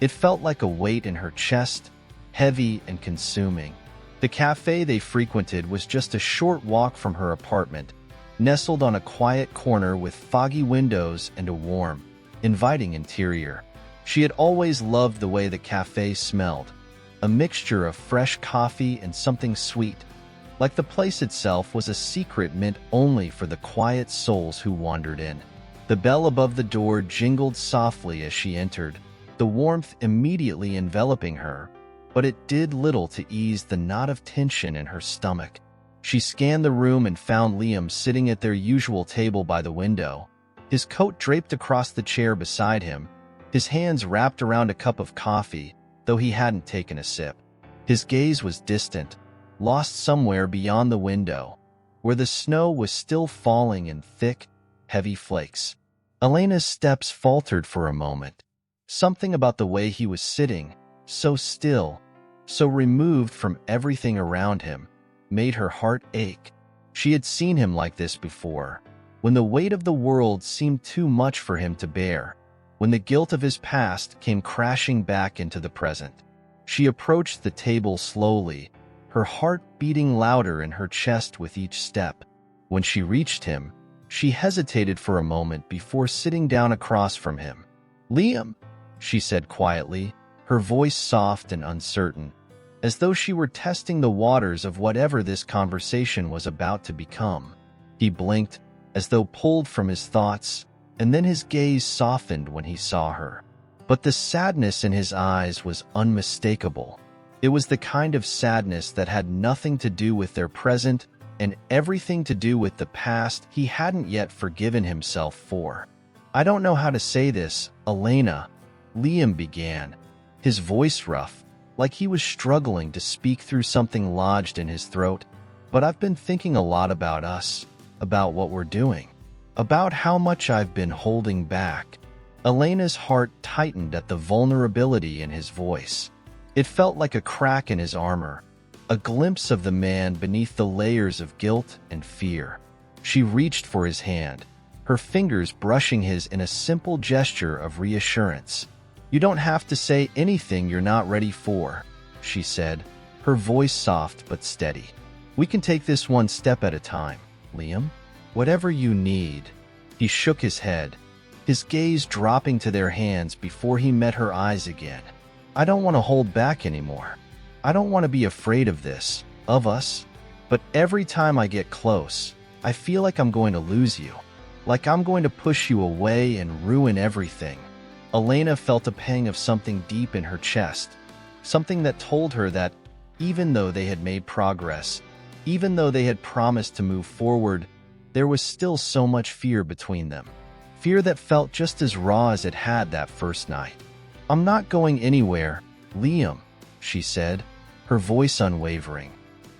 It felt like a weight in her chest, heavy and consuming. The cafe they frequented was just a short walk from her apartment, nestled on a quiet corner with foggy windows and a warm, inviting interior. She had always loved the way the cafe smelled, a mixture of fresh coffee and something sweet, like the place itself was a secret meant only for the quiet souls who wandered in. The bell above the door jingled softly as she entered, the warmth immediately enveloping her, but it did little to ease the knot of tension in her stomach. She scanned the room and found Liam sitting at their usual table by the window, his coat draped across the chair beside him, his hands wrapped around a cup of coffee, though he hadn't taken a sip. His gaze was distant, lost somewhere beyond the window, where the snow was still falling in thick, heavy flakes. Elena's steps faltered for a moment. Something about the way he was sitting, so still, so removed from everything around him, made her heart ache. She had seen him like this before, when the weight of the world seemed too much for him to bear, when the guilt of his past came crashing back into the present. She approached the table slowly, her heart beating louder in her chest with each step. When she reached him, she hesitated for a moment before sitting down across from him. "Liam," she said quietly, her voice soft and uncertain, as though she were testing the waters of whatever this conversation was about to become. He blinked, as though pulled from his thoughts, and then his gaze softened when he saw her. But the sadness in his eyes was unmistakable. It was the kind of sadness that had nothing to do with their present and everything to do with the past he hadn't yet forgiven himself for. "I don't know how to say this, Elena," Liam began, his voice rough, like he was struggling to speak through something lodged in his throat. "But I've been thinking a lot about us, about what we're doing, about how much I've been holding back." Elena's heart tightened at the vulnerability in his voice. It felt like a crack in his armor, a glimpse of the man beneath the layers of guilt and fear. She reached for his hand, her fingers brushing his in a simple gesture of reassurance. "You don't have to say anything you're not ready for," she said, her voice soft but steady. "We can take this one step at a time, Liam. Whatever you need." He shook his head, his gaze dropping to their hands before he met her eyes again. "I don't want to hold back anymore. I don't want to be afraid of this, of us. But every time I get close, I feel like I'm going to lose you, like I'm going to push you away and ruin everything." Elena felt a pang of something deep in her chest, something that told her that, even though they had made progress, even though they had promised to move forward, there was still so much fear between them. Fear that felt just as raw as it had that first night. "I'm not going anywhere, Liam," she said, her voice unwavering.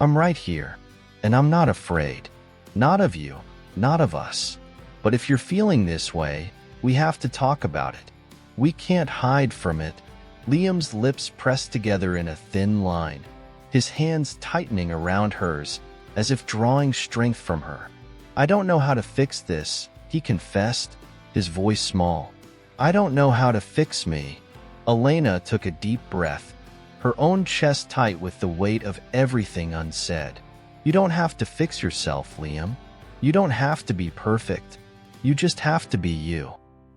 "I'm right here, and I'm not afraid. Not of you, not of us. But if you're feeling this way, we have to talk about it. We can't hide from it." Liam's lips pressed together in a thin line, his hands tightening around hers, as if drawing strength from her. "I don't know how to fix this," he confessed, his voice small. "I don't know how to fix me." Elena took a deep breath, her own chest tight with the weight of everything unsaid. You don't have to fix yourself, Liam. You don't have to be perfect. You just have to be you.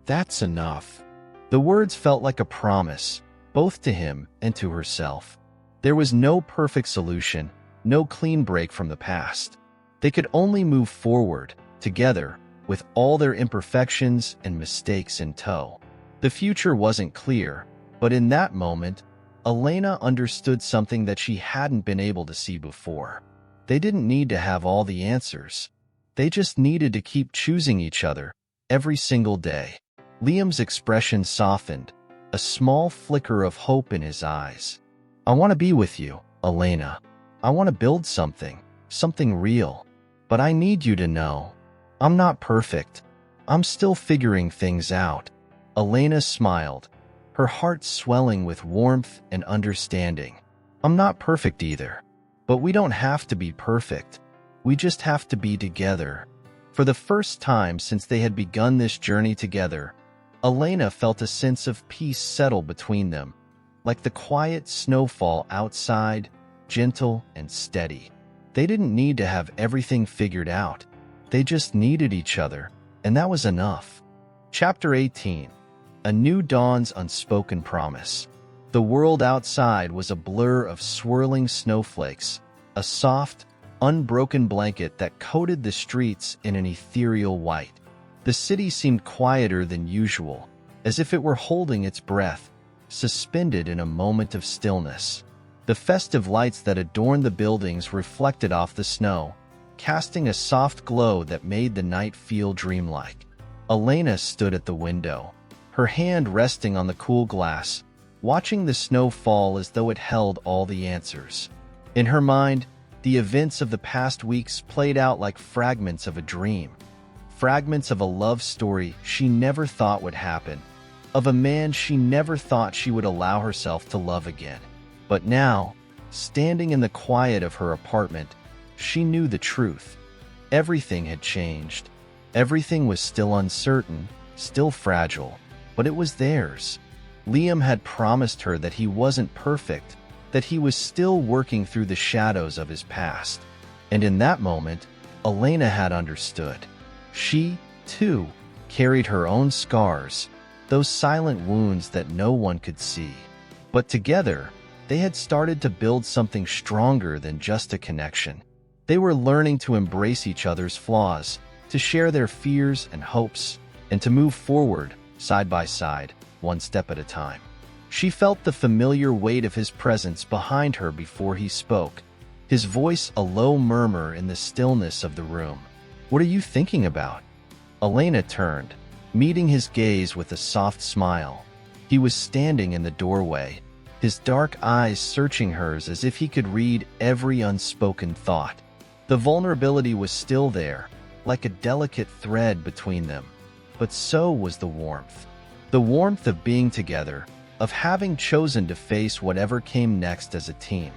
That's enough." The words felt like a promise, both to him and to herself. There was no perfect solution, no clean break from the past. They could only move forward, together, with all their imperfections and mistakes in tow. The future wasn't clear, but in that moment, Elena understood something that she hadn't been able to see before. They didn't need to have all the answers. They just needed to keep choosing each other, every single day. Liam's expression softened, a small flicker of hope in his eyes. "I want to be with you, Elena. I want to build something real. But I need you to know, I'm not perfect. I'm still figuring things out." Elena smiled, her heart swelling with warmth and understanding. "I'm not perfect either. But we don't have to be perfect. We just have to be together." For the first time since they had begun this journey together, Elena felt a sense of peace settle between them, like the quiet snowfall outside, gentle and steady. They didn't need to have everything figured out. They just needed each other, and that was enough. Chapter 18. A New Dawn's Unspoken Promise. The world outside was a blur of swirling snowflakes, a soft, unbroken blanket that coated the streets in an ethereal white. The city seemed quieter than usual, as if it were holding its breath, suspended in a moment of stillness. The festive lights that adorned the buildings reflected off the snow, casting a soft glow that made the night feel dreamlike. Elena stood at the window, her hand resting on the cool glass, watching the snow fall as though it held all the answers. In her mind, the events of the past weeks played out like fragments of a dream. Fragments of a love story she never thought would happen, of a man she never thought she would allow herself to love again. But now, standing in the quiet of her apartment, she knew the truth. Everything had changed. Everything was still uncertain, still fragile, but it was theirs. Liam had promised her that he wasn't perfect, that he was still working through the shadows of his past. And in that moment, Elena had understood. She, too, carried her own scars, those silent wounds that no one could see. But together, they had started to build something stronger than just a connection. They were learning to embrace each other's flaws, to share their fears and hopes, and to move forward, side by side, one step at a time. She felt the familiar weight of his presence behind her before he spoke, his voice a low murmur in the stillness of the room. "What are you thinking about?" Elena turned, meeting his gaze with a soft smile. He was standing in the doorway, his dark eyes searching hers as if he could read every unspoken thought. The vulnerability was still there, like a delicate thread between them, but so was the warmth. The warmth of being together, of having chosen to face whatever came next as a team.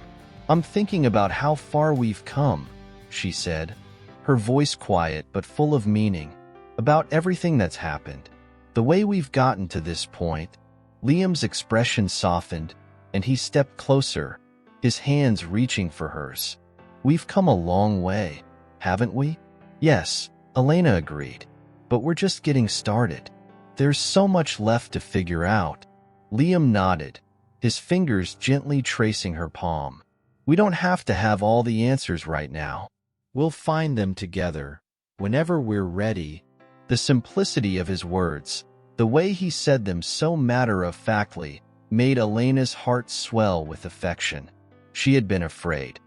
"I'm thinking about how far we've come," she said, her voice quiet but full of meaning, "about everything that's happened. The way we've gotten to this point." Liam's expression softened, and he stepped closer, his hands reaching for hers. "We've come a long way, haven't we?" "Yes," Elena agreed, "but we're just getting started. There's so much left to figure out." Liam nodded, his fingers gently tracing her palm. "We don't have to have all the answers right now. We'll find them together, whenever we're ready." The simplicity of his words, the way he said them so matter-of-factly, made Elena's heart swell with affection. She had been afraid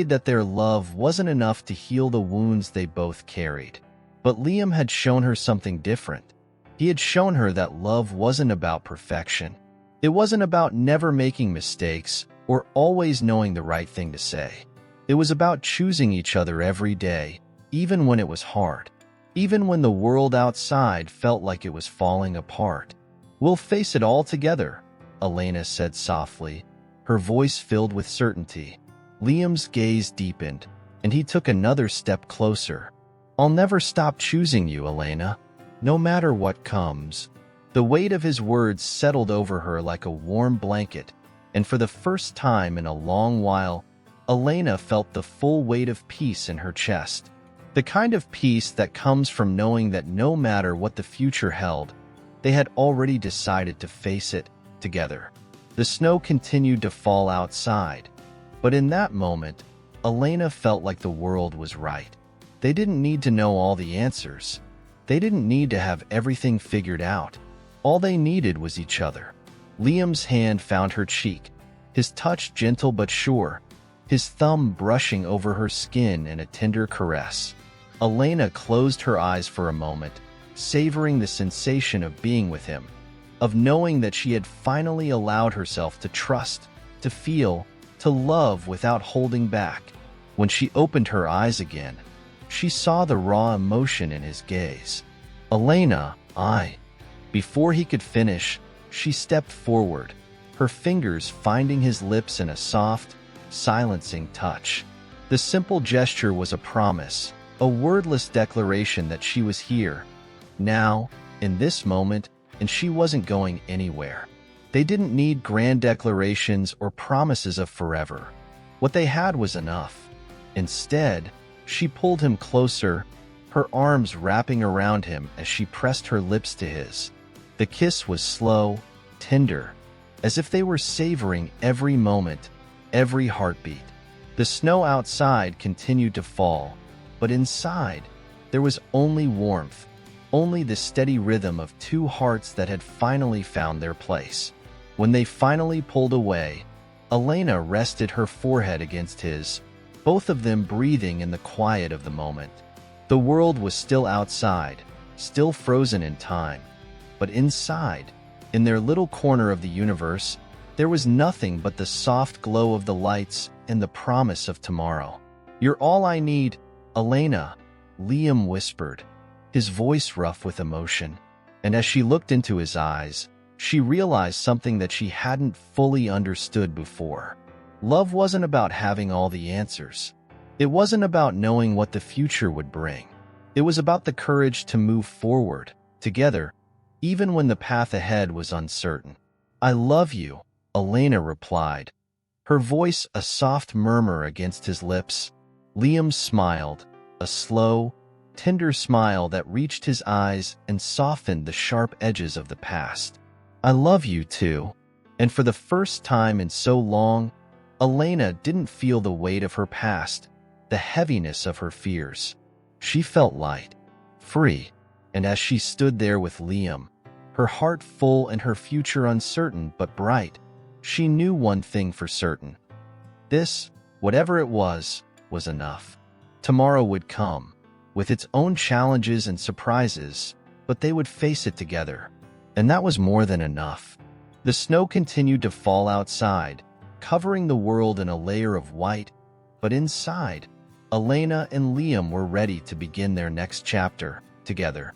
that their love wasn't enough to heal the wounds they both carried. But Liam had shown her something different. He had shown her that love wasn't about perfection. It wasn't about never making mistakes or always knowing the right thing to say. It was about choosing each other every day, even when it was hard, even when the world outside felt like it was falling apart. "We'll face it all together," Elena said softly, her voice filled with certainty. Liam's gaze deepened, and he took another step closer. "I'll never stop choosing you, Elena, no matter what comes." The weight of his words settled over her like a warm blanket, and for the first time in a long while, Elena felt the full weight of peace in her chest. The kind of peace that comes from knowing that no matter what the future held, they had already decided to face it together. The snow continued to fall outside, but in that moment, Elena felt like the world was right. They didn't need to know all the answers. They didn't need to have everything figured out. All they needed was each other. Liam's hand found her cheek, his touch gentle but sure, his thumb brushing over her skin in a tender caress. Elena closed her eyes for a moment, savoring the sensation of being with him, of knowing that she had finally allowed herself to trust, to feel, to love without holding back. When she opened her eyes again, she saw the raw emotion in his gaze. "Elena, I..." Before he could finish, she stepped forward, her fingers finding his lips in a soft, silencing touch. The simple gesture was a promise, a wordless declaration that she was here, now, in this moment, and she wasn't going anywhere. They didn't need grand declarations or promises of forever. What they had was enough. Instead, she pulled him closer, her arms wrapping around him as she pressed her lips to his. The kiss was slow, tender, as if they were savoring every moment, every heartbeat. The snow outside continued to fall, but inside, there was only warmth, only the steady rhythm of two hearts that had finally found their place. When they finally pulled away, Elena rested her forehead against his, both of them breathing in the quiet of the moment. The world was still outside, still frozen in time, but inside, in their little corner of the universe, there was nothing but the soft glow of the lights and the promise of tomorrow. "You're all I need, Elena," Liam whispered, his voice rough with emotion. And as she looked into his eyes, she realized something that she hadn't fully understood before. Love wasn't about having all the answers. It wasn't about knowing what the future would bring. It was about the courage to move forward, together, even when the path ahead was uncertain. "I love you," Elena replied, her voice a soft murmur against his lips. Liam smiled, a slow, tender smile that reached his eyes and softened the sharp edges of the past. "I love you too." And for the first time in so long, Elena didn't feel the weight of her past, the heaviness of her fears. She felt light, free, and as she stood there with Liam, her heart full and her future uncertain but bright, she knew one thing for certain. This, whatever it was enough. Tomorrow would come, with its own challenges and surprises, but they would face it together. And that was more than enough. The snow continued to fall outside, covering the world in a layer of white, but inside, Elena and Liam were ready to begin their next chapter together.